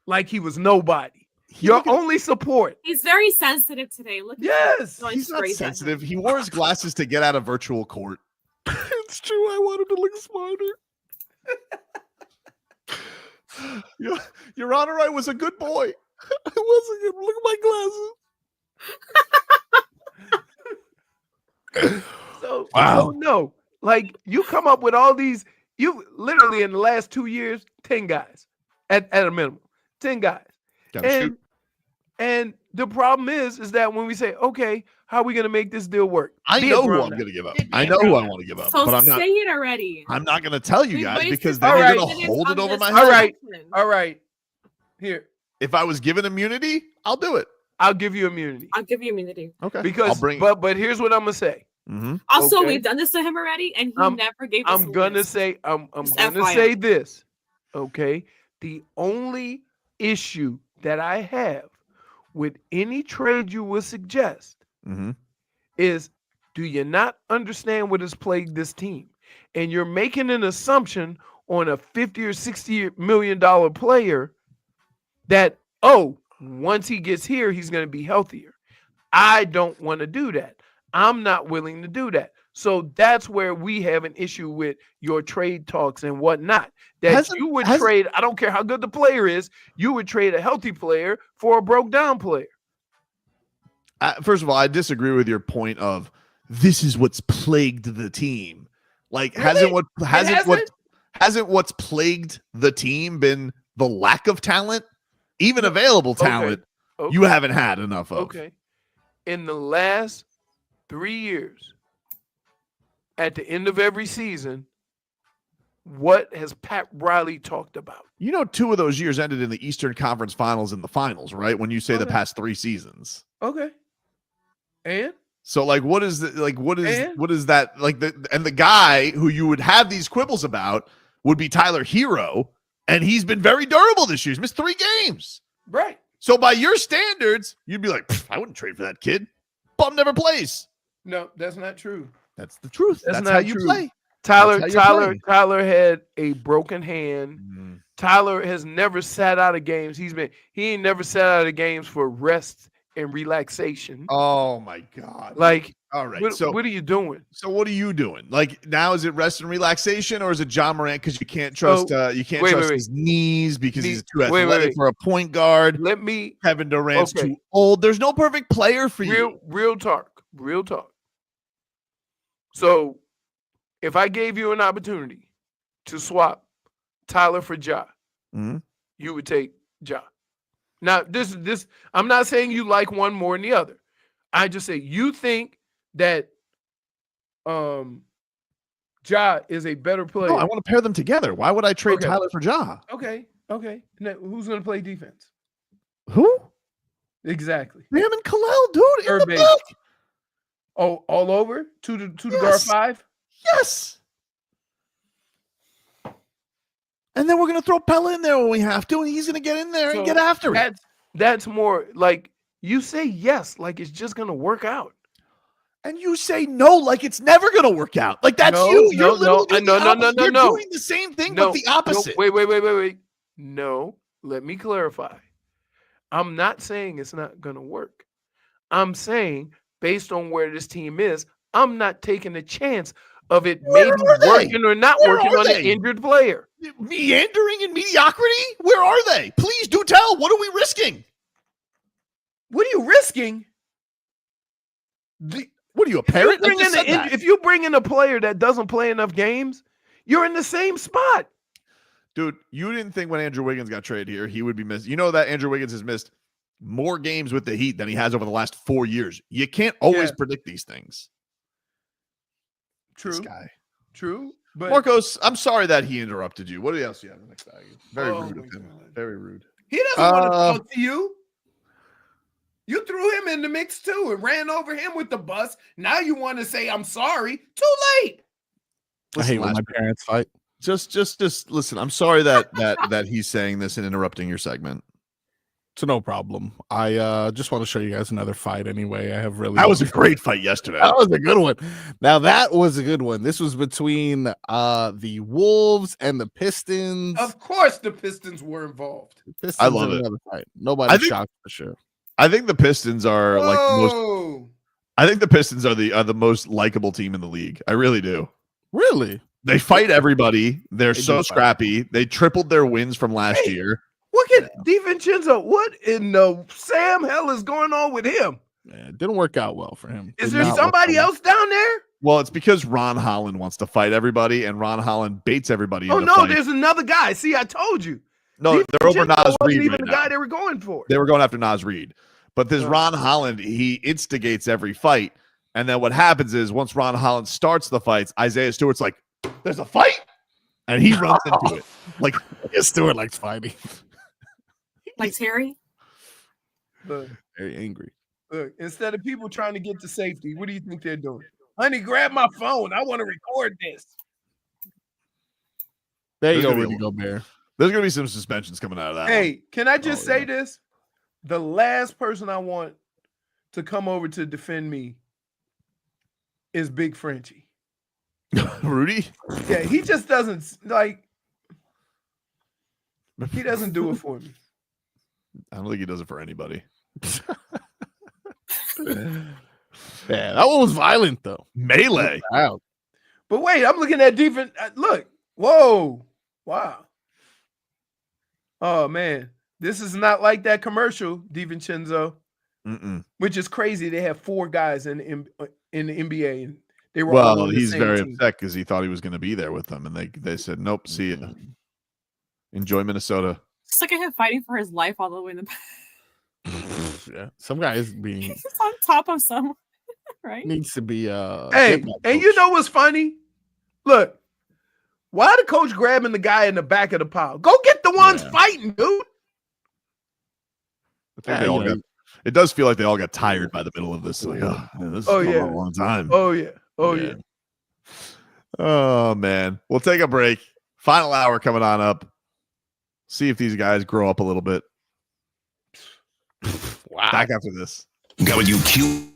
like he was nobody. Your only support. He's very sensitive today. Look. Yes. He's not sensitive. He wore his glasses to get out of virtual court. It's true. I wanted to look smarter. Your Honor, I was a good boy. I wasn't good. Look at my glasses. So no, like you come up with all these. You literally in the last 2 years, 10 guys at a minimum, 10 guys. And the problem is that when we say, okay, how are we going to make this deal work? I know who I'm going to give up. I know who I want to give up. So but I'm not. say it already. I'm not going to tell you We guys wasted because then all you're right. going to hold it over my All head. All right. Here, if I was given immunity, I'll do it. I'll give you immunity. I'll give you immunity. Okay. Because, but here's what I'm gonna say. Also, Okay. we've done this to him already, and he never gave us. I'm gonna say this. Okay. The only issue that I have with any trade you would suggest is, do you not understand what has plagued this team? And you're making an assumption on a $50 or $60 million player that, once he gets here, he's going to be healthier. I don't want to do that. I'm not willing to do that. So that's where we have an issue with your trade talks and whatnot. That you would trade, I don't care how good the player is, you would trade a healthy player for a broke down player. First of all, I disagree with your point of this is what's plagued the team. Like, hasn't what's plagued the team been the lack of talent? even available talent, Okay. you haven't had enough of. Okay. In the last 3 years, at the end of every season, what has Pat Riley talked about? 2 of those years ended in the Eastern Conference Finals and the finals, right? When you say the past 3 seasons. Okay. And so what is that like the guy who you would have these quibbles about would be Tyler Hero, and he's been very durable this year. He's missed 3 games. Right. So by your standards, you'd be like, I wouldn't trade for that kid. Bum never plays. No, that's not true. That's the truth. That's not how you true. play. Tyler had a broken hand. Mm-hmm. Tyler has never sat out of games. He ain't never sat out of games for rest and relaxation. Oh my God. All right. What are you doing? So what are you doing? Now is it rest and relaxation, or is it John Morant because you can't trust his knees because he's too athletic for a point guard? Kevin Durant's too old. There's no perfect player for you. Real talk. So if I gave you an opportunity to swap Tyler for Ja, you would take Ja. Now, this I'm not saying you like one more than the other. I just say you think that Ja is a better player. No, I want to pair them together. Why would I trade Tyler for Ja? Okay. Now, who's going to play defense? Who? Exactly. Bam and Khalil, dude, in the back. Oh, all over? To the guard 5? Yes. And then we're going to throw Pella in there when we have to, and he's going to get in there and get after it. That's more like you say yes, like it's just going to work out. And you say no, like it's never going to work out. Like that's you. You're literally doing the same thing, but the opposite. Wait. No, let me clarify. I'm not saying it's not going to work. I'm saying based on where this team is, I'm not taking a chance of it maybe working or not working on an injured player. Meandering in mediocrity? Where are they? Please do tell. What are we risking? What are you risking? What are you, a parent? If you bring in a player that doesn't play enough games, you're in the same spot. Dude, you didn't think when Andrew Wiggins got traded here, he would be missed. You know that Andrew Wiggins has missed more games with the Heat than he has over the last 4 years. You can't always predict these things. True. This guy. True. But Marcos, I'm sorry that he interrupted you. What else do you have in the next bag? Very rude of him. God. Very rude. He doesn't want to talk to you. You threw him in the mix too and ran over him with the bus. Now you want to say I'm sorry? Too late. I hate when my parents fight. Just listen. I'm sorry that he's saying this and interrupting your segment. So no problem. I just want to show you guys another fight anyway. That was a great fight yesterday. That was a good one. Now that was a good one. This was between the Wolves and the Pistons. Of course the Pistons were involved. I love it. Fight. Nobody's shocked for sure. I think the Pistons are I think the Pistons are the most likable team in the league. I really do. Really? They fight everybody. They're so scrappy. They tripled their wins from last year. Look at DiVincenzo. What in the Sam hell is going on with him? Yeah, it didn't work out well for him. Is there somebody else down there? Well, it's because Ron Holland wants to fight everybody, and Ron Holland baits everybody. Oh, no, there's another guy. See, I told you. No, they're over Nas Reed. Even the guy they were going for. They were going after Nas Reed. But this Ron Holland, he instigates every fight. And then what happens is once Ron Holland starts the fights, Isaiah Stewart's like, there's a fight? And he runs into it. Like, Stewart likes fighting. Like Terry? Look, very angry. Look, instead of people trying to get to safety, what do you think they're doing? Honey, grab my phone. I want to record this. There you go, Rudy Gobert. There's going to be some suspensions coming out of that. Hey, can I just say this? The last person I want to come over to defend me is Big Frenchie. Rudy? Yeah, he just doesn't he doesn't do it for me. I don't think he does it for anybody. Yeah, that one was violent though. Melee. Wow. But wait, I'm looking at defense. Look. Whoa. Wow. Oh, man. This is not like that commercial, DiVincenzo. Which is crazy. They have 4 guys in the NBA. And they were all on the he's same very team. upset because he thought he was going to be there with them. And they said, nope, see ya. Enjoy Minnesota. Just look at him fighting for his life all the way in the back. Yeah, some guys being He's on top of someone, right? needs to be Hey, and you know what's funny? Look, why the coach grabbing the guy in the back of the pile? Go get the ones fighting, dude. I think they all got. It does feel like they all got tired by the middle of this. Like, this is going on a long time. Oh yeah. Oh man, we'll take a break. Final hour coming on up. See if these guys grow up a little bit. Wow. Back after this. WQ.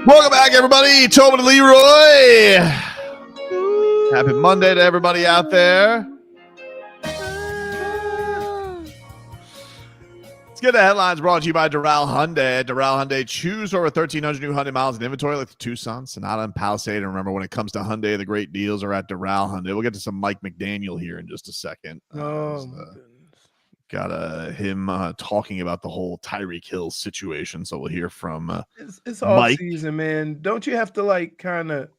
Welcome back, everybody. Tobin and Leroy. Happy Monday to everybody out there. Let's get the headlines brought to you by Doral Hyundai. Doral Hyundai, choose over 1,300 new Hyundai miles in inventory like the Tucson, Sonata, and Palisade. And remember, when it comes to Hyundai, the great deals are at Doral Hyundai. We'll get to some Mike McDaniel here in just a second. Got him talking about the whole Tyreek Hill situation. So we'll hear from it's off season, man. Don't you have to like kind of?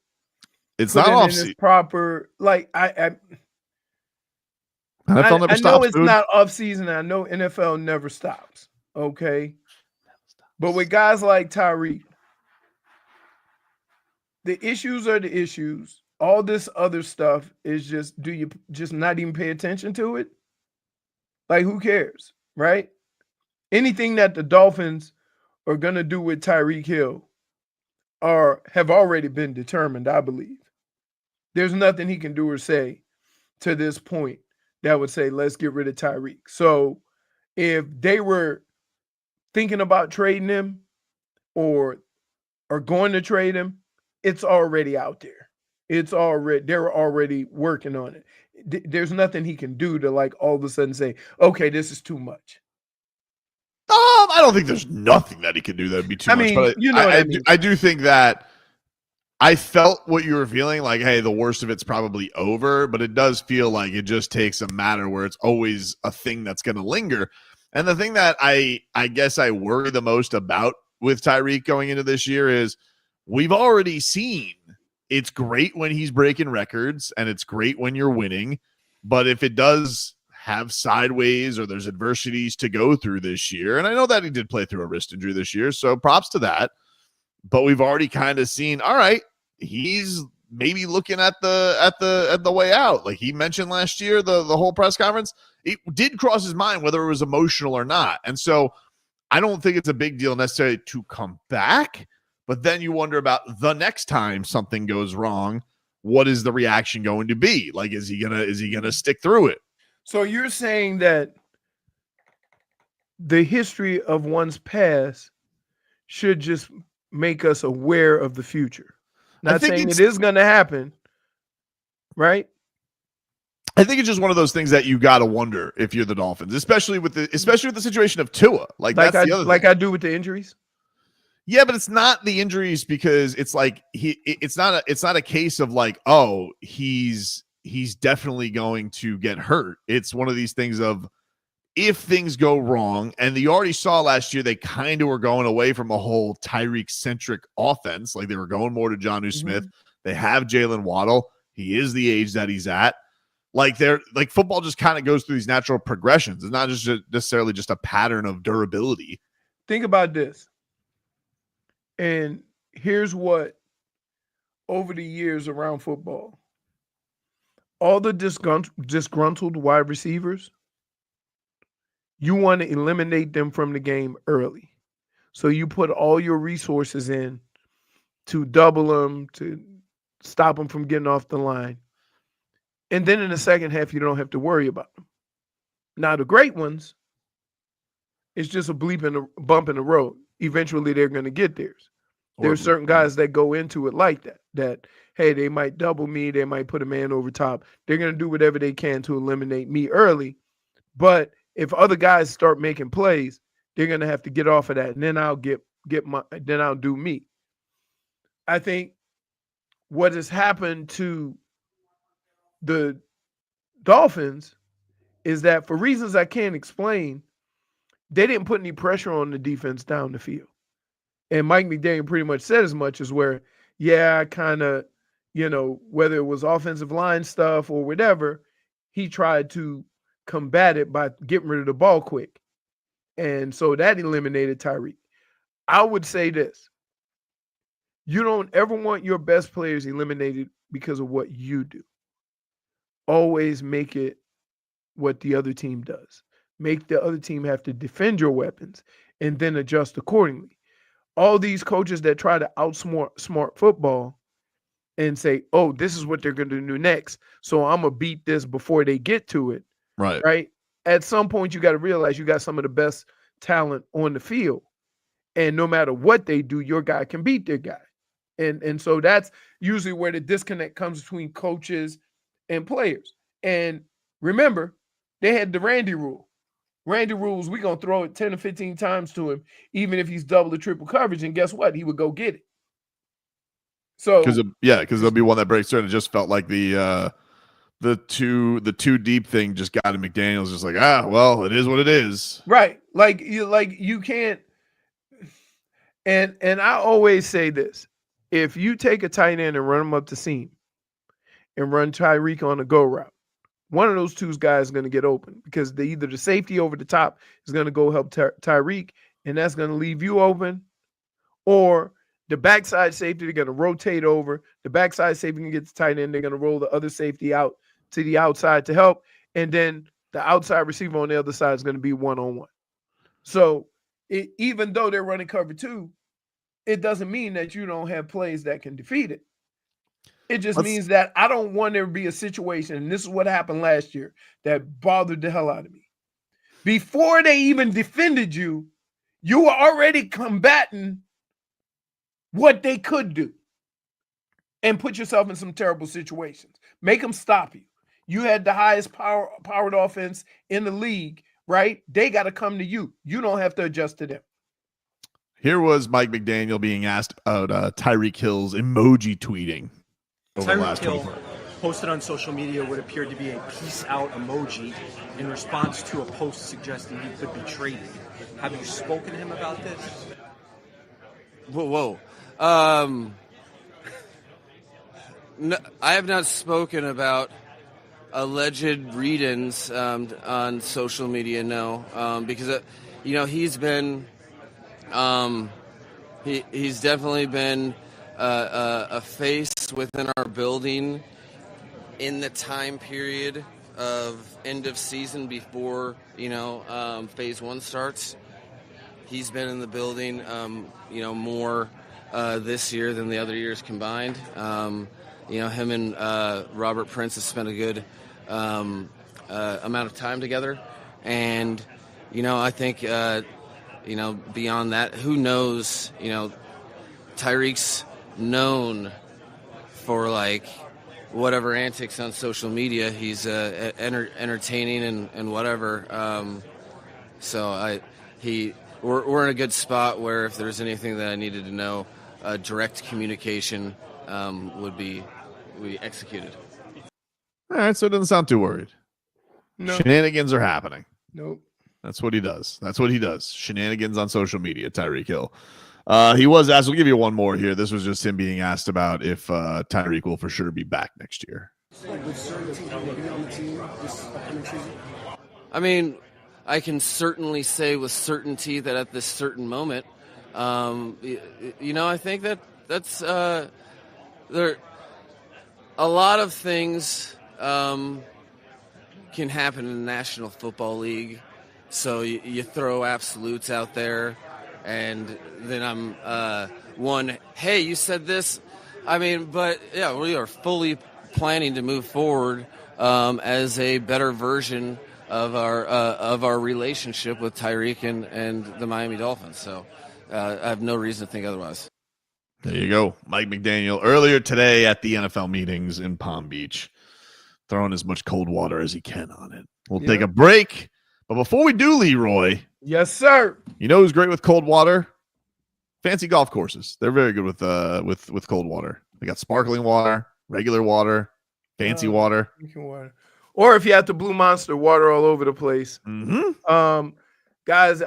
It's not off season. Proper, like I NFL never I stops, know it's dude. not off season. I know NFL never stops. Okay, but with guys like Tyreek, the issues are the issues. All this other stuff is just, do you just not even pay attention to it? Like, who cares, right? Anything that the Dolphins are going to do with Tyreek Hill have already been determined, I believe. There's nothing he can do or say to this point that would say, let's get rid of Tyreek. So if they were thinking about trading him or are going to trade him, it's already out there. They're already working on it. There's nothing he can do to like all of a sudden say, okay, this is too much. I don't think there's nothing that he can do that would be too much. But you know what I mean. I do think that I felt what you were feeling, like, hey, the worst of it's probably over, but it does feel like it just takes a matter where it's always a thing that's going to linger. And the thing that I guess I worry the most about with Tyreek going into this year is we've already seen it's great when he's breaking records and it's great when you're winning. But if it does have sideways or there's adversities to go through this year, and I know that he did play through a wrist injury this year, so props to that. But we've already kind of seen, all right, he's maybe looking at the way out. Like he mentioned last year, the whole press conference, it did cross his mind whether it was emotional or not. And so I don't think it's a big deal necessarily to come back. But then you wonder about the next time something goes wrong, what is the reaction going to be? Like, is he gonna stick through it? So you're saying that the history of one's past should just make us aware of the future. Not saying it is going to happen, right? I think it's just one of those things that you got to wonder if you're the Dolphins, especially with the situation of Tua. That's the other thing. I do with the injuries. Yeah, but it's not the injuries because it's like it's not a case of like, oh, he's definitely going to get hurt. It's one of these things of if things go wrong, and you already saw last year they kind of were going away from a whole Tyreek-centric offense. Like they were going more to Jonnu Smith. They have Jalen Waddle. He is the age that he's at. Like football just kind of goes through these natural progressions. It's not just necessarily just a pattern of durability. Think about this. And here's what, over the years around football, all the disgruntled wide receivers, you want to eliminate them from the game early. So you put all your resources in to double them, to stop them from getting off the line. And then in the second half, you don't have to worry about them. Now, the great ones, it's just a bump in the road. Eventually, they're going to get theirs. There's certain guys that go into it like that, hey, they might double me. They might put a man over top. They're going to do whatever they can to eliminate me early. But if other guys start making plays, they're going to have to get off of that. And then I'll then I'll do me. I think what has happened to the Dolphins is that for reasons I can't explain, they didn't put any pressure on the defense down the field. And Mike McDaniel pretty much said as much as where, yeah, I kind of, whether it was offensive line stuff or whatever, he tried to combat it by getting rid of the ball quick. And so that eliminated Tyreek. I would say this. You don't ever want your best players eliminated because of what you do. Always make it what the other team does. Make the other team have to defend your weapons and then adjust accordingly. All these coaches that try to outsmart football and say, oh, this is what they're going to do next, so I'm going to beat this before they get to it. Right? At some point, you got to realize you got some of the best talent on the field. And no matter what they do, your guy can beat their guy. And so that's usually where the disconnect comes between coaches and players. And remember, they had the Randy rule. Randy rules, we're going to throw it 10 or 15 times to him, even if he's double or triple coverage. And guess what? He would go get it. So because there'll be one that breaks through, and it just felt like the too deep thing just got to McDaniel's just like, well, it is what it is. Right. Like you can't. And I always say this: if you take a tight end and run him up the seam and run Tyreek on a go route, one of those two guys is going to get open because either the safety over the top is going to go help Tyreek, and that's going to leave you open, or the backside safety, they're going to rotate over. The backside safety can get the tight end. They're going to roll the other safety out to the outside to help, and then the outside receiver on the other side is going to be one-on-one. So even though they're running cover two, it doesn't mean that you don't have plays that can defeat it. It just means that I don't want there to be a situation, and this is what happened last year, that bothered the hell out of me. Before they even defended you, you were already combating what they could do and put yourself in some terrible situations. Make them stop you. You had the highest powered offense in the league, right? They got to come to you. You don't have to adjust to them. Here was Mike McDaniel being asked about Tyreek Hill's emoji tweeting over the last 24 hours. Posted on social media what appeared to be a peace out emoji in response to a post suggesting he could be traded. Have you spoken to him about this? Whoa. No, I have not spoken about alleged read-ins on social media, no, because he's been he's definitely been a face within our building in the time period of end of season before phase one starts. He's been in the building more this year than the other years combined. Him and Robert Prince have spent a good amount of time together, and I think beyond that, who knows? Tyreek's known for whatever antics on social media. He's entertaining and whatever. So we're in a good spot where if there's anything that I needed to know, direct communication would be executed. All right, so it doesn't sound too worried. No. Shenanigans are happening. Nope. That's what he does. Shenanigans on social media, Tyreek Hill. He was asked, we'll give you one more here. This was just him being asked about if Tyreek will for sure be back next year. I mean, I can certainly say with certainty that at this certain moment, I think that's there. A lot of things can happen in the National Football League. So you throw absolutes out there, and then I'm hey, you said this. I mean, but yeah, we are fully planning to move forward as a better version of our relationship with Tyreek and the Miami Dolphins. So I have no reason to think otherwise. There you go. Mike McDaniel earlier today at the NFL meetings in Palm Beach, throwing as much cold water as he can on it. We'll take a break. But before we do, Leroy. Yes, sir. You know who's great with cold water? Fancy golf courses. They're very good with cold water. They got sparkling water, regular water, fancy water. Or if you have the Blue Monster, water all over the place. Mm-hmm. Guys,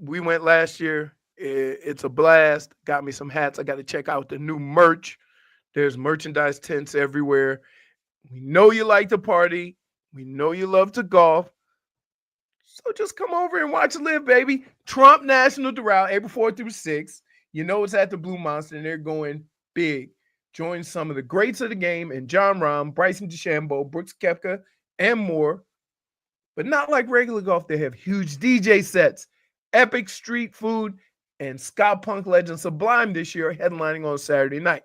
we went last year. It's a blast. Got me some hats. I got to check out the new merch. There's merchandise tents everywhere. We know you like to party. We know you love to golf. So just come over and watch it live, baby. Trump National Doral, April 4th through 6th. You know it's at the Blue Monster, and they're going big. Join some of the greats of the game and John Rahm, Bryson DeChambeau, Brooks Koepka, and more. But not like regular golf. They have huge DJ sets, epic street food, and ska punk legend Sublime this year headlining on Saturday night.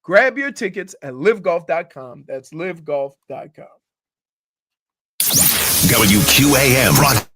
Grab your tickets at livegolf.com. That's livegolf.com. WQAM.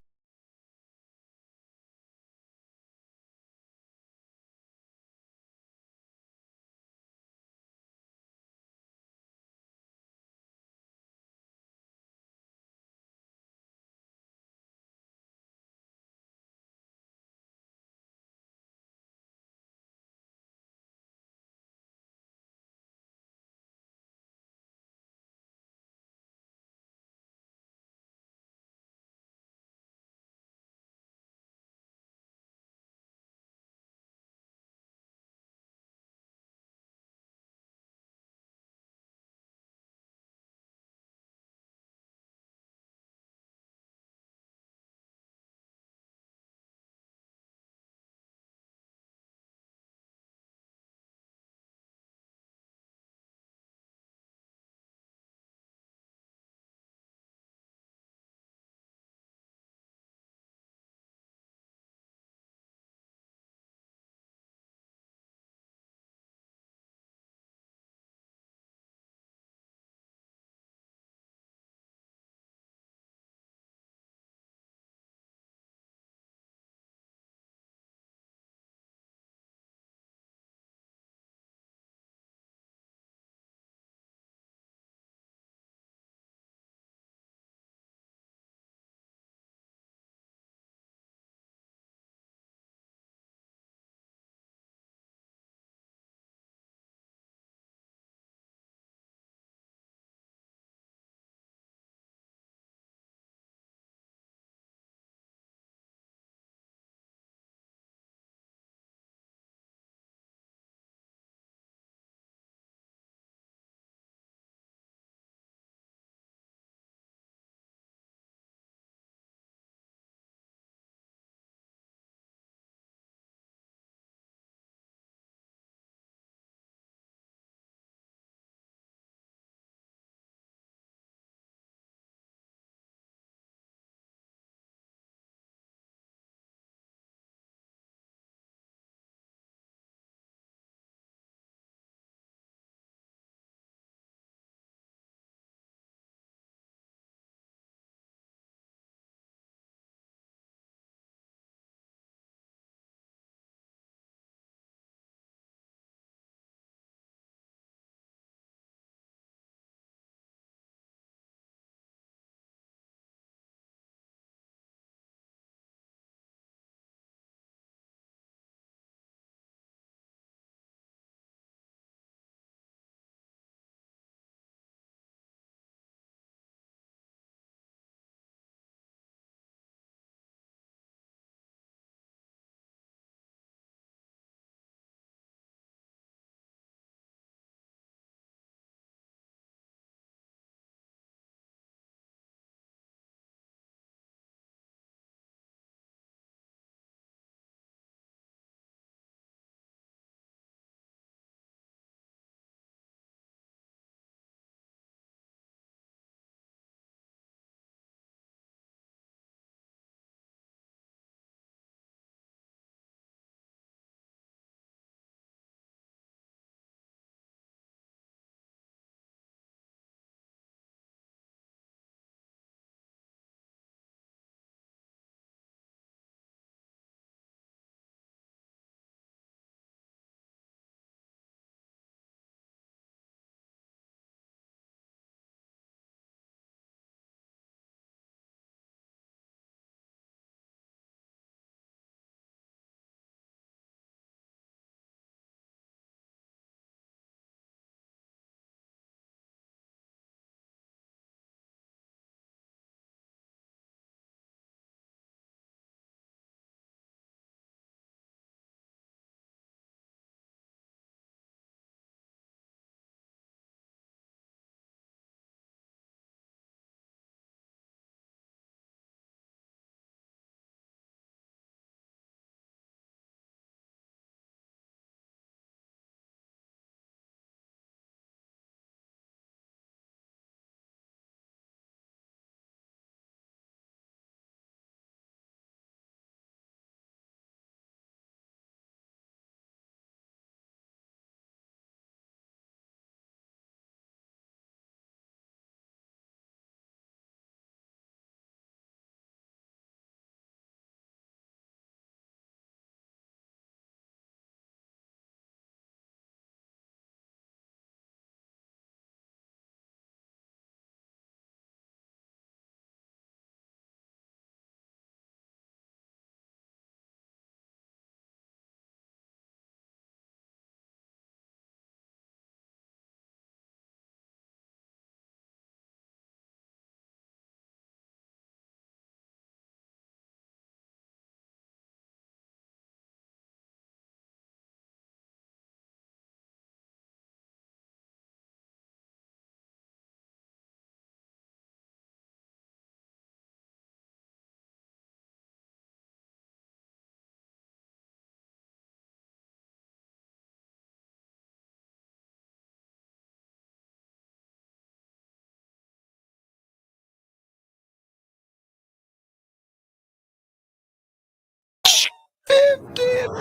Um,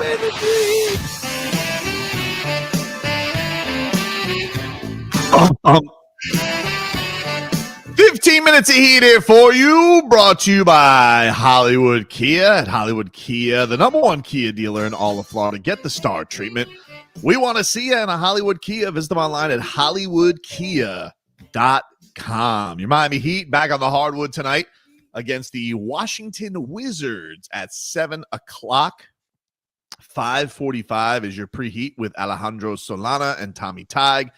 15 minutes of heat here for you, brought to you by Hollywood Kia. At Hollywood Kia, the #1 Kia dealer in all of Florida. Get the star treatment. We want to see you in a Hollywood Kia. Visit them online at hollywoodkia.com. Your Miami Heat back on the hardwood tonight against the Washington Wizards at 7 o'clock. 5:45 is your preheat with Alejandro Solana and Tommy Tig.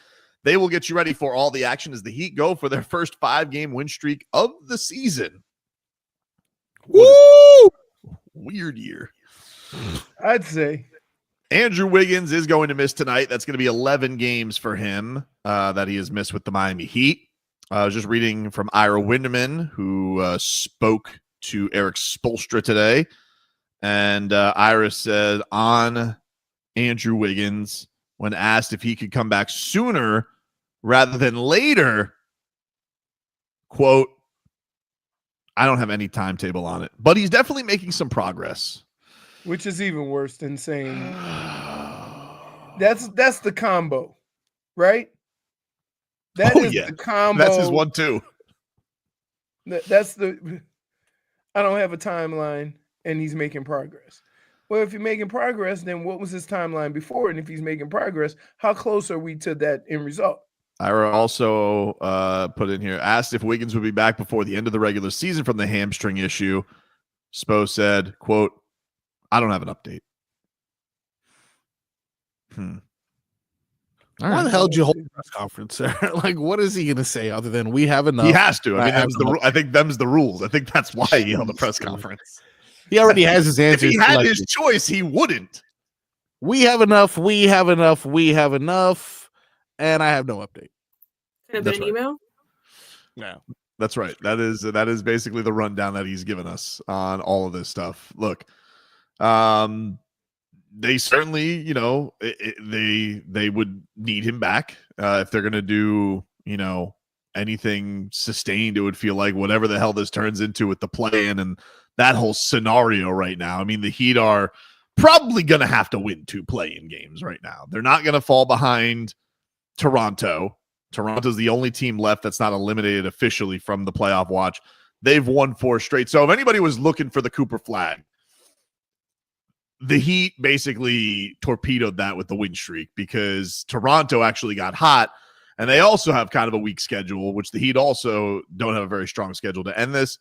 They will get you ready for all the action as the Heat go for their first 5-game win streak of the season. Woo! Weird year. I'd say. Andrew Wiggins is going to miss tonight. That's going to be 11 games for him that he has missed with the Miami Heat. I was just reading from Ira Winderman, who spoke to Eric Spoelstra today. And Ira said on Andrew Wiggins, when asked if he could come back sooner rather than later, quote, I don't have any timetable on it, but he's definitely making some progress. Which is even worse than saying that's the combo, right? That is the combo. That's his one too. That's the I don't have a timeline and he's making progress. Well, if you're making progress, then what was his timeline before? And if he's making progress, how close are we to that end result? Ira also put in here, asked if Wiggins would be back before the end of the regular season from the hamstring issue. Spo said, quote, I don't have an update. Why the hell did you hold a press conference, sir? Like, what is he going to say other than we have enough? He has to. I mean, I think them's the rules. I think that's why he held a press conference. He already has his answer. If he had his choice, he wouldn't. We have enough. We have enough. We have enough. And I have no update. Could have been an email? No. That's right. That is basically the rundown that he's given us on all of this stuff. Look, they certainly, they would need him back if they're going to do, anything sustained. It would feel like whatever the hell this turns into with the play-in and that whole scenario right now. I mean, the Heat are probably going to have to win 2 play-in games right now. They're not going to fall behind Toronto. Toronto's the only team left that's not eliminated officially from the playoff watch. They've won 4 straight. So if anybody was looking for the Cooper flag, the Heat basically torpedoed that with the win streak because Toronto actually got hot, and they also have kind of a weak schedule, which the Heat also don't have a very strong schedule to end this,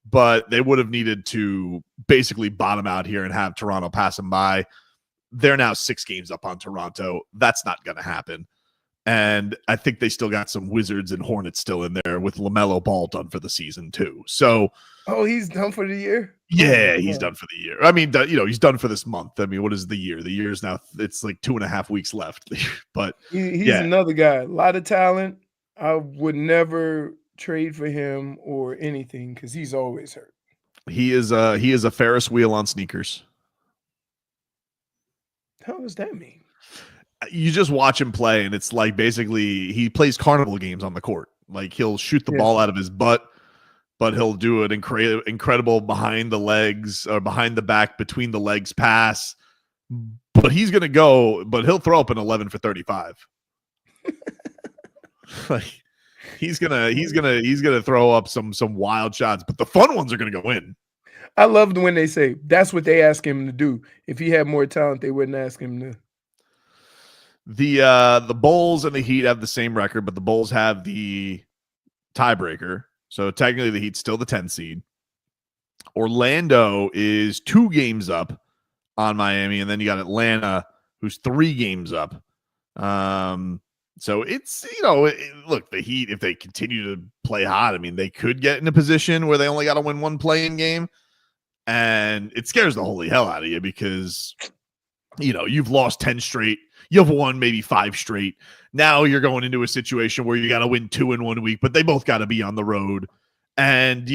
but they would have needed to basically bottom out here and have Toronto pass them by. They're now 6 games up on Toronto. That's not going to happen. And I think they still got some Wizards and Hornets still in there with LaMelo Ball done for the season too. So, he's done for the year? Yeah, he's done for the year. I mean, he's done for this month. I mean, what is the year? The year is now, it's like 2.5 weeks left. But he's another guy. A lot of talent. I would never trade for him or anything because he's always hurt. He is a Ferris wheel on sneakers. How does that mean? You just watch him play, and it's like basically he plays carnival games on the court. Like he'll shoot the ball out of his butt, but he'll do an incredible behind the legs or behind the back between the legs pass. But he's gonna go, but he'll throw up an 11 for 35. Like he's gonna throw up some wild shots, but the fun ones are gonna go in. I loved when they say that's what they ask him to do. If he had more talent, they wouldn't ask him to. The Bulls and the Heat have the same record, but the Bulls have the tiebreaker. So technically the Heat's still the 10 seed. Orlando is 2 games up on Miami, and then you got Atlanta, who's 3 games up. So it's, look, the Heat, if they continue to play hot, I mean, they could get in a position where they only got to win 1 play-in game, and it scares the holy hell out of you because, you've lost 10 straight. You've won maybe 5 straight. Now you're going into a situation where you got to win 2 in 1 week, but they both got to be on the road. And,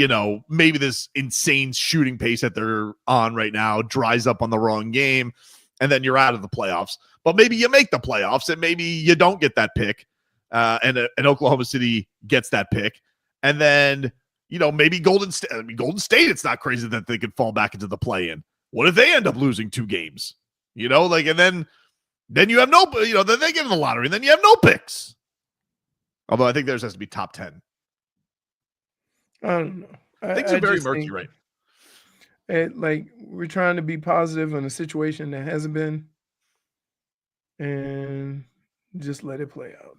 maybe this insane shooting pace that they're on right now dries up on the wrong game, and then you're out of the playoffs. But maybe you make the playoffs, and maybe you don't get that pick, and Oklahoma City gets that pick. And then, maybe Golden State, it's not crazy that they could fall back into the play-in. What if they end up losing 2 games? You know, like, and then you have no, you know, then they get in the lottery, and then you have no picks. Although I think theirs has to be top 10. I don't know. Things are very murky right now. Like, we're trying to be positive on a situation that hasn't been, and just let it play out.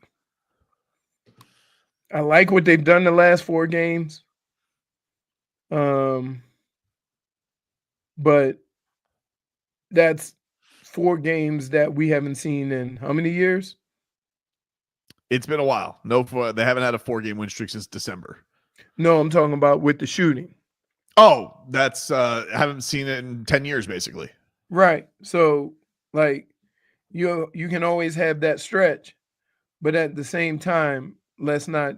I like what they've done the last 4 games. But that's 4 games that we haven't seen in how many years? It's been a while. They haven't had a 4-game win streak since December. No, I'm talking about with the shooting. Oh, that's I haven't seen it in 10 years, basically. Right. So, like, you can always have that stretch, but at the same time, let's not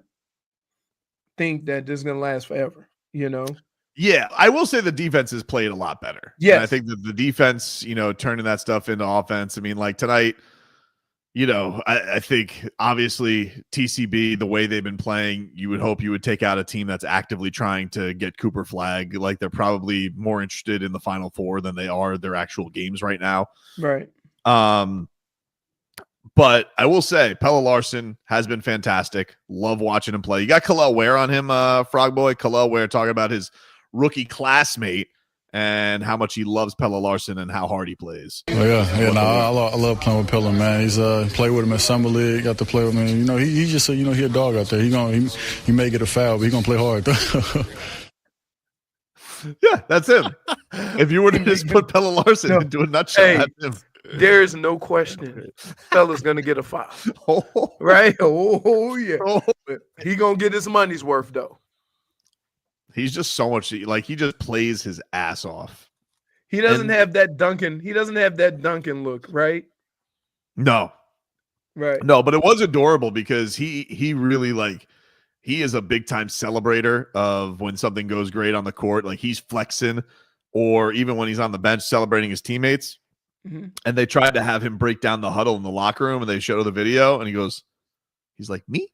think that this is gonna last forever, you know? Yeah, I will say the defense has played a lot better. Yes. And I think that the defense, you know, turning that stuff into offense. I mean, like tonight, you know, I think obviously TCB, the way they've been playing, you would hope you would take out a team that's actively trying to get Cooper Flag. Like, they're probably more interested in the Final Four than they are their actual games right now. Right. But I will say Pelle Larsson has been fantastic. Love watching him play. You got Khalil Ware on him, Frog Boy. Khalil Ware talking about his rookie classmate and how much he loves Pelle Larsson and how hard he plays. Oh, yeah. No, I love playing with Pelle, man. He's played with him in summer league. Got to play with him. You know, he just you know, he a dog out there. He may get a foul, but he gonna play hard. Yeah, that's him. If you were to just put Pelle Larsson into a nutshell, that's him. There is no question Pella's gonna get a foul. Right? Oh yeah. He gonna get his money's worth though. He's just so much, like, he just plays his ass off. He doesn't have that Duncan. He doesn't have that Duncan look, right? No. Right. No, but it was adorable because he really, like, he is a big time celebrator of when something goes great on the court. Like, he's flexing, or even when he's on the bench celebrating his teammates. Mm-hmm. And they tried to have him break down the huddle in the locker room, and they showed the video, and he's like, me?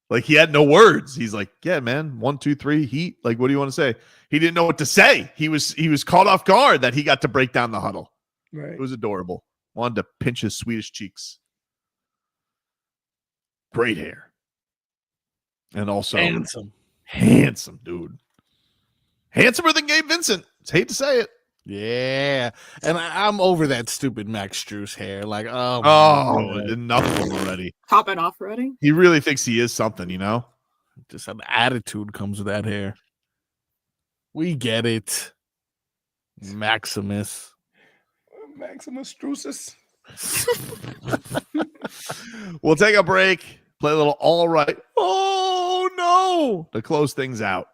Like, he had no words. He's like, yeah, man, 1, 2, 3, heat. Like, what do you want to say? He didn't know what to say. He was caught off guard that he got to break down the huddle. Right. It was adorable. Wanted to pinch his Swedish cheeks. Great hair. And also handsome dude. Handsomer than Gabe Vincent. It's hate to say it. Yeah. And I'm over that stupid Max Strus hair. Like, enough of him already. Top it off already. He really thinks he is something, you know? Just an attitude comes with that hair. We get it. Maximus Strusis. We'll take a break. Play a little All Right. Oh, no. To close things out.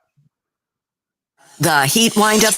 The Heat wind up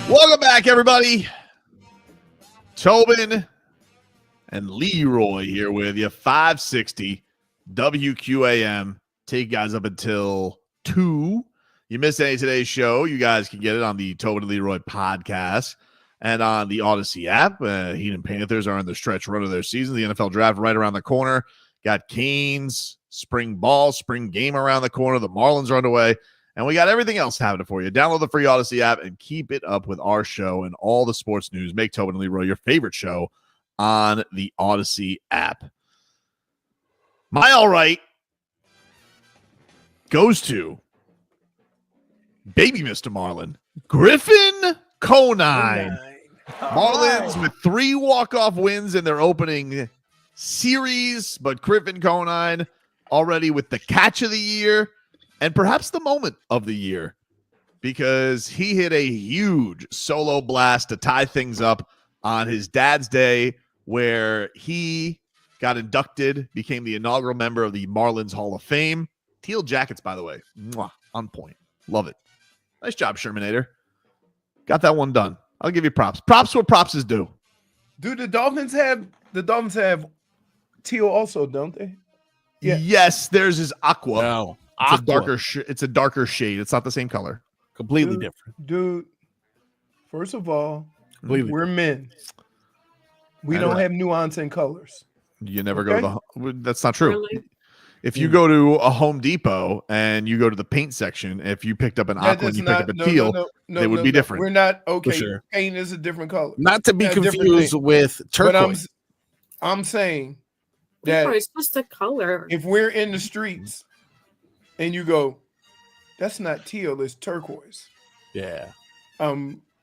Welcome back, everybody. Tobin and Leroy here with you. 560 WQAM. Take you guys up until 2. You missed any of today's show, you guys can get it on the Tobin and Leroy podcast and on the Odyssey app. Heat and Panthers are in the stretch run of their season. The NFL draft right around the corner. Got Canes, spring ball, spring game around the corner. The Marlins are underway. And we got everything else happening for you. Download the free Odyssey app and keep it up with our show and all the sports news. Make Tobin and Leroy your favorite show on the Odyssey app. My all right goes to baby Mr. Marlin, Griffin Conine. Marlins with 3 walk-off wins in their opening series, but Griffin Conine already with the catch of the year. And perhaps the moment of the year, because he hit a huge solo blast to tie things up on his dad's day, where he got inducted, became the inaugural member of the Marlins Hall of Fame. Teal jackets, by the way. Mwah, on point. Love it. Nice job, Shermanator. Got that one done. I'll give you props. Props where props is due. Do the Dolphins have teal also, don't they? Yeah. Yes, theirs is aqua. No. It's a darker it's a darker shade. It's not the same color. Completely different. Dude, first of all, we're men. We don't have nuance in colors. You never go to the... That's not true. Really? If you go to a Home Depot and you go to the paint section, if you picked up an aqua and you picked up a teal, they would be different. We're not okay. Sure. Paint is a different color. Not to be confused with turquoise. But I'm saying that it's just a color. If we're in the streets and you go, that's not teal, it's turquoise. Yeah.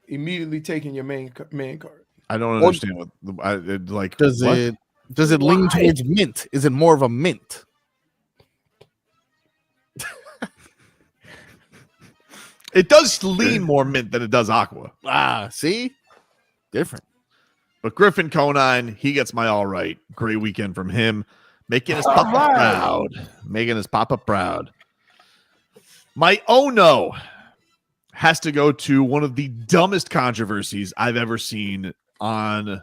Immediately taking your man card. I don't understand what does it lean towards mint? Is it more of a mint? It does lean more mint than it does aqua. See? Different. But Griffin Conine, he gets my all right. Great weekend from him. Making his papa proud. Making his papa proud. My oh no has to go to one of the dumbest controversies I've ever seen on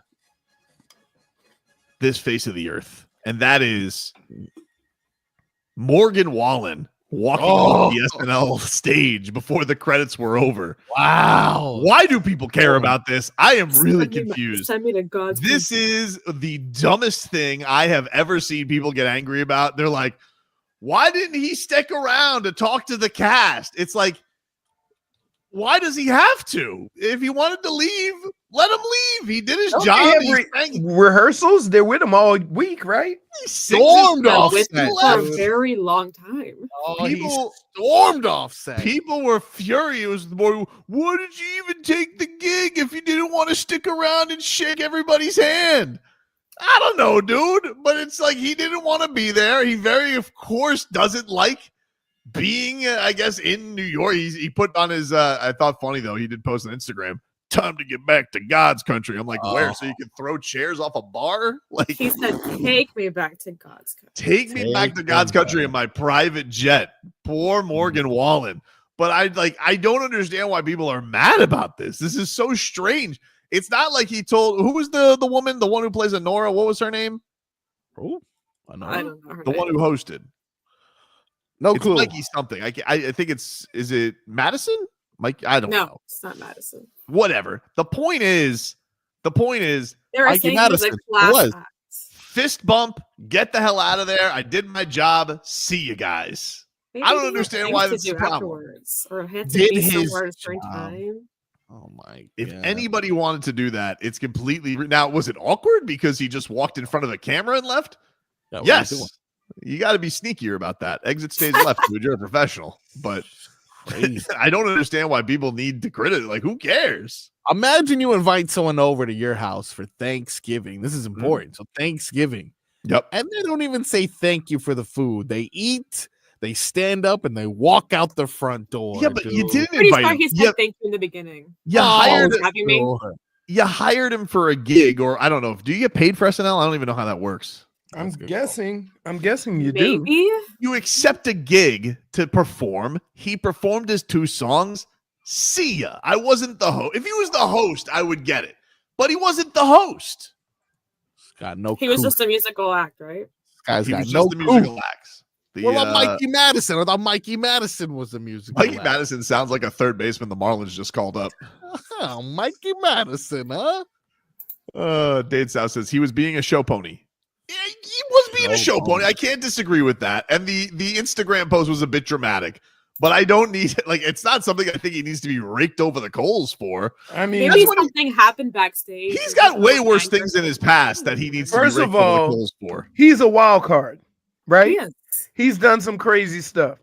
this face of the earth. And that is Morgan Wallen walking off the SNL stage before the credits were over. Wow. Why do people care about this? I am really confused. Send me to God's This is the dumbest thing I have ever seen people get angry about. They're like, why didn't he stick around to talk to the cast? It's like, why does he have to? If he wanted to leave, let him leave. He did his job. Rehearsals, they're with him all week, right? He stormed off with set. for a very long time. People stormed off set. People were furious. Why did you even take the gig if you didn't want to stick around and shake everybody's hand? I don't know, dude. But it's like he didn't want to be there. He of course, doesn't like being, I guess, in New York. He put on his, I thought funny, though, he did post on Instagram, time to get back to God's country. I'm like, where? So you can throw chairs off a bar? Like, he said, take me back to God's country. Take me back to God's country in my private jet. Poor Morgan Wallen. But I don't understand why people are mad about this. This is so strange. It's not like he told, who was the woman, the one who plays Honora? What was her name? Oh, I don't know her the name. one who hosted. No it's clue. Mikey something. I think is it Madison? Mike, I don't know. No, it's not Madison. Whatever. The point is, They were Mikey saying Madison. it was like Fist bump. Get the hell out of there. I did my job. See you guys. Maybe I don't they had understand things why to this is do a problem. afterwards, or had to Did be his somewhere at a certain job. time. Oh my! If anybody wanted to do that, it's completely. Now, was it awkward because he just walked in front of the camera and left? Yes. You got to be sneakier about that. Exit stage left, dude. You're a professional. But I don't understand why people need to credit. Like, who cares? Imagine you invite someone over to your house for Thanksgiving. This is important. So Thanksgiving. Yep. And they don't even say thank you for the food. They eat, they stand up, and they walk out the front door. Yeah, but you didn't Pretty invite sure him. he said thank you in the beginning. You hired Happy me? You hired him for a gig, or I don't know. Do you get paid for SNL? I don't even know how that works. I'm guessing you do. Maybe You accept a gig to perform. He performed his 2 songs. See ya. I wasn't the host. If he was the host, I would get it. But he wasn't the host. Got no. He was just a musical act, right? Guy's He got was no just the musical acts. What about Mikey Madison? I thought Mikey Madison was the musical Mikey act. Madison sounds like a third baseman the Marlins just called up. Oh, Mikey Madison, huh? Dade South says he was being a show pony. Yeah, he was being a show pony. I can't disagree with that. And the Instagram post was a bit dramatic, but I don't need it. Like, it's not something I think he needs to be raked over the coals for. I mean, maybe something happened backstage. He's got way worse things in his past that he needs to be raked over the coals for. He's a wild card, right? He is. He's done some crazy stuff.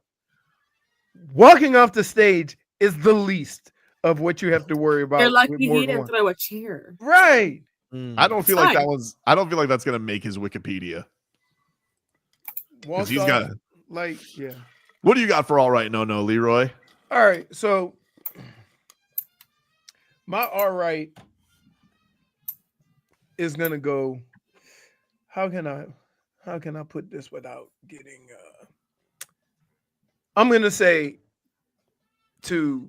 Walking off the stage is the least of what you have to worry about. They're lucky with he more than didn't one. throw a chair. Right. I don't feel like that was. I don't feel like that's going to make his Wikipedia. Walks He's off, got. like, yeah. What do you got for all right? No, Leroy. All right. So my all right is gonna go. How can I put this without getting? I'm gonna say to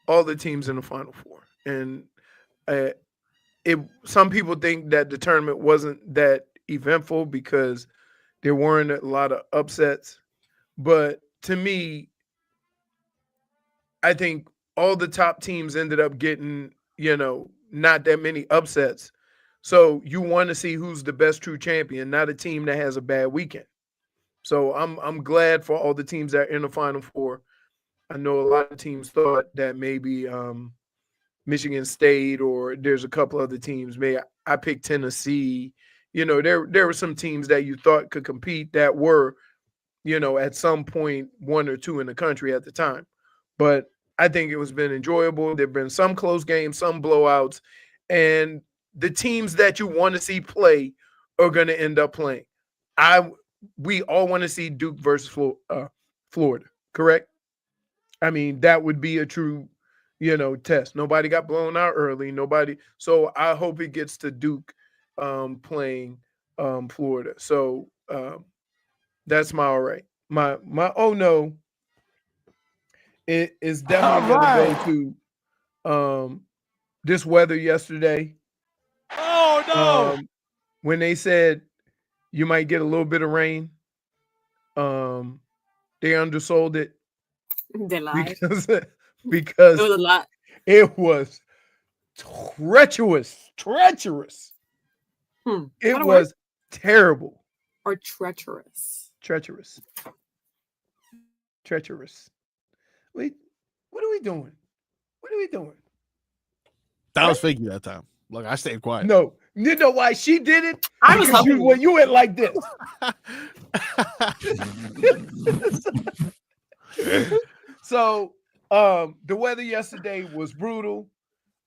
all the teams in the Final Four, and some people think that the tournament wasn't that eventful because there weren't a lot of upsets. But to me, I think all the top teams ended up getting, not that many upsets. So you want to see who's the best true champion, not a team that has a bad weekend. So I'm glad for all the teams that are in the Final Four. I know a lot of teams thought that maybe Michigan State or there's a couple other teams. Maybe I picked Tennessee. There were some teams that you thought could compete that were, at some point 1 or 2 in the country at the time. But I think it was been enjoyable. There have been some close games, some blowouts, and the teams that you want to see play are going to end up playing. We all want to see Duke versus Florida, correct? I mean, that would be a true, test. Nobody got blown out early. Nobody. So I hope it gets to Duke playing Florida. So that's my all right. My oh no, it is definitely going to go to this weather yesterday. Oh no! When they said you might get a little bit of rain, they undersold it. They lied. Because it was a lot. It was treacherous. It was terrible. Or treacherous. Treacherous. Wait, what are we doing? That was fake that time. Look, I stayed quiet. No, you know why she did it? I was Because when you went like this. So the weather yesterday was brutal.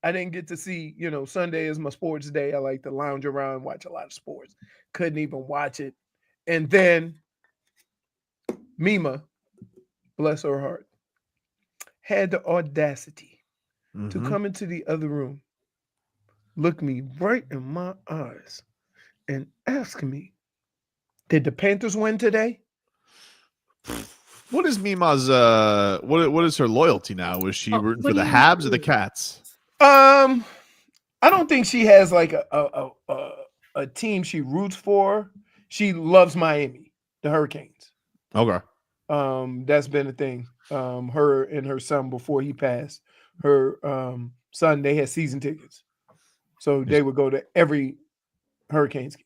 I didn't get to see, Sunday is my sports day. I like to lounge around, watch a lot of sports. Couldn't even watch it. And then Mima, bless her heart, had the audacity to come into the other room, look me right in my eyes, and ask me, did the Panthers win today? What is Mima's what is her loyalty now? Was she rooting for the Habs or the Cats? I don't think she has like a team she roots for. She loves Miami, the Hurricanes. Okay. That's been a thing. Her and her son before he passed. Her son, they had season tickets. So they would go to every Hurricanes game.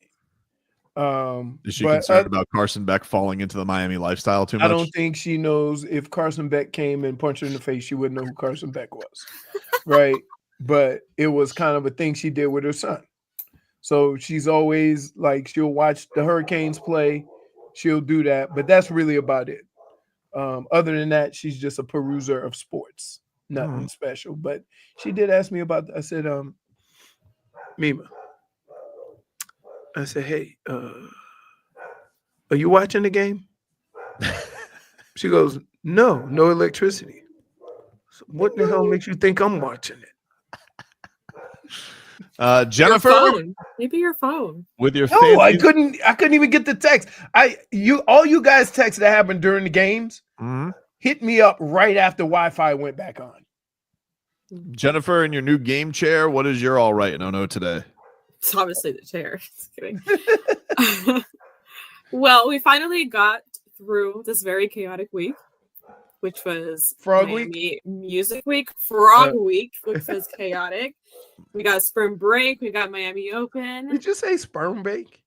Is she concerned about Carson Beck falling into the Miami lifestyle too much? I don't think she knows if Carson Beck came and punched her in the face, she wouldn't know who Carson Beck was. Right. But it was kind of a thing she did with her son. So she's always like, she'll watch the Hurricanes play. She'll do that. But that's really about it. Other than that, she's just a peruser of sports. Nothing special. But she did ask me about, I said, Mima, I said, hey, are you watching the game? She goes, no electricity. So what the hell makes you think I'm watching it? Jennifer, maybe your phone. With your no, I couldn't even get the text. All you guys text that happened during the games. hit me up right after Wi-Fi went back on. Jennifer, in your new game chair, what is your all right? No today. It's obviously the chair. Just kidding. Well, we finally got through this very chaotic week, which was Frog Miami Music Week, Frog Week, which was chaotic. We got spring break. We got Miami Open. Did you say sperm bake?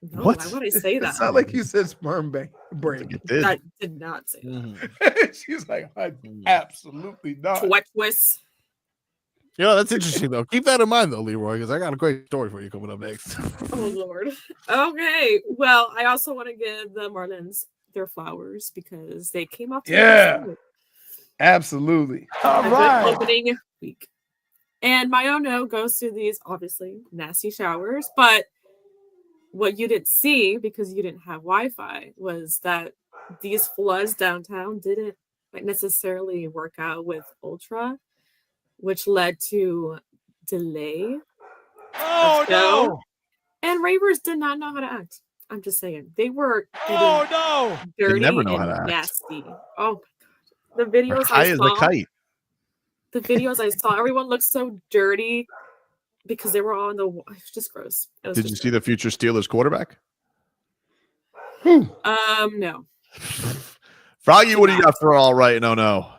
No, What? why would I say that? It sounded like you said sperm break. I did not say that. She's like, absolutely not. Twitch. That's interesting though. Keep that in mind though, Leroy, because I got a great story for you coming up next. Oh Lord. Okay. Well, I also want to give the Marlins their flowers because they came off. Absolutely. All right. Opening week, and my no goes to these obviously nasty showers. But what you didn't see because you didn't have Wi-Fi was that these floods downtown didn't necessarily work out with Ultra, which led to delay. Oh no! And ravers did not know how to act. I'm just saying they were dirty never know how to and act. nasty. Oh my god, the videos High I as saw. a kite. The videos I saw, everyone looked so dirty because they were all in the. It was just gross. Did you see the future Steelers quarterback? No. Froggy, what do you got for all right? No.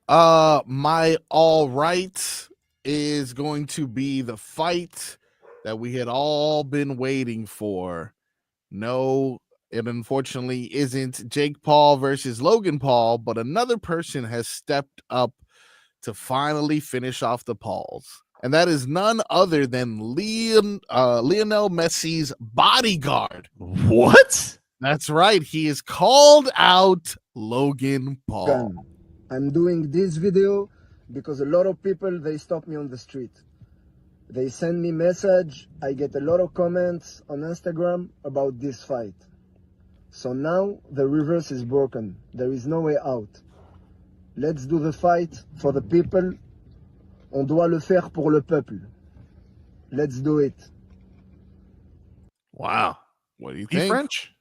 My all right is going to be the fight that we had all been waiting for. No, it unfortunately isn't Jake Paul versus Logan Paul, but another person has stepped up to finally finish off the Pauls. And that is none other than Lionel Messi's bodyguard. What? That's right. He is called out Logan Paul. I'm doing this video because a lot of people, they stop me on the street. They send me message. I get a lot of comments on Instagram about this fight. So now the reverse is broken. There is no way out. Let's do the fight for the people. On doit le faire pour le peuple. Let's do it. Wow. What do you He think? French?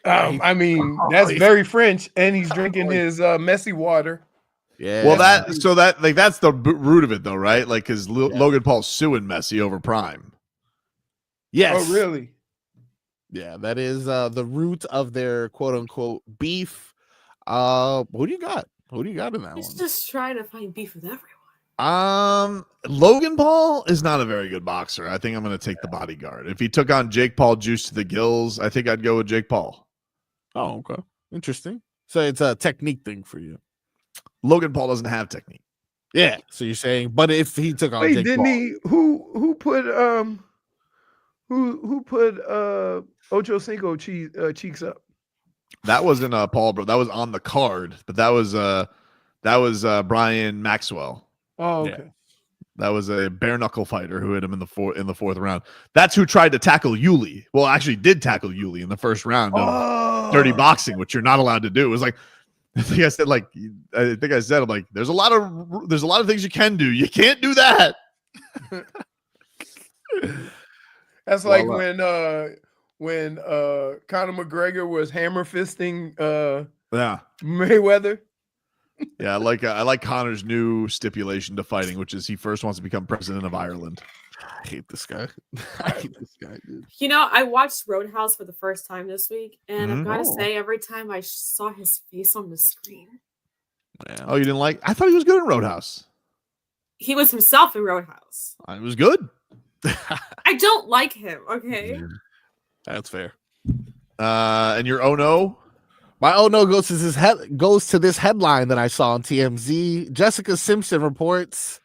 I mean, that's very French, and he's drinking his messy water. Yeah. Well, that's the root of it, though, right? Like, because Logan Paul's suing Messi over Prime. Yes. Oh, really? Yeah, that is the root of their quote unquote beef. Who do you got? Who do you got in that He's one? just trying to find beef with everyone. Logan Paul is not a very good boxer. I think I'm going to take the bodyguard. If he took on Jake Paul juice to the gills, I think I'd go with Jake Paul. Oh, okay. Interesting. So it's a technique thing for you. Logan Paul doesn't have technique. Yeah. So you're saying, but if he took on Wait, Jake didn't Paul, he? Who put Ocho Cinco cheeks up? That wasn't Paul, bro. That was on the card, but that was Brian Maxwell. Oh, okay. Yeah. That was a bare knuckle fighter who hit him in the fourth round. That's who tried to tackle Yuli. Well, actually did tackle Yuli in the first round of dirty boxing, which you're not allowed to do. It was like, I think I said, I'm like, there's a lot of things you can do. You can't do that. That's like when Conor McGregor was hammer fisting Mayweather. Yeah, I like Conor's new stipulation to fighting, which is he first wants to become president of Ireland. I hate this guy. I hate this guy, dude. You know, I watched Roadhouse for the first time this week, and I've got to Oh. say, every time I saw his face on the screen, Oh, you didn't like? I thought he was good in Roadhouse. he was himself in Roadhouse. It was good. I don't like him, okay? That's fair. And your oh no? My oh no goes to this headline that I saw on TMZ. Jessica Simpson reports,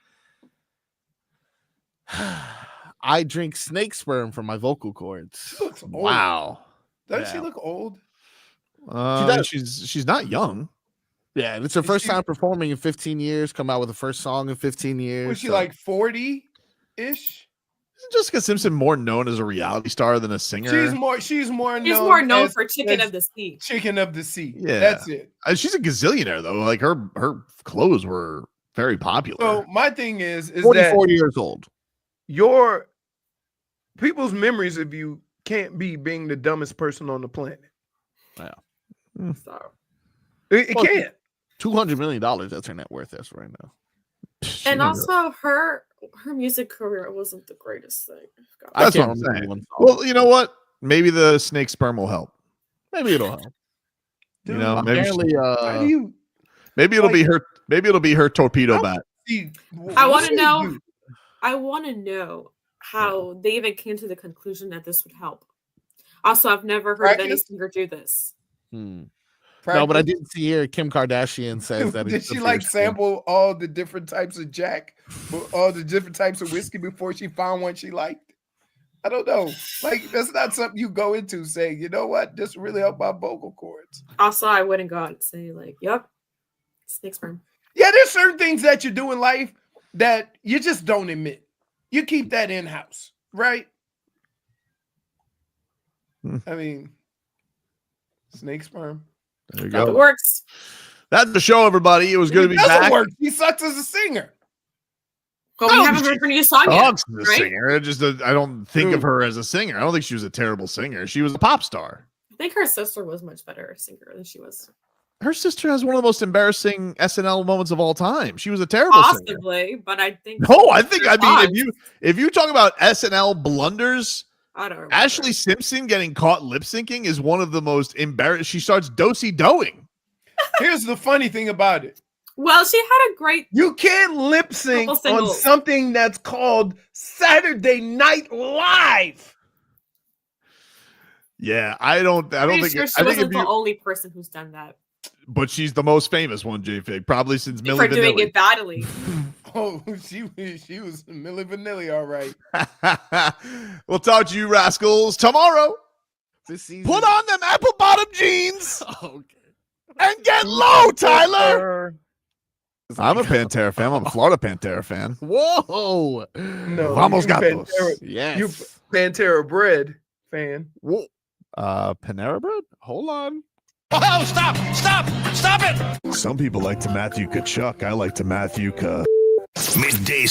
I drink snake sperm from my vocal cords. She looks old. Wow. Doesn't she look old? She's not young. Yeah, and it's her first time performing in 15 years, come out with the first song in 15 years. Was she like 40-ish? Isn't Jessica Simpson more known as a reality star than a singer? She's more known for Chicken of the Sea. Chicken of the Sea. Yeah, That's it. She's a gazillionaire though. Like her clothes were very popular. So my thing is 40 years old. Your people's memories of you can't be being the dumbest person on the planet. Yeah. So It can't. $200 million. That's her net worth as right now. And also, her music career wasn't the greatest thing. That's what I'm saying. Well, you know what? Maybe the snake sperm will help. Maybe it'll help. You know, maybe apparently, maybe it'll be her. Maybe it'll be her torpedo bat. I want to know. I want to know how they even came to the conclusion that this would help. Also, I've never heard of any singer do this. No, but I didn't see here. Kim Kardashian says that. Did she like sample all the different types of Jack, all the different types of whiskey before she found one she liked? I don't know. Like, that's not something you go into saying, you know what, this really helped my vocal cords. Also, I wouldn't go out and say, like, yep, snake sperm. Yeah, there's certain things that you do in life that you just don't admit. You keep that in-house, right? I mean, snake sperm. There you go. It works. That's the show, everybody. It was good to be back. Work. He sucks as a singer. But we haven't heard her new song yet, right? Singer. I don't think of her as a singer. I don't think she was a terrible singer. She was a pop star. I think her sister was much better a singer than she was. Her sister has one of the most embarrassing SNL moments of all time. She was a terrible singer. Possibly, but I think. No, I mean, if you talk about SNL blunders, I don't remember. Ashley Simpson getting caught lip syncing is one of the most embarrassing. She starts do-si-doing. Here's the funny thing about it. Well, she had a great. You can't lip sync on something that's called Saturday Night Live. Yeah, I don't think she wasn't the only person who's done that. But she's the most famous one, J-Fig, probably since Milli For Vanilli. doing it badly. Oh, she was Milli Vanilli, all right. We'll talk to you rascals tomorrow. This season. Put on them apple bottom jeans. Okay. And get low, Tyler. I'm a Pantera fan. I'm a Florida Pantera fan. Whoa. No. Vamos Gatos. Yes. You Pantera Bread fan. Whoa. Panera Bread? Hold on. Oh, stop it. Some people like to Matthew Tkachuk. I like to Matthew Midday